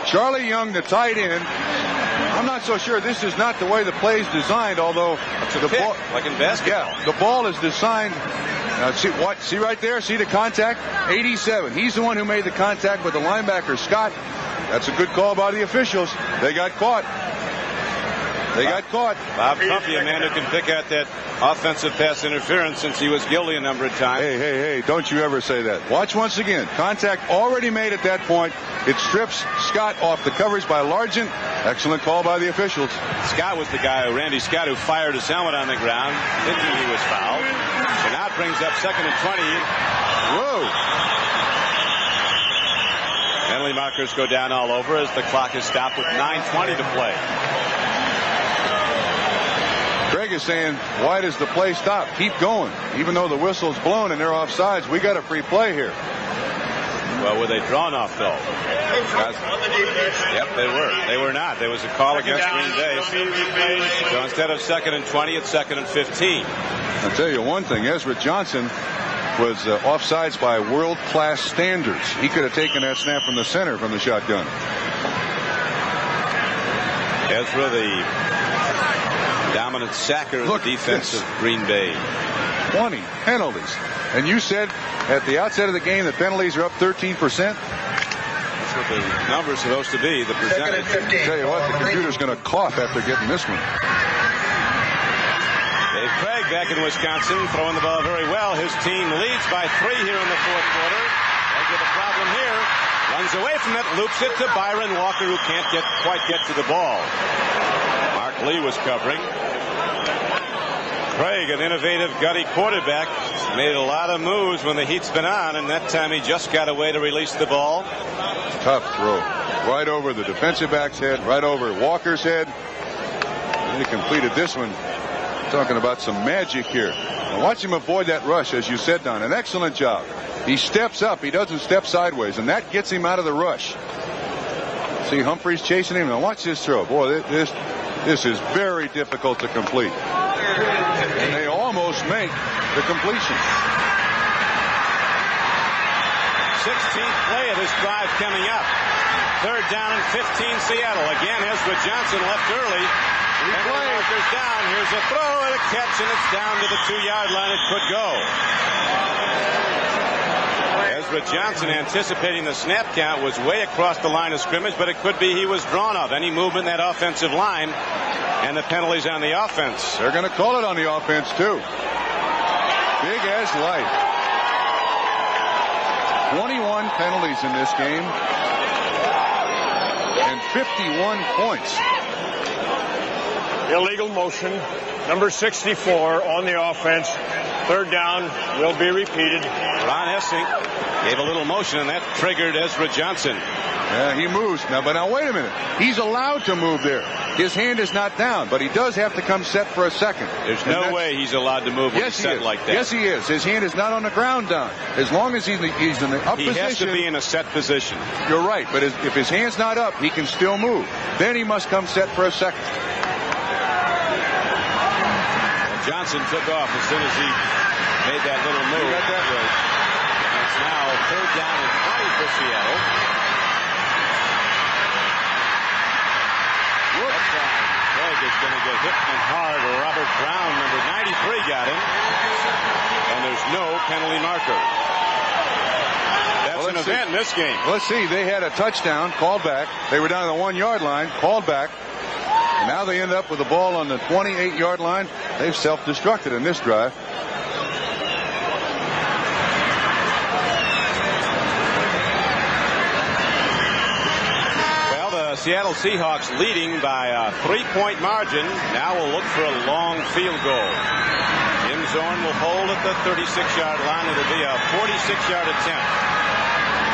Charlie Young, the tight end. I'm not so sure this is not the way the play is designed, although the ball, like in basketball. Yeah, the ball is designed. See right there? See the contact? 87. He's the one who made the contact with the linebacker, Scott. That's a good call by the officials. They got caught. Bob Trumpy, a man who can pick out that offensive pass interference since he was guilty a number of times. Hey, don't you ever say that. Watch once again. Contact already made at that point. It strips Scott off the coverage by Largent. Excellent call by the officials. Scott was the guy, Randy Scott, who fired his helmet on the ground, thinking he was fouled. So now it brings up 2nd and 20. Whoa. Penalty markers go down all over as the clock is stopped with 9:20 to play. Greg is saying, why does the play stop? Keep going. Even though the whistle's blown and they're offsides, we got a free play here. Well, were they drawn off, though? Yep, they were. They were not. There was a call against Green Bay. So instead of 2nd and 20, it's 2nd and 15. I'll tell you one thing. Ezra Johnson was offsides by world-class standards. He could have taken that snap from the center from the shotgun. Ezra, the dominant sacker of the defense of Green Bay. 20 penalties. And you said at the outset of the game that penalties are up 13%? That's what the number's supposed to be, the percentage. I'll tell you what, the computer's going to cough after getting this one. Dave Craig back in Wisconsin, throwing the ball very well. His team leads by 3 here in the fourth quarter. Does get a problem here. Runs away from it, loops it to Byron Walker, who can't quite get to the ball. Mark Lee was covering. Craig, an innovative, gutty quarterback, made a lot of moves when the heat's been on, and that time he just got away to release the ball. Tough throw. Right over the defensive back's head, right over Walker's head. And he completed this one. Talking about some magic here. Now watch him avoid that rush, as you said, Don. An excellent job. He steps up. He doesn't step sideways, and that gets him out of the rush. See Humphreys chasing him. Now watch this throw. Boy, this is very difficult to complete. And they almost make the completion. 16th play of this drive coming up. 3rd down and 15 Seattle. Again, Ezra Johnson left early. Markers down. Here's a throw and a catch, and it's down to the 2-yard line. It could go. Ezra Johnson, anticipating the snap count, was way across the line of scrimmage, but it could be he was drawn off. Any movement in that offensive line, and the penalties on the offense. They're going to call it on the offense, too. Big as life. 21 penalties in this game. And 51 points. Illegal motion. Number 64 on the offense. 3rd down will be repeated. Ron Essing gave a little motion, and that triggered Ezra Johnson. Yeah, he moves. Now, wait a minute. He's allowed to move there. His hand is not down, but he does have to come set for a second. There's no way he's allowed to move when he's set like that. Yes, he is. His hand is not on the ground down. As long as he's in the up position. He has to be in a set position. You're right, but if his hand's not up, he can still move. Then he must come set for a second. Johnson took off as soon as he made that little move. You got that right. And it's now 3rd down and 20 for Seattle. Craig is going to get hit and hard. Robert Brown, number 93, got him. And there's no penalty marker. That's an event in this game. Let's see. They had a touchdown called back. They were down to the 1-yard line, called back. And now they end up with the ball on the 28-yard line. They've self-destructed in this drive. Well, the Seattle Seahawks leading by a 3-point margin. Now we'll look for a long field goal. Jim Zorn will hold at the 36-yard line. It'll be a 46-yard attempt.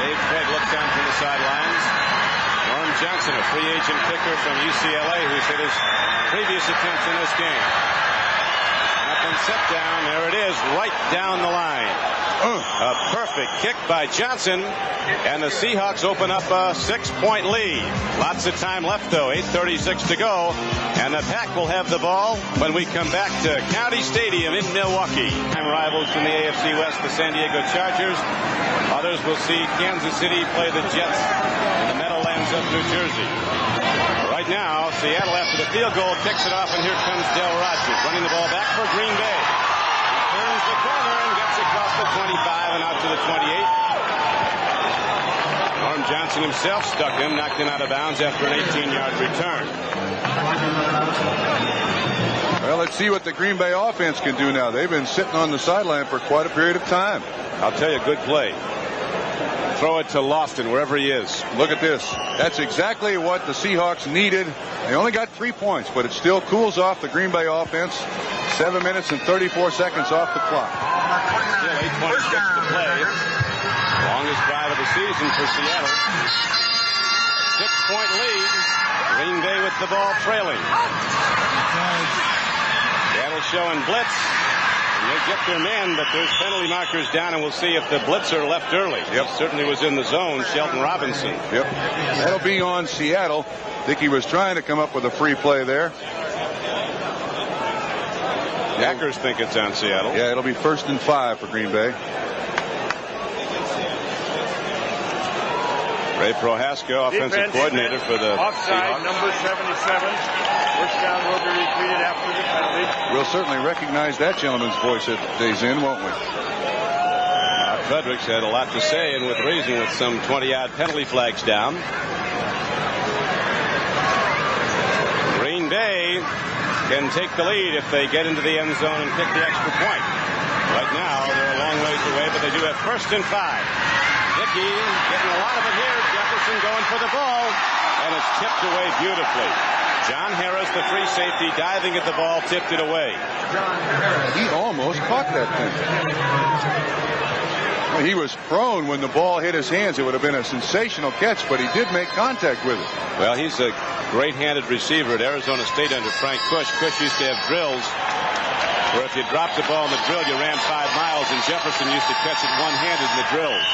Dave Craig looks down from the sidelines. Norm Johnson, a free agent kicker from UCLA, who's hit his previous attempts in this game. Up and set down. There it is, right down the line. A perfect kick by Johnson, and the Seahawks open up a 6-point lead. Lots of time left, though. 8:36 to go, and the Pack will have the ball when we come back to County Stadium in Milwaukee. Rivals in the AFC West, the San Diego Chargers. Others will see Kansas City play the Jets in the Meadowlands of New Jersey. Right now, Seattle, after the field goal, kicks it off, and here comes Del Rogers running the ball back for Green Bay. He turns the corner and gets across the 25 and out to the 28. Norm Johnson himself stuck him, knocked him out of bounds after an 18-yard return. Well, let's see what the Green Bay offense can do now. They've been sitting on the sideline for quite a period of time. I'll tell you, good play. Throw it to Lofton, wherever he is. Look at this. That's exactly what the Seahawks needed. They only got 3 points, but it still cools off the Green Bay offense. 7 minutes and 34 seconds off the clock. Still 8:26 to play. Longest drive of the season for Seattle. 6-point lead. Green Bay with the ball trailing. Seattle showing blitz. And they get their man, but there's penalty markers down, and we'll see if the blitzer left early. Yep. He certainly was in the zone, Shelton Robinson. Yep. That'll be on Seattle. Dickey was trying to come up with a free play there. Packers think it's on Seattle. Yeah, it'll be 1st and 5 for Green Bay. Ray Prohaska, offensive coordinator for the offside, Seahawks. number 77. First down will be repeated after the penalty. We'll certainly recognize that gentleman's voice at days in, won't we? Fredericks had a lot to say, and with reason, with some 20-yard penalty flags down. Green Bay can take the lead if they get into the end zone and kick the extra point. Right now, they're a long ways away, but they do have 1st and 5. Dickey getting a lot of it here. Jefferson going for the ball, and it's tipped away beautifully. John Harris, the free safety, diving at the ball, tipped it away. He almost caught that thing. Well, he was prone when the ball hit his hands. It would have been a sensational catch, but he did make contact with it. Well, he's a great-handed receiver at Arizona State under Frank Cush. Cush used to have drills where if you dropped the ball in the drill, you ran 5 miles, and Jefferson used to catch it one-handed in the drills.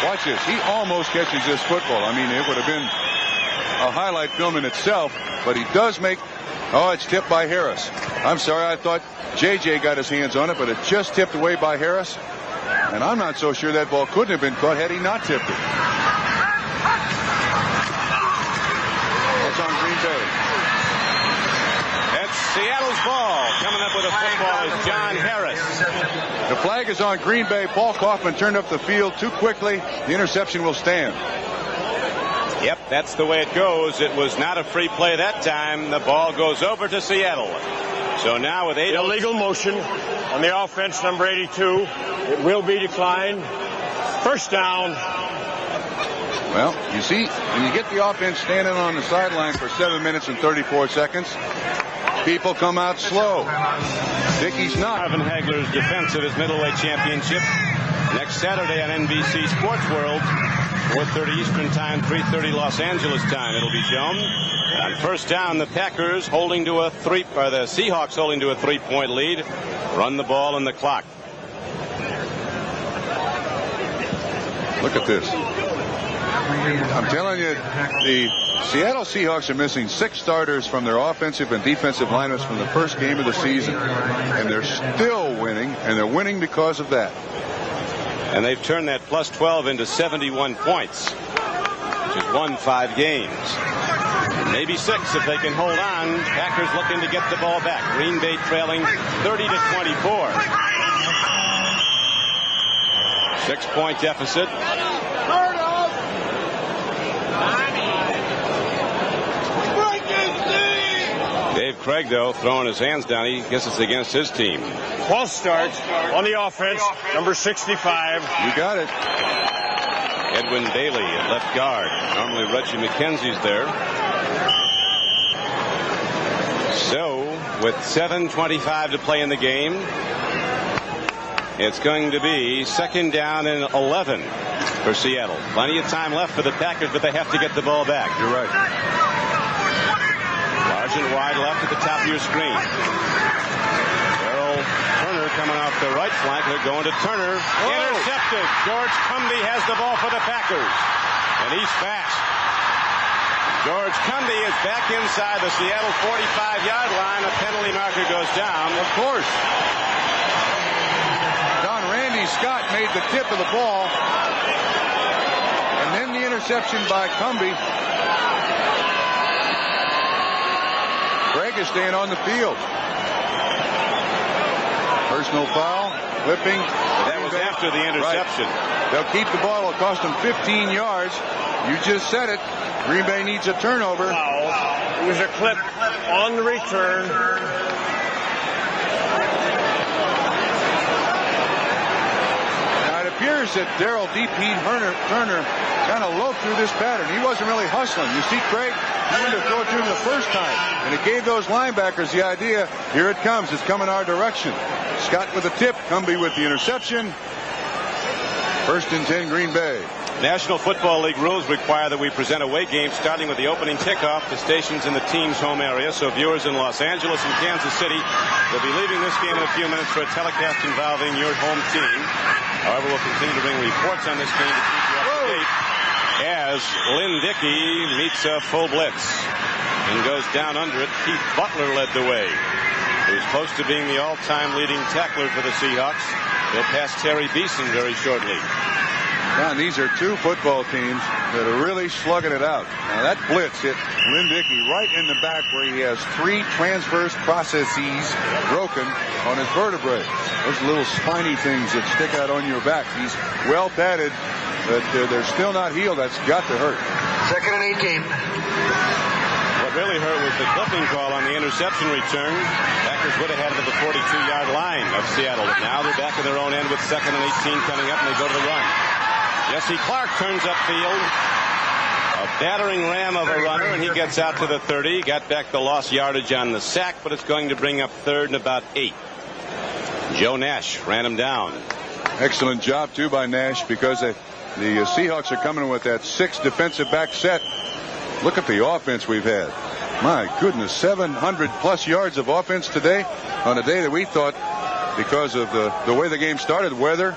Watch this. He almost catches this football. I mean, it would have been a highlight film in itself, but he does make... Oh, it's tipped by Harris. I'm sorry, I thought J.J. got his hands on it, but it just tipped away by Harris. And I'm not so sure that ball couldn't have been caught had he not tipped it. That's on Green Bay. That's Seattle's ball. Coming up with a football is John Harris. The flag is on Green Bay. Paul Kaufman turned up the field too quickly. The interception will stand. Yep, that's the way it goes. It was not a free play that time. The ball goes over to Seattle. So now with 8 illegal motion on the offense, number 82. It will be declined. 1st down. Well, you see, when you get the offense standing on the sideline for 7 minutes and 34 seconds, people come out slow. Dickey's not. Marvin Hagler's defense of his middleweight championship next Saturday on NBC Sports World. 4:30 Eastern Time, 3:30 Los Angeles time. It'll be shown. On 1st down, the Packers holding to a the Seahawks holding to a 3-point lead. Run the ball in the clock. Look at this. I'm telling you, the Seattle Seahawks are missing 6 starters from their offensive and defensive lineups from the first game of the season. And they're still winning, and they're winning because of that. And they've turned that plus 12 into 71 points. Which has won 5 games. Maybe 6 if they can hold on. Packers looking to get the ball back. Green Bay trailing 30-24. 6-point deficit. Dave Craig, though, throwing his hands down. He guesses it's against his team. False start on the offense, number 65. You got it. Edwin Bailey at left guard. Normally Reggie McKenzie's there. So, with 7:25 to play in the game, it's going to be 2nd down and 11 for Seattle. Plenty of time left for the Packers, but they have to get the ball back. You're right. Large and wide left at the top of your screen. Turner coming off the right flank. They're going to Turner. Intercepted. George Cumby has the ball for the Packers. And he's fast. George Cumby is back inside the Seattle 45-yard line. A penalty marker goes down. Of course. Don Randy Scott made the tip of the ball. And then the interception by Cumby. Craig is staying on the field. Personal foul, flipping. That was after the interception. Right. They'll keep the ball. It'll cost them 15 yards. You just said it. Green Bay needs a turnover. Wow. It was a clip on the return. Now it appears that Darrell D.P. Turner kind of loafed through this pattern. He wasn't really hustling. You see, Craig, he wanted to throw it to him the first time. And it gave those linebackers the idea, here it comes. It's coming our direction. Scott with the tip. Cumby with the interception. 1st and 10, Green Bay. National Football League rules require that we present away games starting with the opening kickoff to stations in the team's home area. So viewers in Los Angeles and Kansas City will be leaving this game in a few minutes for a telecast involving your home team. However, we'll continue to bring reports on this game to keep you up to date as Lynn Dickey meets a full blitz and goes down under it. Keith Butler led the way, who's close to being the all-time leading tackler for the Seahawks. He'll pass Terry Beeson very shortly. John, these are 2 football teams that are really slugging it out. Now that blitz hit Lynn Dickey right in the back where he has 3 transverse processes broken on his vertebrae. Those little spiny things that stick out on your back. He's well padded, but they're still not healed. That's got to hurt. 2nd and 18. What really hurt was the clipping call on the interception return. Packers would have had it at the 42-yard line of Seattle. But now they're back in their own end with 2nd and 18 coming up, and they go to the run. Jesse Clark turns upfield. A battering ram of a runner, and he gets out to the 30. Got back the lost yardage on the sack, but it's going to bring up 3rd and about 8. Joe Nash ran him down. Excellent job, too, by Nash, because the Seahawks are coming with that 6 defensive back set. Look at the offense we've had. My goodness, 700-plus yards of offense today on a day that we thought, because of the way the game started, weather,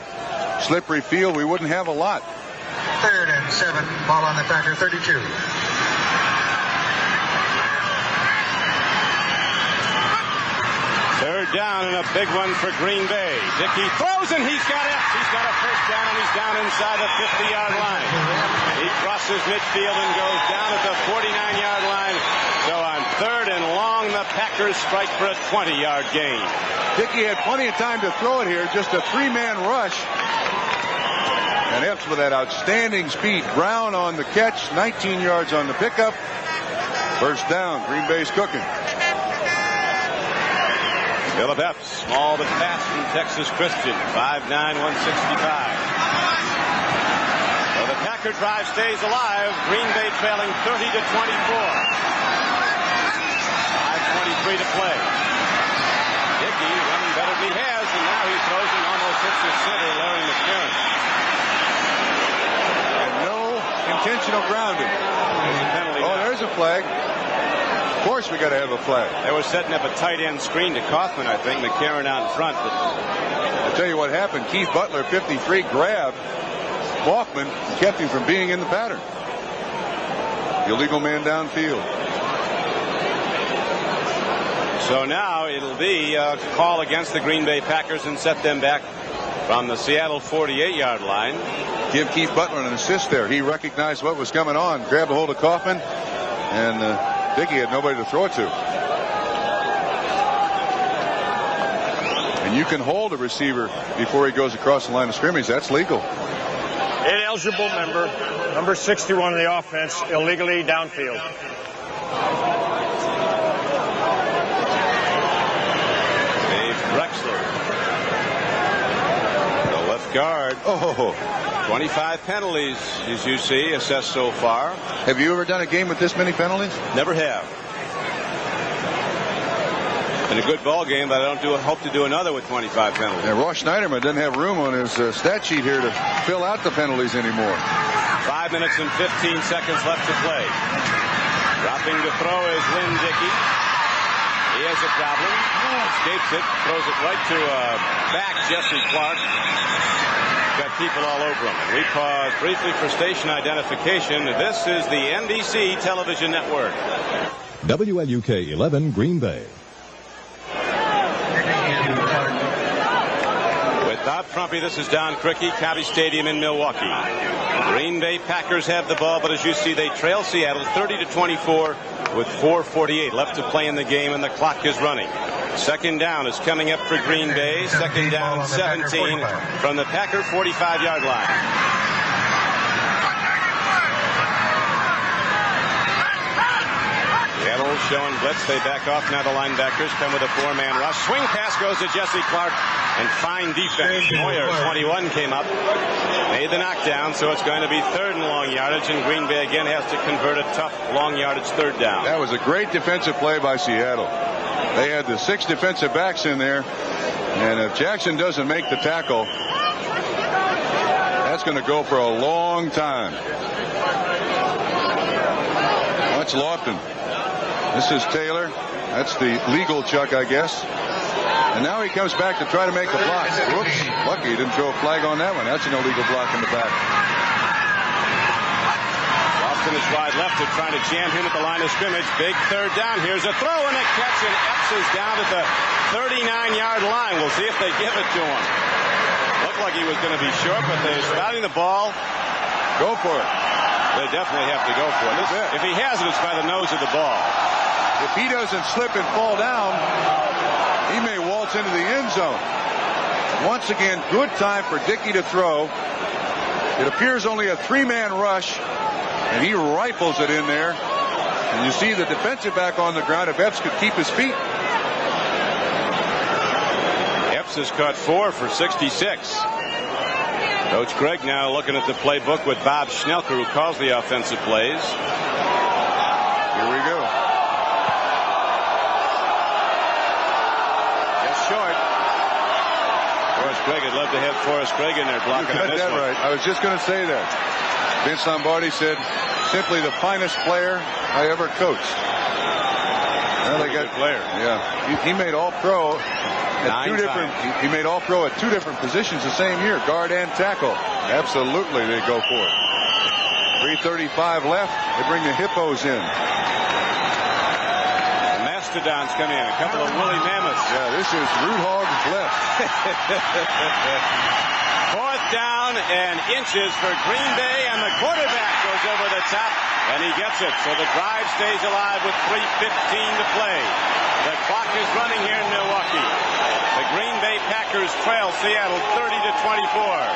slippery field, we wouldn't have a lot. 3rd and 7. Ball on the Packer 32. Third down and a big one for Green Bay. Dickey throws and he's got it. He's got a first down and he's down inside the 50-yard line. He crosses midfield and goes down at the 49-yard line. So on 3rd and long, the Packers strike for a 20-yard gain. Dickey had plenty of time to throw it here. Just a 3-man rush. And Epps with that outstanding speed. Brown on the catch, 19 yards on the pickup. First down. Green Bay's cooking. Philip Epps, small but fast from Texas Christian, 5'9", 165. So the Packer drive stays alive. Green Bay trailing 30-24. 5:23 to play. Dickey running better than he has, and now he throws and almost hits the center, Larry McCarron. And no intentional grounding. Oh, there's a flag. Of course we got to have a flag. They were setting up a tight end screen to Kaufman, I think. McCarron out in front. But I'll tell you what happened. Keith Butler, 53, grabbed Kaufman and kept him from being in the pattern. Illegal man downfield. So now it'll be a call against the Green Bay Packers and set them back from the Seattle 48-yard line. Give Keith Butler an assist there. He recognized what was coming on, grabbed a hold of Kaufman, and Dickey had nobody to throw it to. And you can hold a receiver before he goes across the line of scrimmage. That's legal. Ineligible member, number 61 in the offense, illegally downfield. Dave Drexler, the left guard. Oh, 25 penalties, as you see, assessed so far. have you ever done a game with this many penalties? Never have. Been a good ball game, but I don't hope to do another with 25 penalties. Yeah, Ross Schneiderman doesn't have room on his stat sheet here to fill out the penalties anymore. 5 minutes and 15 seconds left to play. Dropping to throw is Lynn Dickey. He has a problem. Escapes it. Throws it right to back Jesse Clark. Got people all over him. We pause briefly for station identification. This is the NBC television network. WLUK 11 Green Bay. Without Trumpy, this is Don Crickey, County Stadium in Milwaukee. Green Bay Packers have the ball, but as you see, they trail Seattle 30-24 with 4:48 left to play in the game, and the clock is running. Second down is coming up for Green Bay. Second down, 17 from the Packer 45-yard line. Seattle showing blitz. They back off. Now the linebackers come with a 4-man rush. Swing pass goes to Jesse Clark, and fine defense. Moyer, 21, came up, made the knockdown, so it's going to be 3rd and long yardage, and Green Bay again has to convert a tough long yardage 3rd down. That was a great defensive play by Seattle. They had the 6 defensive backs in there, and if Jackson doesn't make the tackle, that's going to go for a long time. That's Lofton. This is Taylor. That's the legal Chuck, I guess. And now he comes back to try to make a block. Whoops. Lucky he didn't throw a flag on that one. That's an illegal block in the back. Lofton is wide left. They're trying to jam him at the line of scrimmage. Big 3rd down. Here's a throw and a catch, and Epps is down at the 39-yard line. We'll see if they give it to him. Looked like he was going to be short, but they're spouting the ball. Go for it. They definitely have to go for it. If he has it, it's by the nose of the ball. If he doesn't slip and fall down, he may waltz into the end zone. Once again, good time for Dickey to throw. It appears only a 3-man rush, and he rifles it in there. And you see the defensive back on the ground. If Epps could keep his feet. Epps has caught 4 for 66. Coach Gregg now looking at the playbook with Bob Schnelker, who calls the offensive plays. Here we go. Just short. Forrest Gregg, I'd love to have Forrest Gregg in there blocking this one. Right. I was just going to say that. Vince Lombardi said, simply the finest player I ever coached. Well, they got good player. Yeah, he made All-Pro at 9 2 different. He made All-Pro at 2 different positions the same year, guard and tackle. Absolutely, they go for it. 3:35 left. They bring the hippos in. Mastodons come in. A couple of woolly mammoths. Yeah, this is Root Hog's left. 4th down and inches for Green Bay, and the quarterback goes over the top, and he gets it. So the drive stays alive with 3:15 to play. The clock is running here in Milwaukee. The Green Bay Packers trail Seattle 30-24.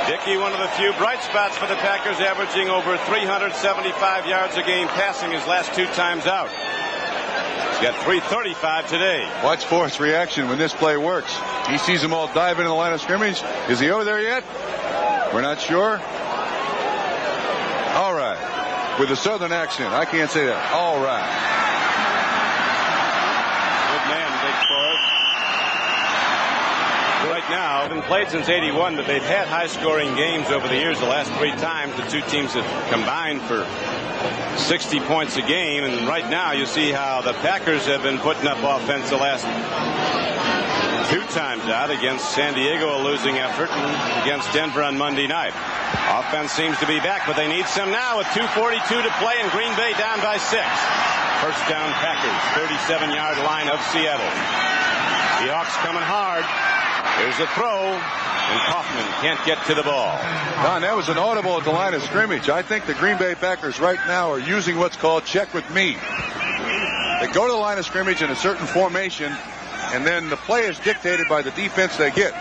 Dickey, one of the few bright spots for the Packers, averaging over 375 yards a game passing his last 2 times out. He's got 335 today. Watch Forrest's reaction when this play works. He sees them all dive into the line of scrimmage. Is he over there yet? We're not sure. All right. With a southern accent. I can't say that. All right. Good man, Big Forrest. Right now, they've been played since '81, but they've had high-scoring games over the years. The last 3 times, the 2 teams have combined for 60 points a game, and right now you see how the Packers have been putting up offense the last 2 times out, against San Diego, a losing effort, and against Denver on Monday night. Offense seems to be back, but they need some now with 2:42 to play, and Green Bay down by 6. First down Packers, 37-yard line of Seattle. Seahawks coming hard. Here's a throw, and Kaufman can't get to the ball. Don, that was an audible at the line of scrimmage. I think the Green Bay Packers right now are using what's called check with me. They go to the line of scrimmage in a certain formation, and then the play is dictated by the defense they get.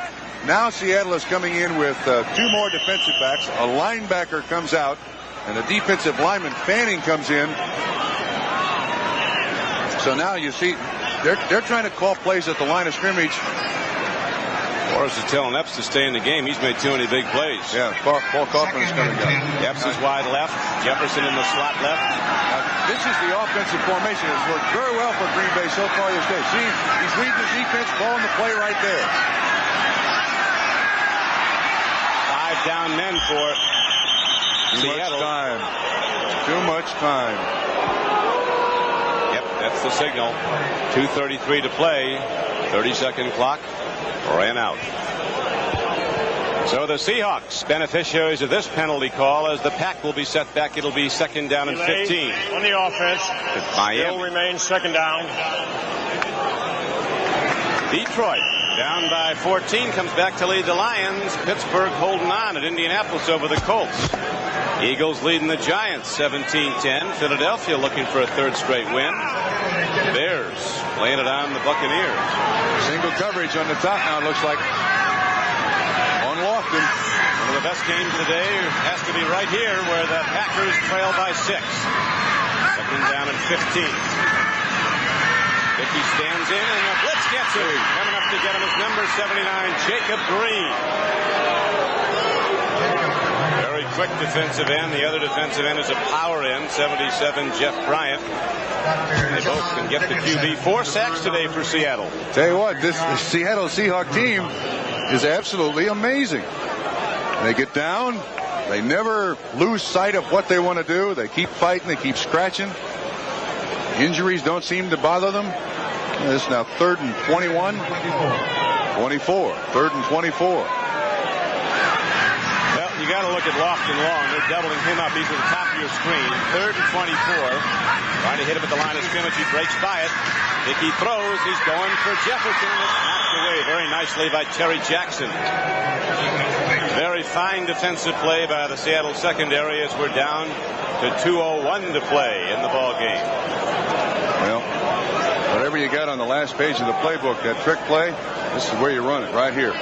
Now Seattle is coming in with 2 more defensive backs. A linebacker comes out, and a defensive lineman, Fanning, comes in. So now you see they're trying to call plays at the line of scrimmage. Forrest is telling Epps to stay in the game. He's made too many big plays. Yeah, Paul Kaufman is coming down. Epps is wide left. Jefferson in the slot left. This is the offensive formation. It's worked very well for Green Bay so far this day. See, he's reading the defense, calling the play right there. 5 down men for Seattle. Too much time. Yep, that's the signal. 2:33 to play. 30-second clock. Ran out. So the Seahawks, beneficiaries of this penalty call, as the pack will be set back. It'll be 2nd down and 15. On the offense. Miami Still remains 2nd down. Detroit down by 14, comes back to lead the Lions. Pittsburgh holding on at Indianapolis over the Colts. Eagles leading the Giants 17-10. Philadelphia looking for a 3rd straight win. Bears laying it on the Buccaneers. Single coverage on the top now, it looks like. On Lofton. One of the best games of the day has to be right here, where the Packers trail by 6. 2nd down and 15. Dickey stands in, and the blitz gets him. Coming up to get him is number 79, Jacob Green. Very quick defensive end. The other defensive end is a power end, 77, Jeff Bryant. They both can get the QB. 4 sacks today for Seattle. Tell you what, this Seattle Seahawks team is absolutely amazing. They get down. They never lose sight of what they want to do. They keep fighting. They keep scratching. Injuries don't seem to bother them. This is now 3rd and 21. 24. 3rd and 24. You got to look at Lofton Long. They're doubling him up. He's at the top of your screen. 3rd and 24. Trying to hit him at the line of scrimmage. He breaks by it. Dickey throws. He's going for Jefferson. It's knocked away very nicely by Terry Jackson. Very fine defensive play by the Seattle secondary as we're down to 2:01 to play in the ball game. Well, whatever you got on the last page of the playbook, that trick play, this is where you run it, right here.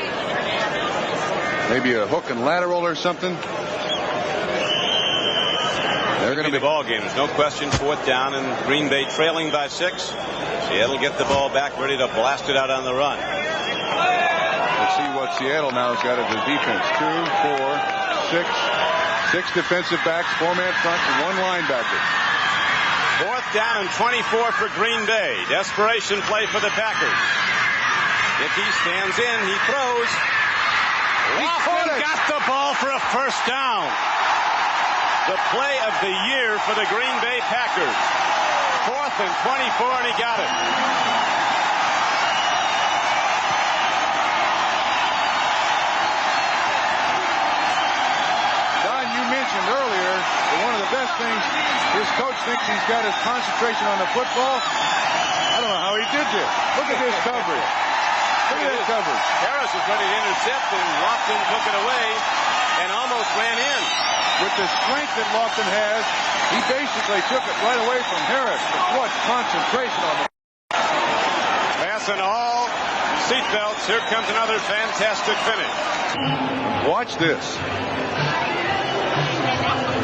Maybe a hook and lateral or something. They're going to be the ball game. There's no question. 4th down and Green Bay trailing by 6. Seattle get the ball back, ready to blast it out on the run. Let's see what Seattle now has got as a defense. 2, 4, 6. 6 defensive backs, 4-man front, and 1 linebacker. 4th down and 24 for Green Bay. Desperation play for the Packers. Dickey stands in. He throws. Lofton got the ball for a 1st down. The play of the year for the Green Bay Packers. 4th and 24, and he got it. Don, you mentioned earlier that one of the best things his coach thinks he's got is concentration on the football. I don't know how he did this. Look at this coverage. Look at this coverage. Harris was ready to intercept, and Lofton took it away and almost ran in. With the strength that Lofton has, he basically took it right away from Harris. But what concentration on the... Fasten all seatbelts. Here comes another fantastic finish. Watch this.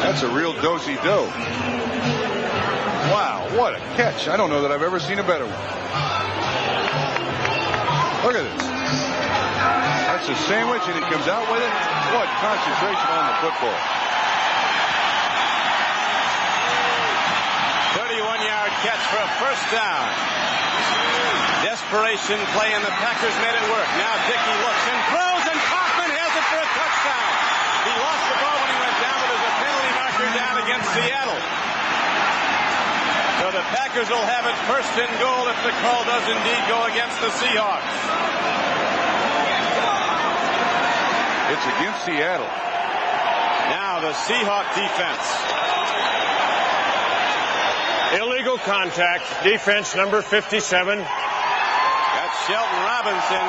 That's a real do-si-do. Wow, what a catch. I don't know that I've ever seen a better one. Look at this. That's a sandwich, and he comes out with it. What concentration on the football. 31-yard catch for a 1st down. Desperation play, and the Packers made it work. Now Dickey looks and throws, and Kaufman has it for a touchdown. He lost the ball when he went down, but there's a penalty marker down against Seattle. So the Packers will have it 1st and goal if the call does indeed go against the Seahawks. It's against Seattle. Now the Seahawk defense. Illegal contact. Defense number 57. That's Shelton Robinson.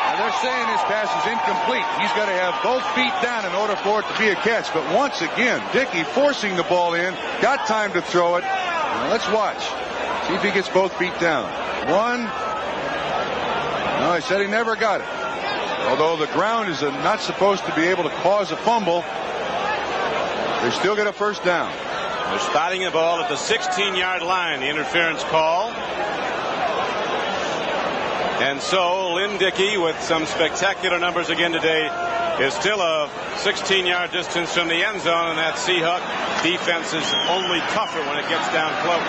Now they're saying this pass is incomplete. He's got to have both feet down in order for it to be a catch. But once again, Dickey forcing the ball in. Got time to throw it. Now let's watch. See if he gets both feet down. 1. No, he said he never got it. Although the ground is not supposed to be able to cause a fumble, they still get a 1st down. They're spotting the ball at the 16-yard line. The interference call. And so Lynn Dickey, with some spectacular numbers again today, is still a 16-yard distance from the end zone, and that Seahawk defense is only tougher when it gets down close.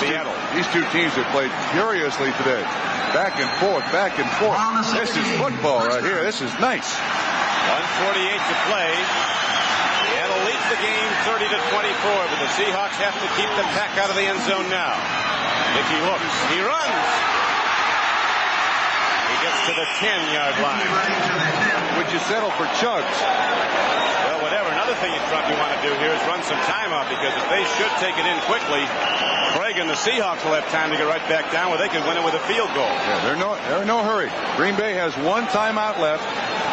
Seattle. These two teams have played furiously today. Back and forth, back and forth. This is football right here. This is nice. 1:48 to play. Seattle leads the game 30-24, but the Seahawks have to keep the Pack out of the end zone now. Dickey looks. He runs. He gets to the 10-yard line. Would you settle for chugs? Well, whatever. Another thing you want to do here is run some time out, because if they should take it in quickly, Craig and the Seahawks will have time to get right back down where they could win it with a field goal. Yeah, they're in no hurry. Green Bay has 1 timeout left.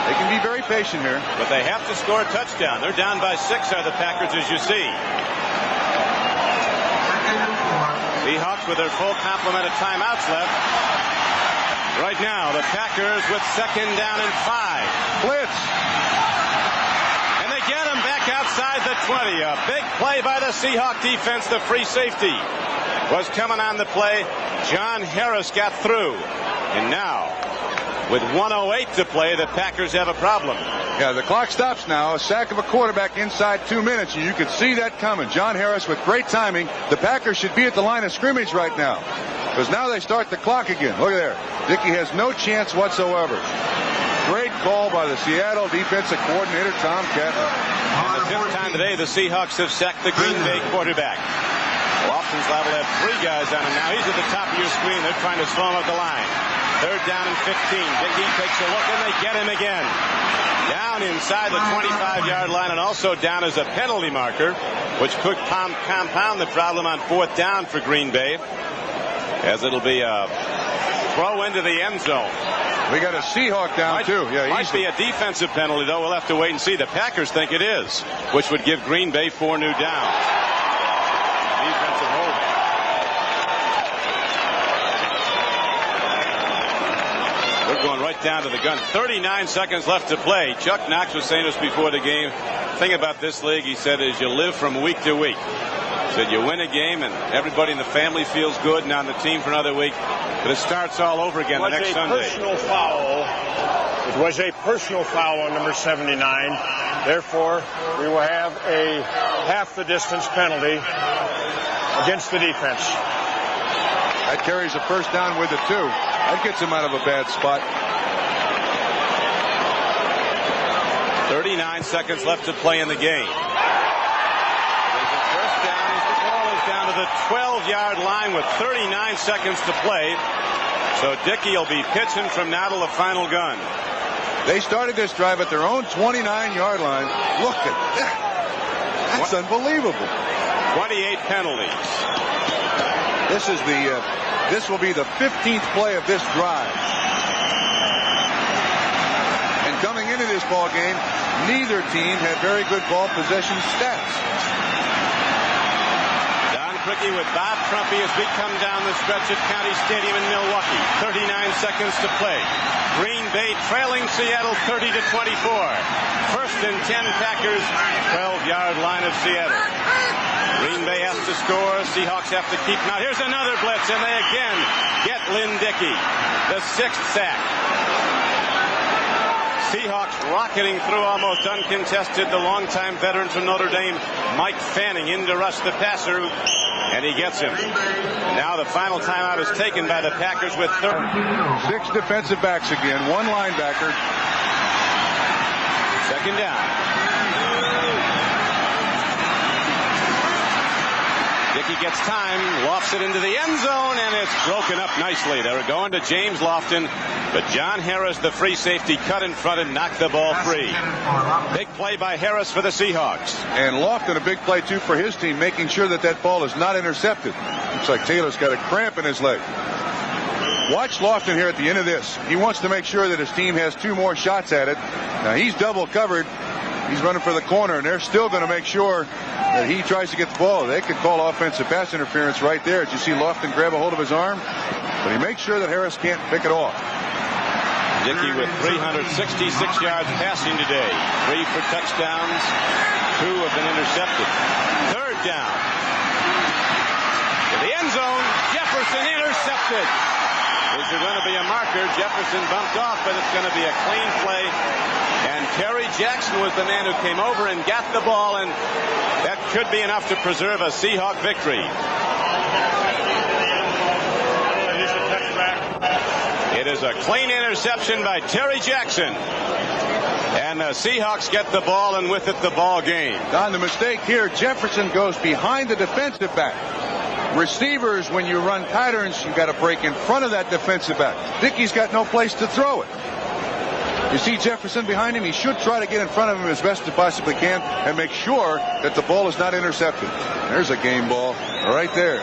They can be very patient here. But they have to score a touchdown. They're down by 6 are the Packers, as you see. Seahawks with their full complement of timeouts left. Right now, the Packers with 2nd down and 5. Blitz. And they get him back outside the 20. A big play by the Seahawk defense. The free safety was coming on the play. John Harris got through. And now, with 1:08 to play, the Packers have a problem. Yeah, the clock stops now. A sack of a quarterback inside 2 minutes, and you could see that coming. John Harris with great timing. The Packers should be at the line of scrimmage right now, because now they start the clock again. Look at there. Dickey has no chance whatsoever. Great call by the Seattle defensive coordinator, Tom Catlin. And the 5th time today, the Seahawks have sacked the Green Bay quarterback. Lofton's liable to have 3 guys on him now. He's at the top of your screen. They're trying to slow him up the line. 3rd down and 15. Dickey takes a look, and they get him again. Down inside the 25-yard line, and also down as a penalty marker, which could compound the problem on 4th down for Green Bay, as it'll be a throw into the end zone. We got a Seahawk down, too. Yeah, might be a defensive penalty, though. We'll have to wait and see. The Packers think it is, which would give Green Bay 4 new downs. Defensive holding. They're going right down to the gun. 39 seconds left to play. Chuck Knox was saying to us before the game, the thing about this league, he said, is you live from week to week. He said you win a game and everybody in the family feels good and on the team for another week. But it starts all over again the next Sunday. It was a personal foul on number 79. Therefore, we will have a half the distance penalty against the defense. That carries a first down with it, too. That gets him out of a bad spot. 39 seconds left to play in the game. There's a first down as the ball is down to the 12-yard line with 39 seconds to play. So Dickey will be pitching from now till the final gun. They started this drive at their own 29-yard line. Look at that. That's unbelievable. 28 penalties. This will be the 15th play of this drive. And coming into this ball game, neither team had very good ball possession stats. Don Criqui with Bob Trumpy as we come down the stretch at County Stadium in Milwaukee. 39 seconds to play. Green Bay trailing Seattle 30-24. First and 10 Packers, 12-yard line of Seattle. Green Bay has to score. Seahawks have to keep him out. Here's another blitz, and they again get Lynn Dickey. The 6th sack. Seahawks rocketing through almost uncontested. The longtime veteran from Notre Dame, Mike Fanning, in to rush the passer, and he gets him. And now the final timeout is taken by the Packers with 6 defensive backs again, 1 linebacker. Second down. Dickey gets time, lofts it into the end zone, and it's broken up nicely. They were going to James Lofton, but John Harris, the free safety, cut in front and knocked the ball free. Big play by Harris for the Seahawks. And Lofton, a big play, too, for his team, making sure that that ball is not intercepted. Looks like Taylor's got a cramp in his leg. Watch Lofton here at the end of this. He wants to make sure that his team has 2 more shots at it. Now, he's double covered. He's running for the corner, and they're still going to make sure that he tries to get the ball. They could call offensive pass interference right there. Did you see Lofton grab a hold of his arm? But he makes sure that Harris can't pick it off. Dickey with 366 yards passing today. 3 for touchdowns. 2 have been intercepted. Third down. To the end zone. Jefferson intercepted. Is there going to be a marker? Jefferson bumped off, but it's going to be a clean play. And Kerry Jackson was the man who came over and got the ball, and that could be enough to preserve a Seahawk victory. It is a clean interception by Terry Jackson. And the Seahawks get the ball, and with it the ball game. On the mistake here, Jefferson goes behind the defensive back. Receivers, when you run patterns, you got to break in front of that defensive back. Dickey's got no place to throw it. You see Jefferson behind him. He should try to get in front of him as best as possibly can and make sure that the ball is not intercepted. There's a game ball right there.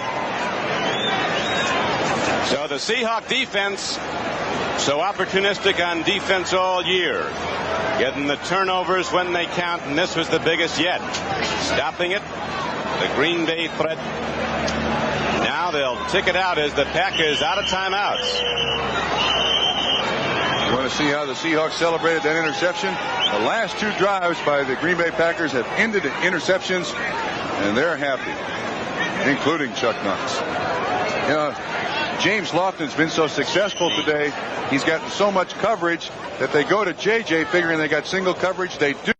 So the Seahawk defense, so opportunistic on defense all year. Getting the turnovers when they count, and this was the biggest yet. Stopping it, the Green Bay threat. Now they'll tick it out as the Packers out of timeouts. You want to see how the Seahawks celebrated that interception? The last 2 drives by the Green Bay Packers have ended in interceptions, and they're happy, including Chuck Knox. You know, James Lofton's been so successful today. He's gotten so much coverage that they go to JJ figuring they got single coverage. They do.